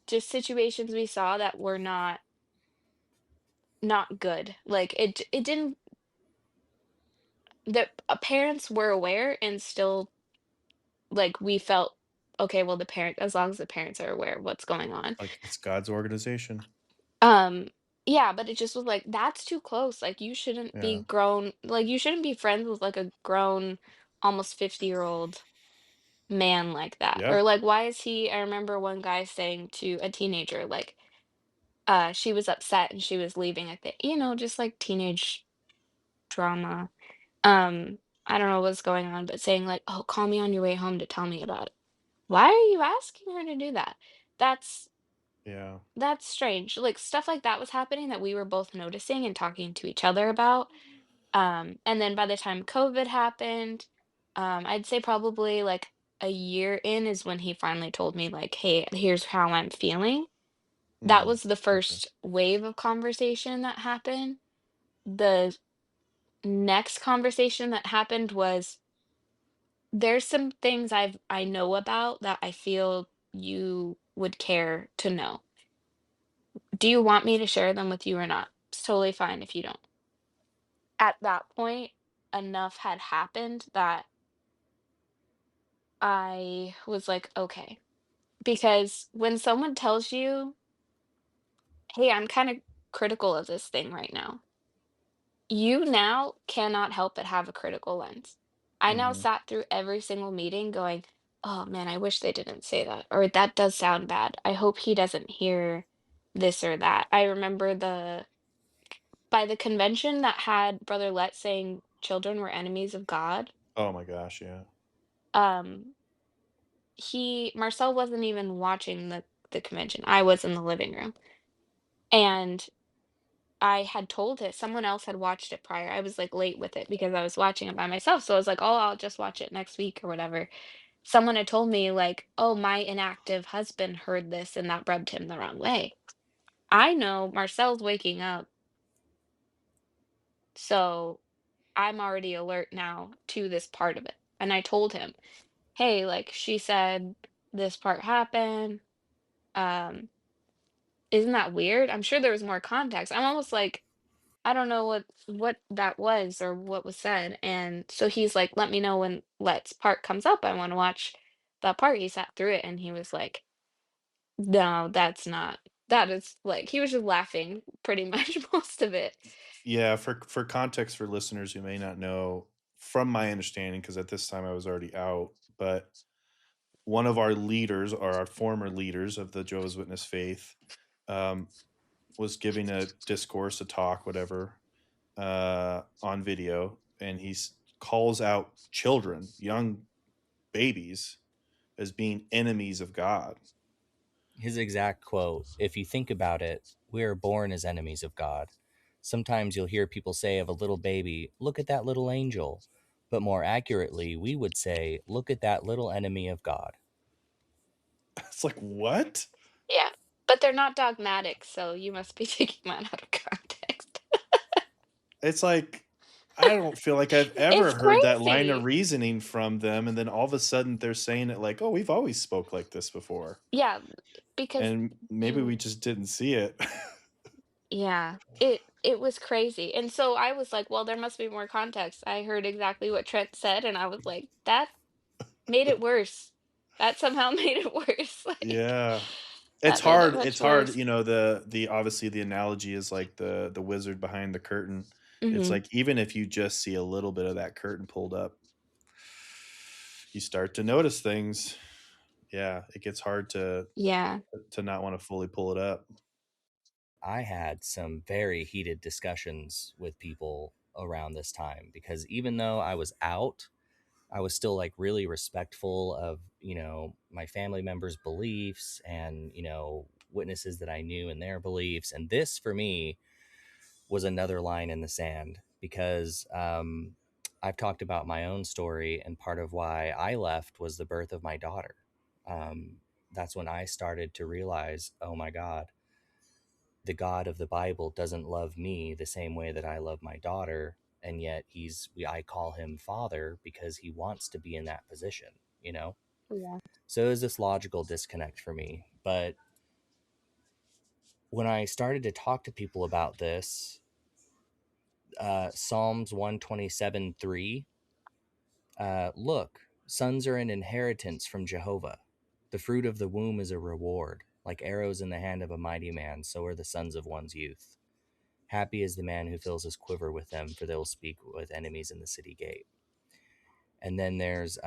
just situations we saw that were not good. Like, it didn't the parents were aware and still, like, we felt, "Okay, well, the parent as long as the parents are aware of what's going on." like it's God's organization. Um, yeah, but it just was like, "That's too close." Like, you shouldn't Yeah. be grown like, you shouldn't be friends with, like, a grown, almost 50-year-old man like that. Or, Yep. like, why is he I remember one guy saying to a teenager, like, she was upset and she was leaving, I think just, like, teenage drama. Um, I don't know what's going on, but saying like, "Oh, call me on your way home to tell me about it." Why are you asking her to do that? That's Yeah. that's strange. Like stuff like that was happening that we were both noticing and talking to each other about. And then by the time COVID happened, I'd say probably like a year in is when he finally told me like, "Hey, here's how I'm feeling." That Mm, was the okay. first wave of conversation that happened. The next conversation that happened was there's some things I know about that I feel you would care to know. Do you want me to share them with you or not? It's totally fine if you don't. At that point, enough had happened that I was like, okay. Because when someone tells you, hey, I'm kind of critical of this thing right now, you now cannot help but have a critical lens. I now Mhm. sat through every single meeting going, "Oh man, I wish they didn't say that," or "That does sound bad. I hope he doesn't hear this or that." I remember by the convention that had Brother Let saying children were enemies of God, Oh my gosh, yeah. um, Marcel wasn't even watching the convention. I was in the living room. And I had told it someone else had watched it prior. I was, like, late with it because I was watching it by myself, so I was like, "Oh, I'll just watch it next week or whatever." Someone had told me, like, "Oh, my inactive husband heard this and that rubbed him the wrong way." I know Marcel's waking up, so I'm already alert now to this part of it, and I told him, "Hey, like, she said this part happened, um, isn't that weird?" I'm sure there was more context. I'm almost like I don't know what that was or what was said, and so he's like, "Let me know when Let's part comes up, I wanna watch that part." He sat through it and he was like, "No, that's not that is" like, he was just laughing pretty much most of it. Yeah, for context for listeners who may not know, from my understanding, because at this time I was already out, but one of our leaders or our former leaders of the Jehovah's Witness faith um, was giving a discourse, a talk, whatever, on video, and calls out children, young babies, as being enemies of God. His exact quote, if you think about it, we are born as enemies of God. Sometimes you'll hear people say of a little baby, look at that little angel. But more accurately, we would say, look at that little enemy of God. It's like, what? Yeah, but they're not dogmatic, so you must be taking mine out of context. It's like, I don't feel like I've ever It's heard that line of crazy. reasoning from them, and then all of a sudden they're saying it like, "Oh, we've always spoke like this before." Yeah, because And maybe we you just didn't see it. yeah, it was crazy, and so I was like, "Well, there must be more context." I heard exactly what Trent said, and I was like, "That made it worse. That somehow made it worse." Like, Yeah. that made it It's much hard, worse. you know, the obviously the analogy is like the wizard behind the curtain. It's Mhm. like even if you just see a little bit of that curtain pulled up, you start to notice things. Yeah, it gets hard Yeah. to not wanna fully pull it up. I had some very heated discussions with people around this time because even though I was out, I was still like really respectful of, my family members' beliefs and, witnesses that I knew and their beliefs. And this for me was another line in the sand because I've talked about my own story, and part of why I left was the birth of my daughter. That's when I started to realize, oh my God, the God of the Bible doesn't love me the same way that I love my daughter, and yet I call him father because he wants to be in that position, you know? Yeah. So it was this logical disconnect for me. But when I started to talk to people about this, Psalms 127:3, look, sons are an inheritance from Jehovah. The fruit of the womb is a reward. Like arrows in the hand of a mighty man, so are the sons of one's youth. Happy is the man who fills his quiver with them, for they will speak with enemies in the city gate. And then there's,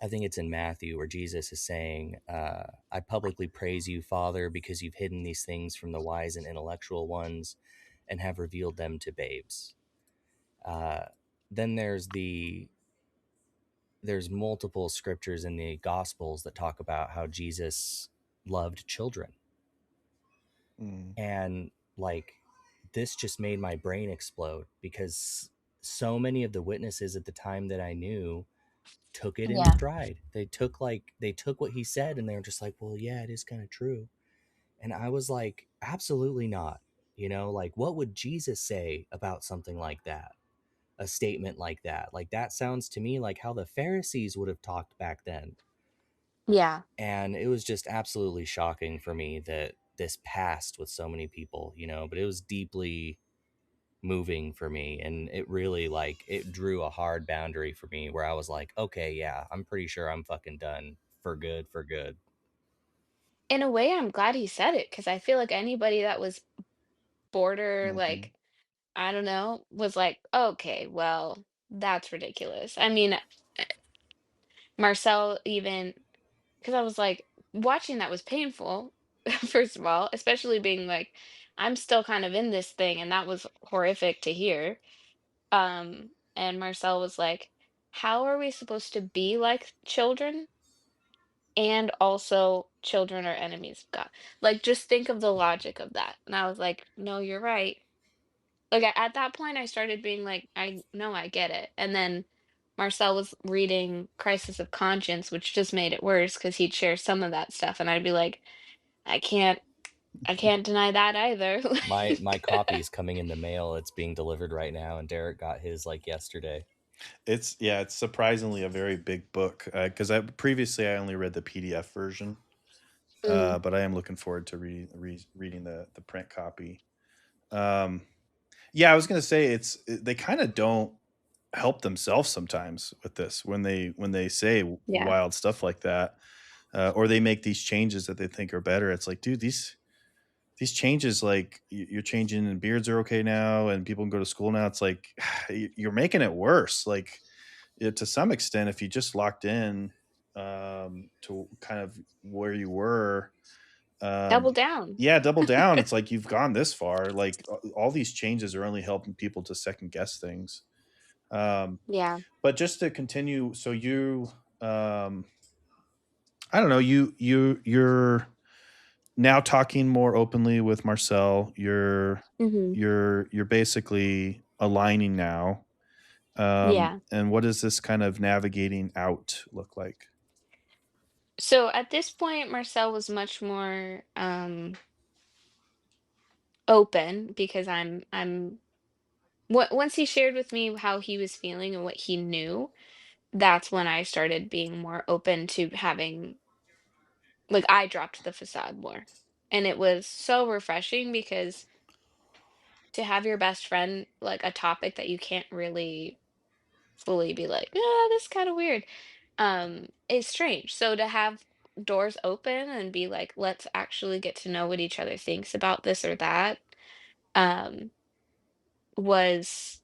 I think it's in Matthew where Jesus is saying, I publicly praise you, Father, because you've hidden these things from the wise and intellectual ones and have revealed them to babes. Uh, then there's multiple scriptures in the Gospels that talk about how Jesus loved children. Mm. And like, this just made my brain explode because so many of the witnesses at the time that I knew took it in Yeah. stride. They took what he said and they were just like, well, yeah, it is kind of true. And I was like, absolutely not. Like, what would Jesus say about something like that? A statement like that. Like, that sounds to me like how the Pharisees would have talked back then. Yeah. And it was just absolutely shocking for me that this passed with so many people, but it was deeply moving for me, and it really, like, it drew a hard boundary for me where I was like, okay, yeah, I'm pretty sure I'm fucking done for good, for good. In a way, I'm glad he said it because I feel like anybody that was border, Mhm. like, I don't know, was like, "Okay, well, that's ridiculous." I mean, Marcel even, because I was like, watching that was painful, first of all, especially being like, I'm still kind of in this thing, and that was horrific to hear. And Marcel was like, "How are we supposed to be like children? And also children are enemies of God." Like, just think of the logic of that. And I was like, "No, you're right." Like, at that point, I started being like, "I know, I get it." And then Marcel was reading Crisis of Conscience, which just made it worse because 'cause he'd share some of that stuff, and I'd be like, "I can't I can't deny that either." My Like, copy's coming in the mail. It's being delivered right now, and Derek got his like yesterday. It's yeah, it's surprisingly a very big book, because I only read the PDF version, mm, but I am looking forward to reading the print copy. Um, yeah, I was gonna say they kinda don't help themselves sometimes with this when they say yeah, wild stuff like that, or they make these changes that they think are better. It's like, dude, these changes, like you're changing and beards are okay now and people can go to school now. It's like you're making it worse. Like to some extent, if you just locked in to kind of where you were, double um, down. yeah, double down. It's like you've gone this far. Like all these changes are only helping people to second guess things. Um, Yeah. but just to continue, so um, I don't know, you're now talking more openly with Marcel, Mhm. you're basically aligning now. Yeah. And what does this kind of navigating out look like? So at this point, Marcel was much more open because once he shared with me how he was feeling and what he knew, that's when I started being more open to having, like, I dropped the facade more. And it was so refreshing because to have your best friend, like, a topic that you can't really fully be like, "Yeah, this is kind of weird," is strange. So to have doors open and be like, let's actually get to know what each other thinks about this or that, um, was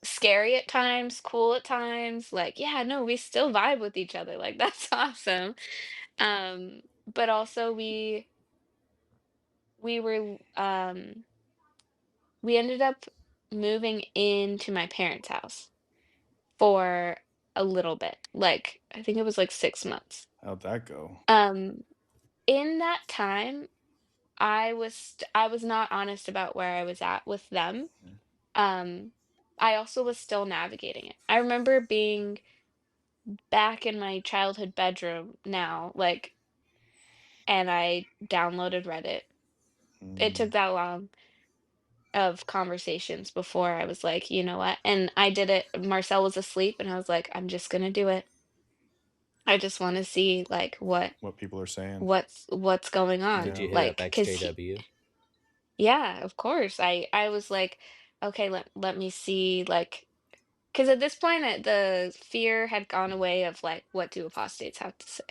scary at times, cool at times. Like, yeah, no, we still vibe with each other. Like, that's awesome. But also we were we ended up moving into my parents' house for a little bit. Like, I think it was like 6 months. How'd that go? Um, in that time, I was not honest about where I was at with them. Yeah. Um, I also was still navigating it. I remember being back in my childhood bedroom now, like, and I downloaded Reddit. It took Mm, that long of conversations before I was like, you know what? And I did it. Marcel was asleep, and I was like, I'm just gonna do it. I just want to see like what people are saying. what's going Did on, Yeah. you hit up like, cause he, XJW? yeah, of course. I was like, okay, let me see, like, because at this point, the fear had gone away of like, what do apostates have to say?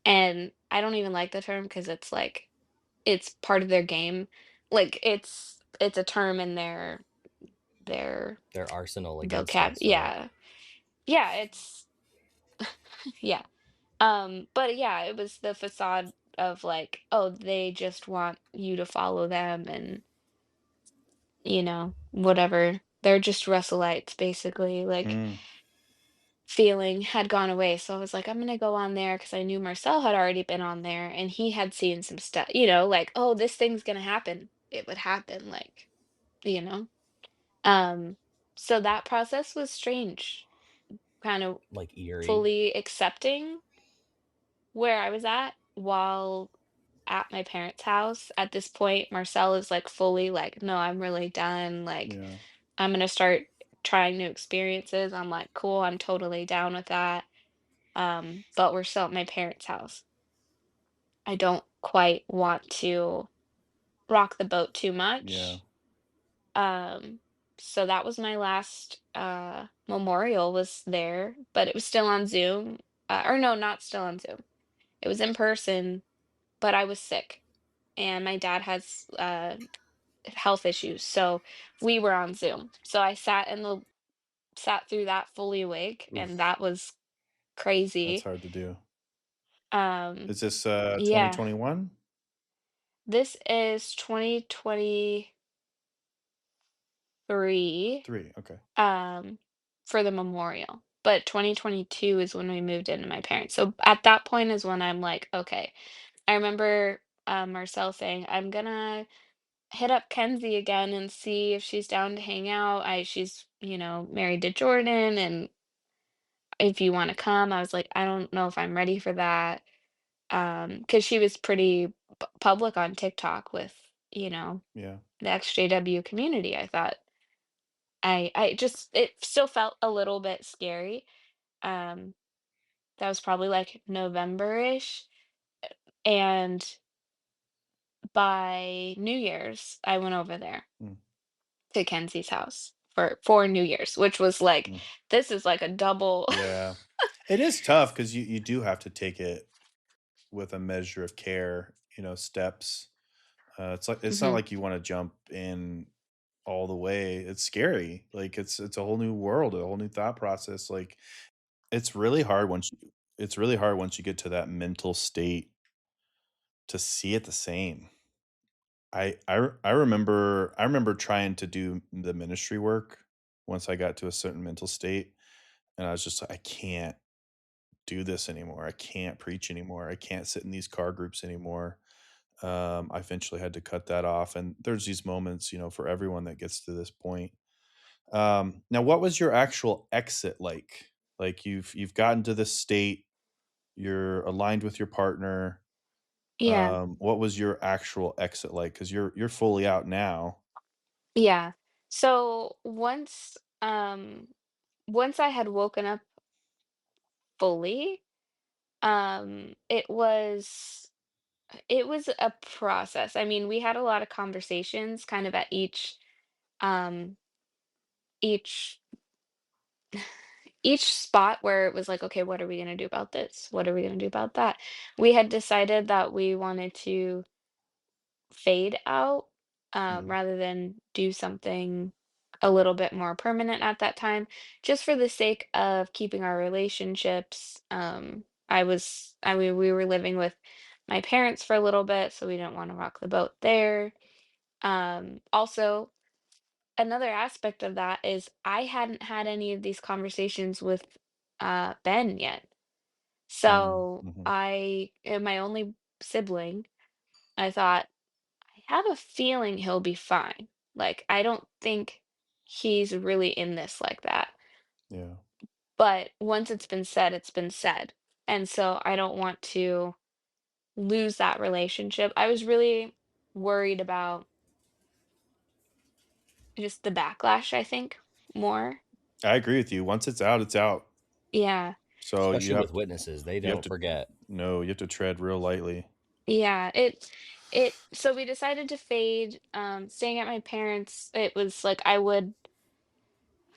And I don't even like the term because it's like it's part of their game. Like it's a term in their Their arsenal against vocab. us, right? Yeah. Yeah, it's yeah. But yeah, it was the facade of like, oh, they just want you to follow them and whatever. They're just Russellites, basically. Like, Mm, feeling had gone away. So I was like, I'm gonna go on there because I knew Marcel had already been on there and he had seen some stuff, like, oh, this thing's gonna happen. It would happen, like, you know. Um, so that process was strange, kind of Like eerie. fully accepting where I was at while at my parents' house. At this point, Marcel is like fully like, no, I'm really done. Like, yeah. I'm gonna start trying new experiences. I'm like, cool, I'm totally down with that. But we're still at my parents' house. I don't quite want to rock the boat too Yeah. much. Um, so that was my last memorial was there, but it was still on Zoom. Or no, not still on Zoom. It was in person, but I was sick and my dad has health issues. So we were on Zoom. So I sat through that fully awake and Oof. that was That's crazy. hard to do. Um, Is this yeah. 2021? This is 2023, 3. Okay. um, for the memorial, but 2022 is when we moved into my parents. So at that point is when I'm like, okay. I remember Marcel saying, I'm gonna hit up Kenzie again and see if she's down to hang out. She's, married to Jordan, and if you want to come. I was like, I don't know if I'm ready for that. Because she was pretty public on TikTok with, Yeah. the XJW community. I thought I just it still felt a little bit scary. Um, that was probably like November-ish, and by New Year's, I went over there Mm, to Kenzie's house for New Year's, which was like, mm. this is like a double. Yeah. It is tough because you do have to take it with a measure of care, steps. It's not Mhm. like you want to jump in all the way. It's scary. Like it's a whole new world, a whole new thought process. Like it's really hard once you get to that mental state to see it the same. I remember trying to do the ministry work once I got to a certain mental state, and I was just like, I can't do this anymore. I can't preach anymore. I can't sit in these car groups anymore. I eventually had to cut that off. And there's these moments, for everyone that gets to this point. Now, what was your actual exit like? Like you've gotten to this state, you're aligned with your partner. Yeah. What was your actual exit like? Because you're fully out now. Yeah. So once I had woken up fully, it was a process. I mean, we had a lot of conversations kind of at um each each spot where it was like, okay, what are we going to do about this? What are we going to do about that? We had decided that we wanted to fade out, Mhm. rather than do something a little bit more permanent at that time, just for the sake of keeping our relationships. I mean, we were living with my parents for a little bit, so we didn't want to rock the boat there. Also, another aspect of that is I hadn't had any of these conversations with Ben yet. Mm, So mhm. I am my only sibling. I thought, I have a feeling he'll be fine. Like, I don't think he's really in this like that. Yeah. But once it's been said, it's been said. And so I don't want to lose that relationship. I was really worried about just the backlash, I think, more. I agree with you. Once it's out, it's out. Yeah. So Especially with witnesses, they you have don't to forget. no, you have to tread real lightly. Yeah. So we decided to fade. Staying at my parents', it was like I would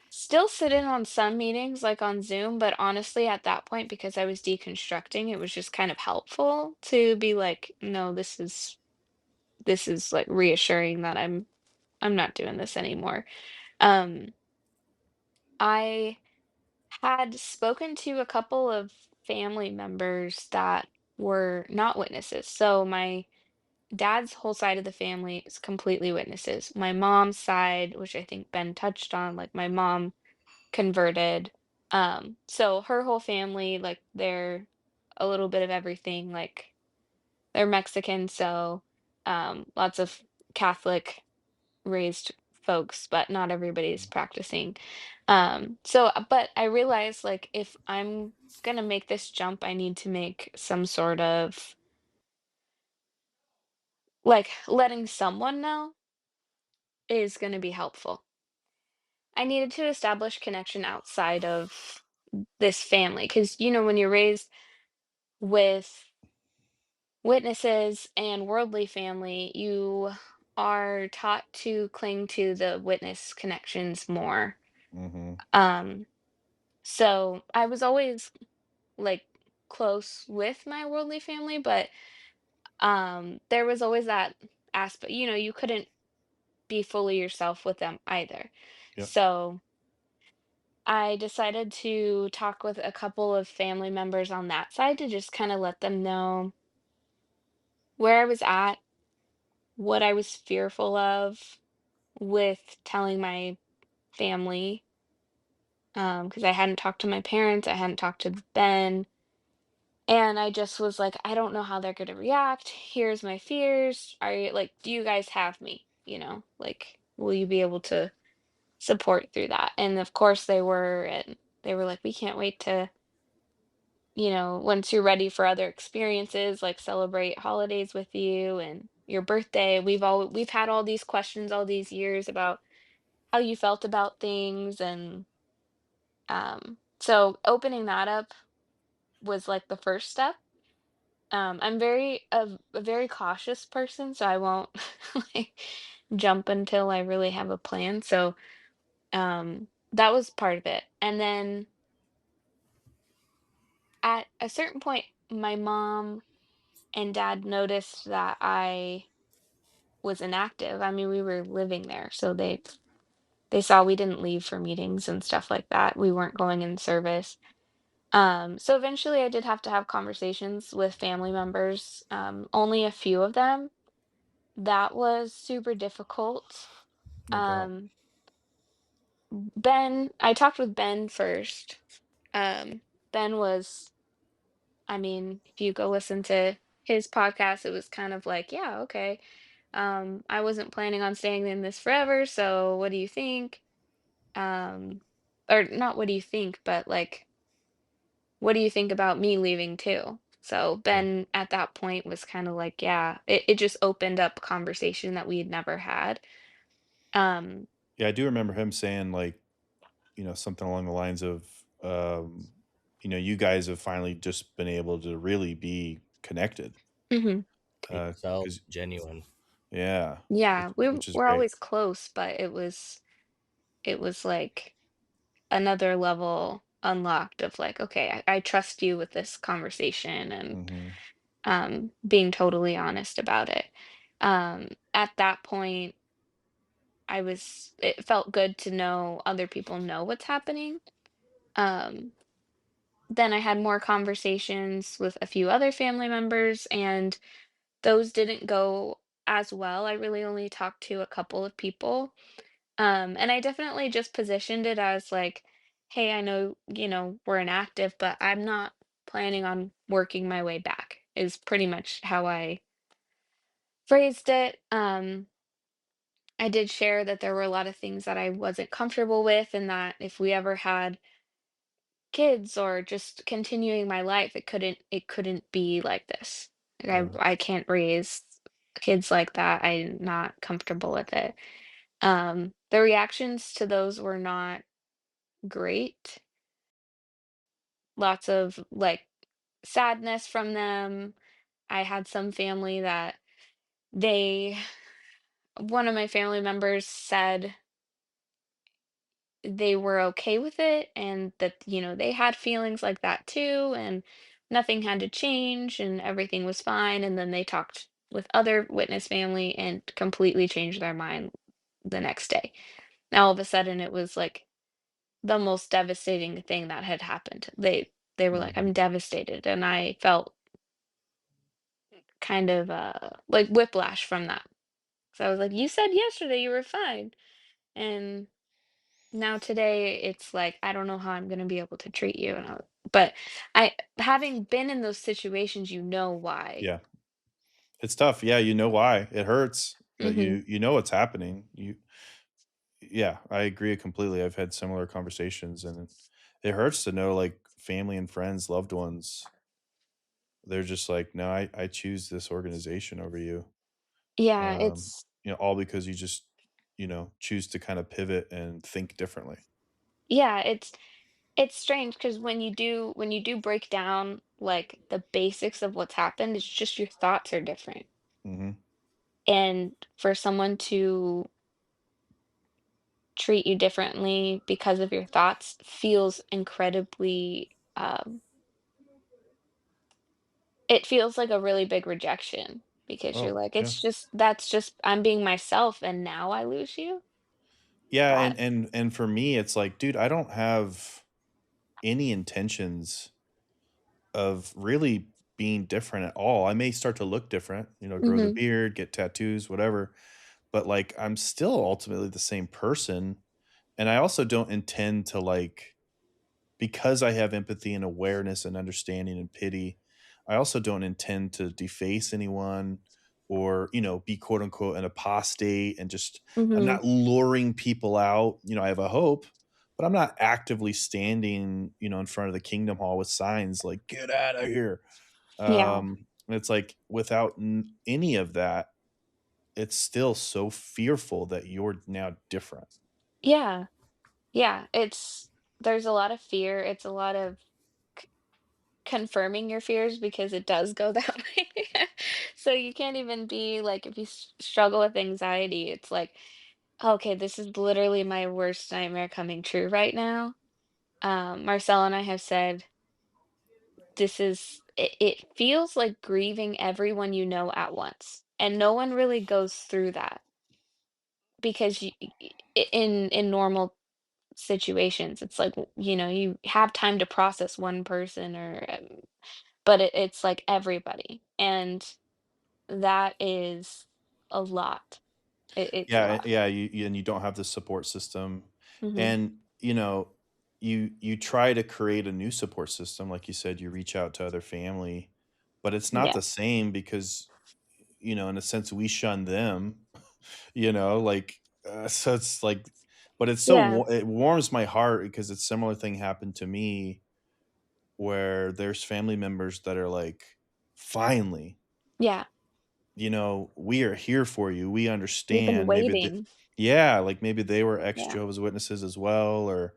still sit in on some meetings, like on Zoom, but honestly, at that point, because I was deconstructing, it was just kind of helpful to be like, no, this is like reassuring that I'm not doing this anymore. Um, I had spoken to a couple of family members that were not witnesses. So my dad's whole side of the family is completely witnesses. My mom's side, which I think Ben touched on, like my mom converted. So her whole family, like they're a little bit of everything, like they're Mexican, so lots of Catholic raised folks, but not everybody's practicing. But I realized like if I'm gonna make this jump, I need to make some sort of like letting someone know is gonna be helpful. I needed to establish connection outside of this family because when you're raised with witnesses and worldly family, you are taught to cling to the witness connections more. Mhm. Um, so I was always like close with my worldly family, but there was always that aspect, you couldn't be fully yourself with them either. Yep. So I decided to talk with a couple of family members on that side to just kind of let them know where I was at, what I was fearful of with telling my family, because I hadn't talked to my parents, I hadn't talked to Ben, and I just was like, I don't know how they're gonna react. Here's my fears. Are you like, do you guys have me? Like, will you be able to support through that? And of course and they were like, we can't wait to, once you're ready for other experiences, like celebrate holidays with you and your birthday. We've had all these questions all these years about how you felt about things, and so opening that up was like the first step. I'm a very cautious person, so I won't like jump until I really have a plan. So that was part of it. And then at a certain point, my mom and dad noticed that I was inactive. I mean, we were living there, so they saw we didn't leave for meetings and stuff like that. We weren't going in service. So eventually I did have to have conversations with family members, only a few of them. That was super difficult. No doubt. Um, I talked with Ben first. Ben was I mean, if you go listen to his podcast, it was kind of like, yeah, okay. I wasn't planning on staying in this forever, so what do you think? Um, or not what do you think, but like, what do you think about me leaving too? So Yeah. Ben at that point was kind of like, yeah, it just opened up a conversation that we had never had. Um, Yeah, I do remember him saying, like, something along the lines of, you guys have finally just been able to really be connected. mhm. He felt Because genuine. yeah, Yeah, which which is we're great. always close, but it was like another level unlocked of like, okay, I trust you with this conversation and Mhm. being totally honest about it. At that point, it felt good to know other people know what's happening. Um, then I had more conversations with a few other family members, and those didn't go as well. I really only talked to a couple of people. And I definitely just positioned it as like, hey, I know, we're inactive, but I'm not planning on working my way back, is pretty much how I phrased it. I did share that there were a lot of things that I wasn't comfortable with, and that if we ever had kids or just continuing my life, it couldn't be like this. Like, Yeah. I can't raise kids like that. I'm not comfortable with it. The reactions to those were not great. Lots of like sadness from them. I had some family that they one of my family members said they were okay with it, and that they had feelings like that too, and nothing had to change and everything was fine, and then they talked with other witness family and completely changed their mind the next day. Now all of a sudden it was like the most devastating thing that had happened. They were like, Mhm. I'm devastated, and I felt kind of like whiplash from that. So I was like, you said yesterday you were fine, and now today it's like, I don't know how I'm going to be able to treat you. But I, having been in those situations, why. Yeah. It's tough. Yeah, you know why. It hurts, but Hmm. you know what's happening. Yeah, I agree completely. I've had similar conversations, and it hurts to know, like, family and friends, loved ones, they're just like, "No, I choose this organization over you." Yeah, it's All because you just, choose to kind of pivot and think differently. yeah, it's strange because when you do break down like the basics of what's happened, it's just your thoughts are different. Mhm. And for someone to treat you differently because of your thoughts feels incredibly it feels like a really big rejection because you're Oh, like, yeah. that's just I'm being myself and now I lose you? Yeah, That and for me, it's like, dude, I don't have any intentions of really being different at all. I may start to look different, grow the Mhm, beard, get tattoos, whatever, but, like, I'm still ultimately the same person, and I also don't intend to, like, because I have empathy and awareness and understanding and pity, I also don't intend to deface anyone or, be quote unquote an apostate and just I'm mhm, not luring people out. I have a hope, but I'm not actively standing, in front of the kingdom hall with signs like "Get out of here." yeah, And it's like without any of that, it's still so fearful that you're now different. yeah, yeah, there's a lot of fear, it's a lot of c confirming your fears because it does go that way. So you can't even be like, if you struggle with anxiety, it's like, "Okay, this is literally my worst nightmare coming true right now." Marcel and I have said it feels like grieving everyone you know at once, and no one really goes through that because in normal situations it's like, you have time to process one person, or but it's like everybody, and that is a lot. It's a Yeah, lot. yeah, and you don't have the support system, Hmm. and, you try to create a new support system, like you said, you reach out to other family, but it's not Yeah. the same because, in a sense, we shun them, like, so it's like, but it's Yeah. it warms my heart because a similar thing happened to me where there's family members that are like, "Finally, Yeah. we are here for you. We We've been understand." waiting. Yeah, like maybe they were ex Yeah. Jehovah's Witnesses as well, or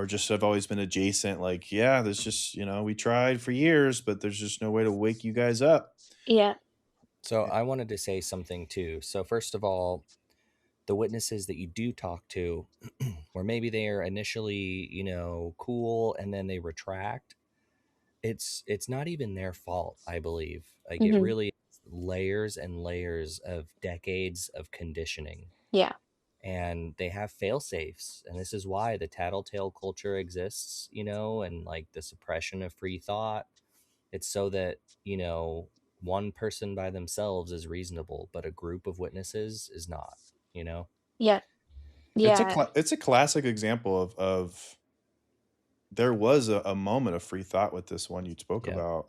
just have always been adjacent. Like, yeah, there's just, we tried for years, but there's just no way to wake you guys up. Yeah. So Eh, I wanted to say something too. So first of all, the witnesses that you do talk to, where maybe they're initially, cool and then they retract, it's not even their fault, I believe. Like it Mhm. really is layers and layers of decades of conditioning. Yeah. And they have fail safes. And this is why the tattletale culture exists, and like the suppression of free thought. It's so that, one person by themselves is reasonable, but a group of witnesses is not, you know? Yeah. Yeah. it's a classic example of there was a moment of free thought with this one you spoke Yeah. about,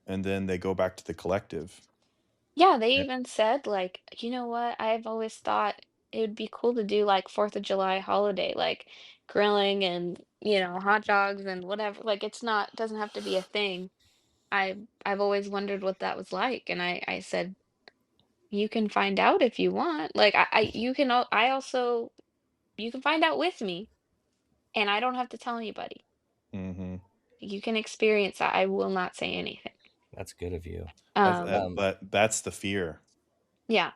and then they go back to the collective. Yeah, they Eh, even said, like, "You know what? I've always thought it would be cool to do, like, 4th of July holiday, like, grilling and, hot dogs and whatever." Like, it's not doesn't have to be a thing. I've always wondered what that was like, and I said, "You can find out if you want." Like, I you can al I also you can find out with me, and I don't have to tell anybody. Mhm. You can experience that. I will not say anything. That's good of you. Um, But that's the fear. yeah.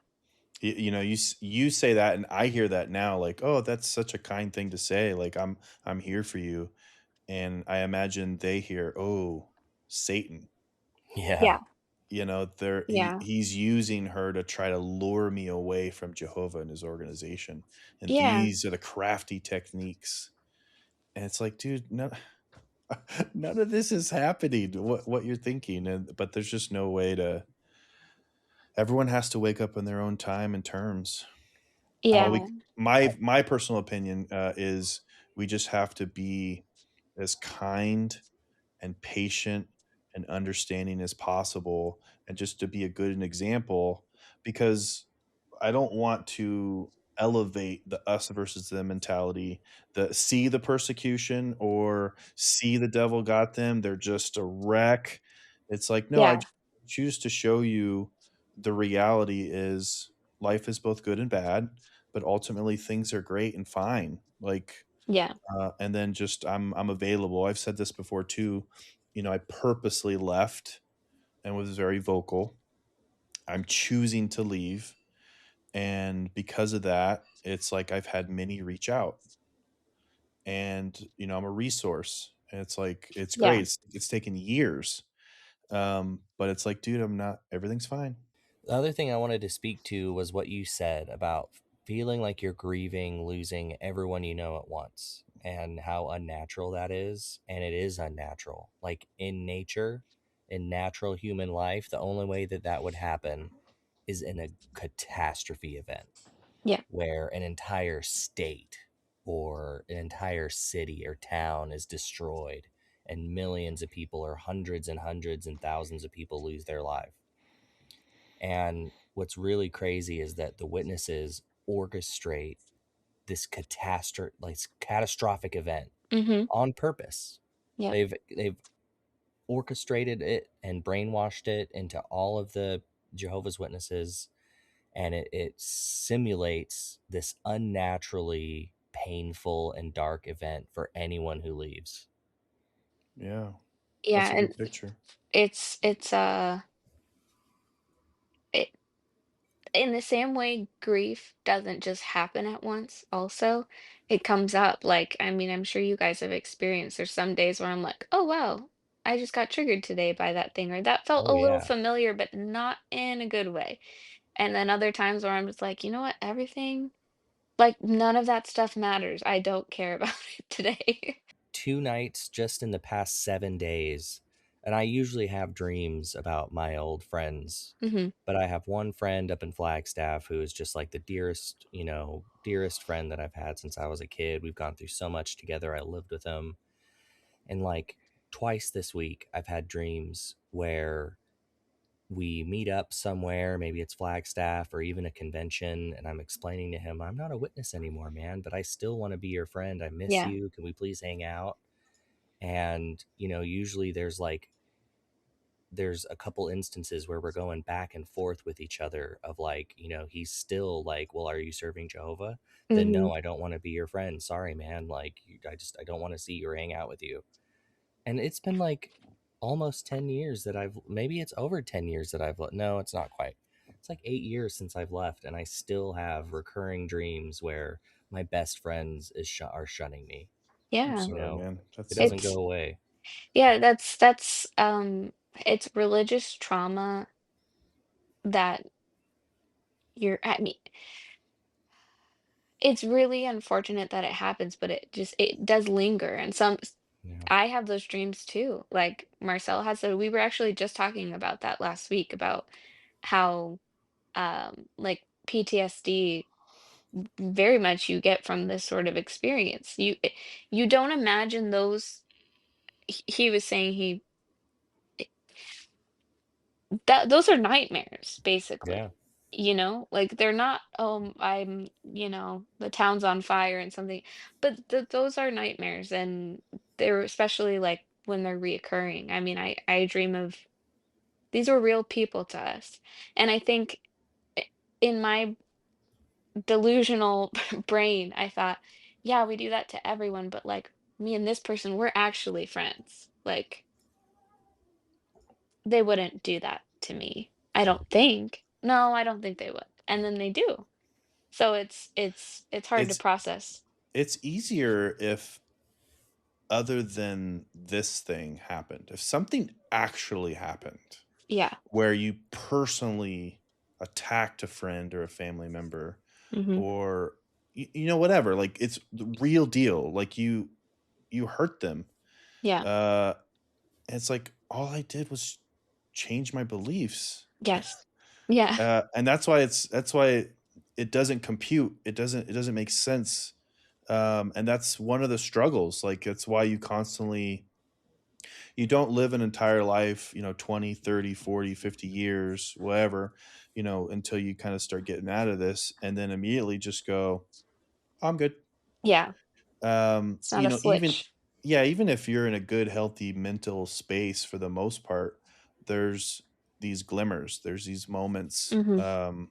You say that, and I hear that now, like, "Oh, that's such a kind thing to say." Like, I'm here for you, and I imagine they hear, "Oh, Satan." Yeah. Yeah. Yeah. He's using her to try to lure me away from Jehovah and his organization, and Yeah. these are the crafty techniques. And it's like, dude, no, none of this is happening. What you're thinking, but there's just no way to. Everyone has to wake up in their own time and terms. We Yeah. my personal opinion is we just have to be as kind and patient and understanding as possible, and just to be a good example, because I don't want to elevate the us versus them mentality, the see the persecution or see the devil got them, they're just a wreck. It's like, no, Yeah. choose to show you the reality is life is both good and bad, but ultimately things are great and fine. Like, Yeah. and then just I'm available. I've said this before too. I purposely left and was very vocal. I'm choosing to leave, and because of that, it's like I've had many reach out, and I'm a resource. And it's like it's great. Yeah. It's taken years, but it's like, dude, I'm not. Everything's fine. The other thing I wanted to speak to was what you said about feeling like you're grieving losing everyone you know at once and how unnatural that is. And it is unnatural. Like in nature, in natural human life, the only way that that would happen is in a catastrophe event Yeah. where an entire state or an entire city or town is destroyed and millions of people or hundreds and thousands of people lose their life. And what's really crazy is that the witnesses orchestrate this catastrophic event Mhm. on purpose. Yep. They've orchestrated it and brainwashed it into all of the Jehovah's Witnesses, and it simulates this unnaturally painful and dark event for anyone who leaves. Yeah, Yeah, that's a and good picture. it's it in the same way grief doesn't just happen at once also, it comes up, like, I mean, I'm sure you guys have experienced there's some days where I'm like, "Oh, wow, I just got triggered today by that thing," or "That felt Oh a little yeah. familiar, but not in a good way." And then other times where I'm just like, "You know what? Everything like, none of that stuff matters. I don't care about it today." 2 nights just in the past 7 days. And I usually have dreams about my old friends, Mhm. but I have one friend up in Flagstaff who is just like the dearest, dearest friend that I've had since I was a kid. We've gone through so much together. I lived with him. And like twice this week, I've had dreams where we meet up somewhere, maybe it's Flagstaff or even a convention, and I'm explaining to him, I'm not a witness anymore, man, but I still want to be your friend. I miss Yeah. you. Can we please hang out? And, usually there's a couple instances where we're going back and forth with each other of like, he's still like, well, are you serving Jehovah? Then Mhm. no, I don't want to be your friend. Sorry, man. Like, I don't want to see you or hang out with you. And it's been like almost 10 years that maybe it's over 10 years that I've no, it's not quite. It's like 8 years since I've left, and I still have recurring dreams where my best friends are shunning me. I'm Yeah. You sorry, know, man. That it doesn't go It's sucks. away. yeah, it's religious trauma that I mean, it's really unfortunate that it happens, but it does linger, and Yeah. I have those dreams too. Like Marcel has, so we were actually just talking about that last week about how like PTSD very much you get from this sort of experience. You don't imagine those he was saying he that those are nightmares Yeah. basically. Like they're not, I'm, the town's on fire and something, but those are nightmares, and they're especially like when they're reoccurring. I mean, I dream of these were real people to us. And I think i- in my delusional brain, I thought, yeah, we do that to everyone, but like me and this person, we're actually friends. Like they wouldn't do that to me. I don't think. No, I don't think they would. And then they do. So it's hard to It's process. it's easier if other than this thing happened. If something actually happened Yeah. where you personally attacked a friend or a family member Mhm. or whatever, like it's the real deal. Like you hurt them. Yeah. Uh and it's like all I did was change my beliefs. Yes. Yeah. And that's why it doesn't compute. It doesn't make sense. And that's one of the struggles. Like it's why you don't live an entire life, 20, 30, 40, 50 years, whatever, until you kind of start getting out of this and then immediately just go, I'm good. Yeah. It's not a Even switch. yeah, even if you're in a good, healthy mental space for the most part, there's these glimmers, there's these moments Mhm.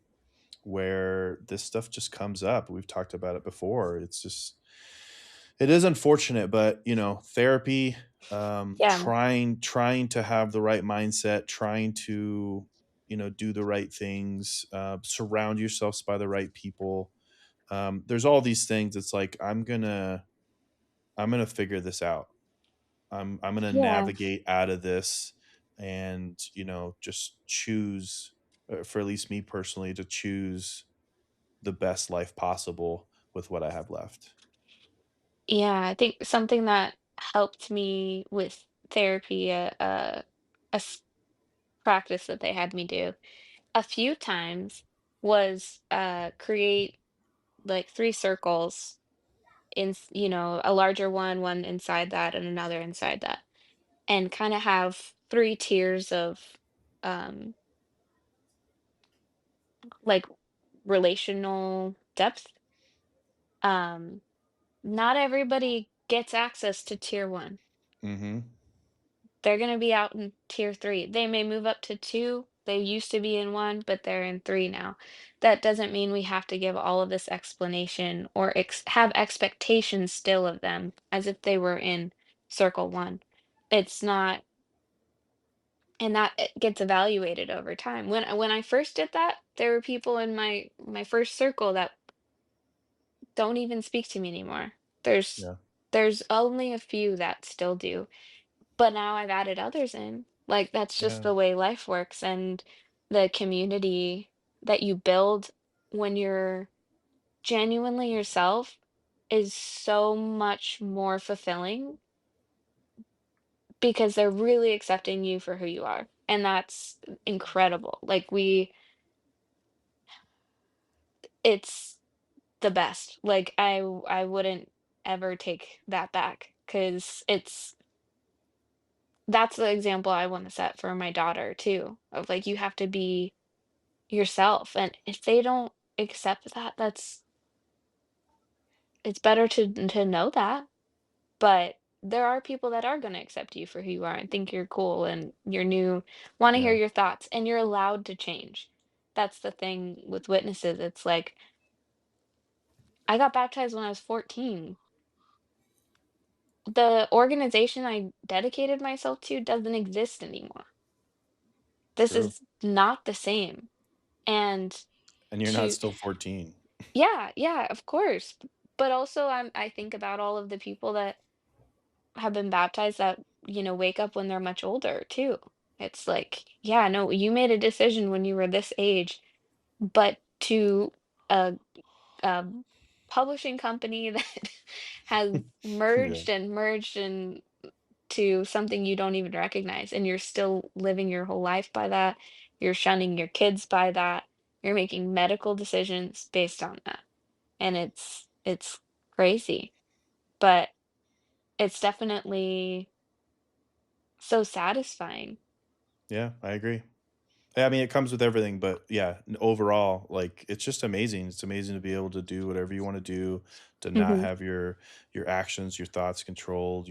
where this stuff just comes up. We've talked about it before. It is unfortunate, but therapy, Yeah. trying to have the right mindset, trying to do the right things, surround yourselves by the right people. There's all these things. It's like I'm gonna figure this out. I'm gonna Yeah. navigate out of this, and just choose, for at least me personally, to choose the best life possible with what I have left. Yeah, I think something that helped me with therapy, a practice that they had me do a few times was create like three circles a larger one inside that, and another inside that, and kind of have three tiers of um like relational depth. Um, Not everybody gets access to tier one. Mm-hmm. They're gonna be out in tier three. They may move up to two. They used to be in one, but they're in three now. That doesn't mean we have to give all of this explanation or have expectations still of them as if they were in circle one. It's not, and that it gets evaluated over time. When I first did that, there were people in my first circle that don't even speak to me anymore. There's Yeah. there's only a few that still do. But now I've added others in. Like, that's just Yeah. the way life works, and the community that you build when you're genuinely yourself is so much more fulfilling because they're really accepting you for who you are, and that's incredible. Like, it's the best. Like, I wouldn't ever take that back, because that's the example I wanna set for my daughter too, of, like, you have to be yourself, and if they don't accept that, it's better to know that, but there are people that are gonna accept you for who you are and think you're cool and you're new, wanna hear Yeah. your thoughts, and you're allowed to change. That's the thing with witnesses, it's like, I got baptized when I was 14. The organization I dedicated myself to doesn't exist anymore. This True. is not the same, and And you're not to still 14. yeah, yeah, of course, but also I think about all of the people that have been baptized that, wake up when they're much older too. It's like, yeah, no, you made a decision when you were this age, but to a, a publishing company that has Yeah. merged and to something you don't even recognize, and you're still living your whole life by that. You're shunning your kids by that. You're making medical decisions based on that. And it's crazy, but it's definitely so satisfying. Yeah, I agree. Yeah, I mean, it comes with everything, but yeah, overall, like it's just amazing. It's amazing to be able to do whatever you want to do, to not Mhm. have your actions, your thoughts controlled,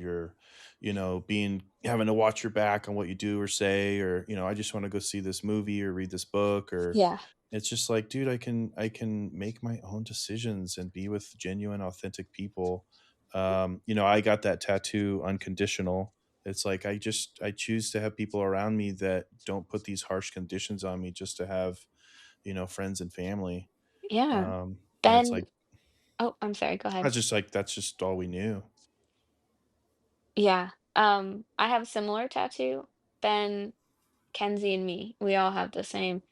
being having to watch your back on what you do or say, or I just want to go see this movie or read this book, or Yeah. it's just like, dude, I can make my own decisions and be with genuine, authentic people. I got that tattoo unconditional. It's like I choose to have people around me that don't put these harsh conditions on me just to have, friends and family. Yeah. And it's Ben like oh, I'm sorry, go ahead. that's just all we knew. Yeah. I have a similar tattoo. Ben, Kenzie, and me, we all have the same.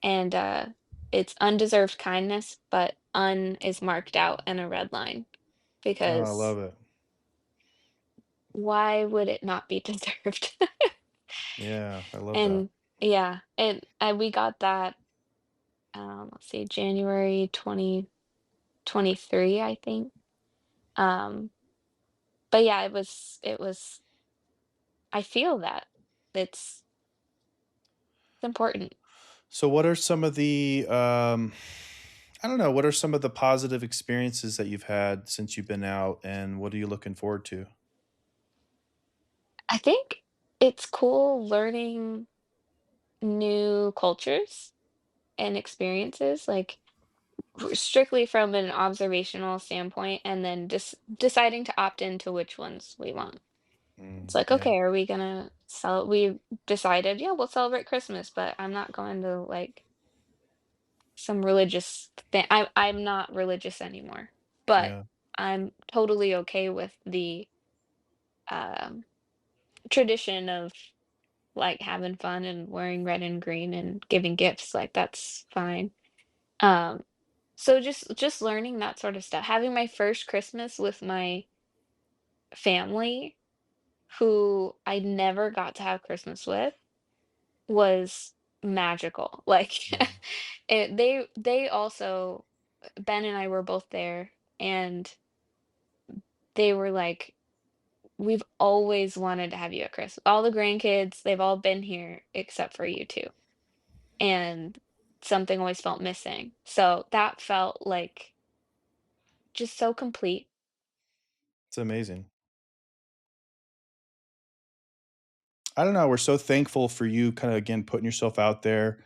And it's undeserved kindness, but un is marked out in a red line Oh, I because love it. why would it not be deserved? Yeah, I love that. And yeah, we got that let's see, January 2023, I think. Um, but yeah, it was I feel that. It's important. So what are some of the I don't know, what are some of the positive experiences that you've had since you've been out, and what are you looking forward to? I think it's cool learning new cultures and experiences, like strictly from an observational standpoint, and then just deciding to opt into which ones we want. It's like, Yeah. okay, are we gonna we decided, yeah, we'll celebrate Christmas, but I'm not going to like some religious thing. I'm not religious anymore, but Yeah. I'm totally okay with the um, tradition of like having fun and wearing red and green and giving gifts. Like that's fine. Um, so just learning that sort of stuff. Having my first Christmas with my family, who I never got to have Christmas with, was magical. Like Yeah. they also Ben and I were both there, and they were like, "We've always wanted to have you at Christmas. All the grandkids, they've all been here except for you 2, and something always felt missing." So that felt like just so complete. It's amazing. I don't know, we're so thankful for you kinda, again, putting yourself out there,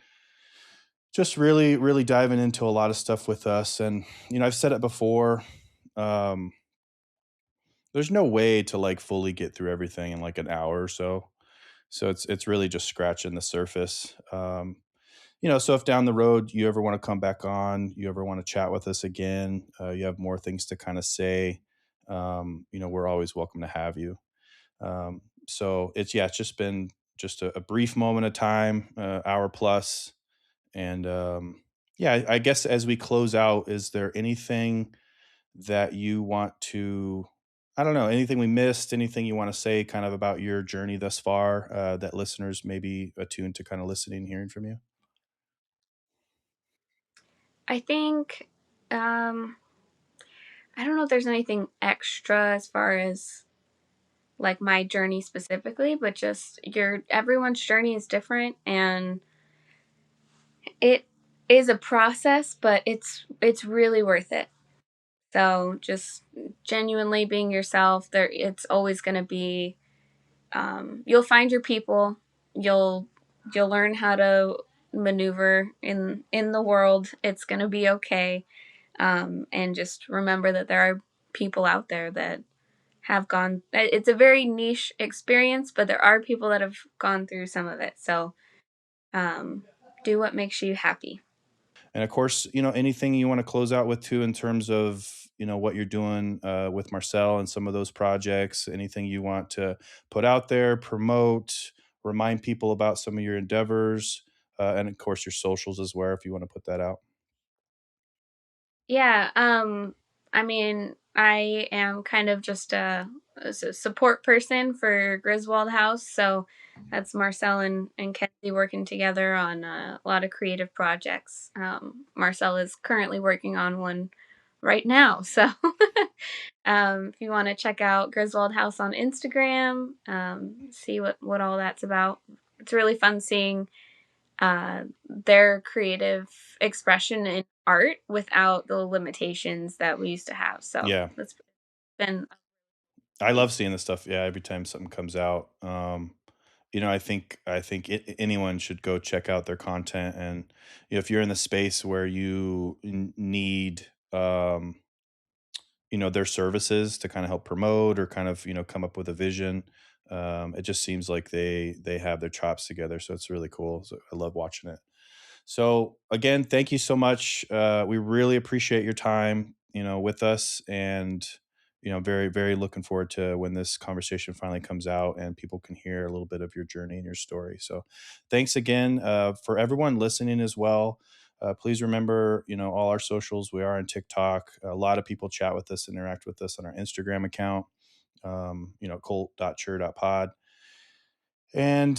just really, really diving into a lot of stuff with us, and, I've said it before, um, there's no way to, like, fully get through everything in, like, an hour or so. So it's really just scratching the surface. So if down the road you ever want to come back on, you ever want to chat with us again, you have more things to kind of say, we're always welcome to have you. So it's just been just a brief moment of time, hour plus, and yeah, I guess as we close out, is there anything that you want to I don't know, anything we missed, anything you want to say kind of about your journey thus far, that listeners may be attuned to kind of listening and hearing from you? I think I don't know if there's anything extra as far as like my journey specifically, but just your everyone's journey is different, and it is a process, but it's really worth it. So just genuinely being yourself, there it's always going to be you'll find your people, you'll you'll learn how to maneuver in the world. It's going to be okay. And just remember that there are people out there that have gone it's a very niche experience, but there are people that have gone through some of it. So um, do what makes you happy. And of course, anything you want to close out with too in terms of, what you're doing with Marcel and some of those projects, anything you want to put out there, promote, remind people about some of your endeavors, and of course your socials as well, if you want to put that out. Yeah, I mean, I am kind of just a support person for Griswold House, so that's Marcel and Kenzie working together on a lot of creative projects. Marcel is currently working on one right now, so if you want to check out Griswold House on Instagram, see what all that's about. It's really fun seeing their creative expression in art without the limitations that we used to have. So Yeah. that's been I love seeing this stuff. Yeah, every time something comes out, I think anyone should go check out their content, and if you're in the space where you need, their services to kind of help promote or kind of come up with a vision, it just seems like they have their chops together. So it's really cool. So I love watching it. So again, thank you so much. We really appreciate your time, with us, and very, very looking forward to when this conversation finally comes out and people can hear a little bit of your journey and your story. So, thanks again for everyone listening as well. Please remember, all our socials. We are on TikTok. A lot of people chat with us, interact with us on our Instagram account. Cult.chur.pod. And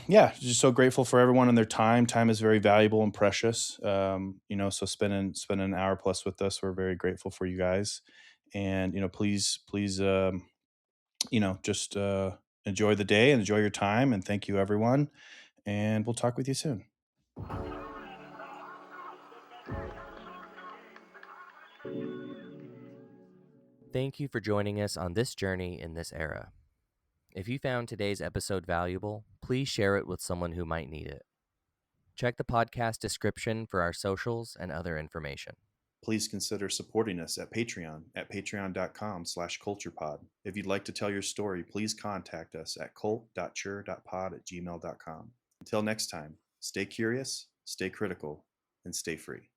yeah, just so grateful for everyone and their time. Time is very valuable and precious. So spending an hour plus with us, we're very grateful for you guys. And please, just enjoy the day and enjoy your time. And thank you, everyone. And we'll talk with you soon. Thank you for joining us on this journey in this era. If you found today's episode valuable, please share it with someone who might need it. Check the podcast description for our socials and other information. Please consider supporting us at Patreon at patreon.com/culturepod. If you'd like to tell your story, please contact us at cult.chur.pod@gmail.com. Until next time, stay curious, stay critical, and stay free.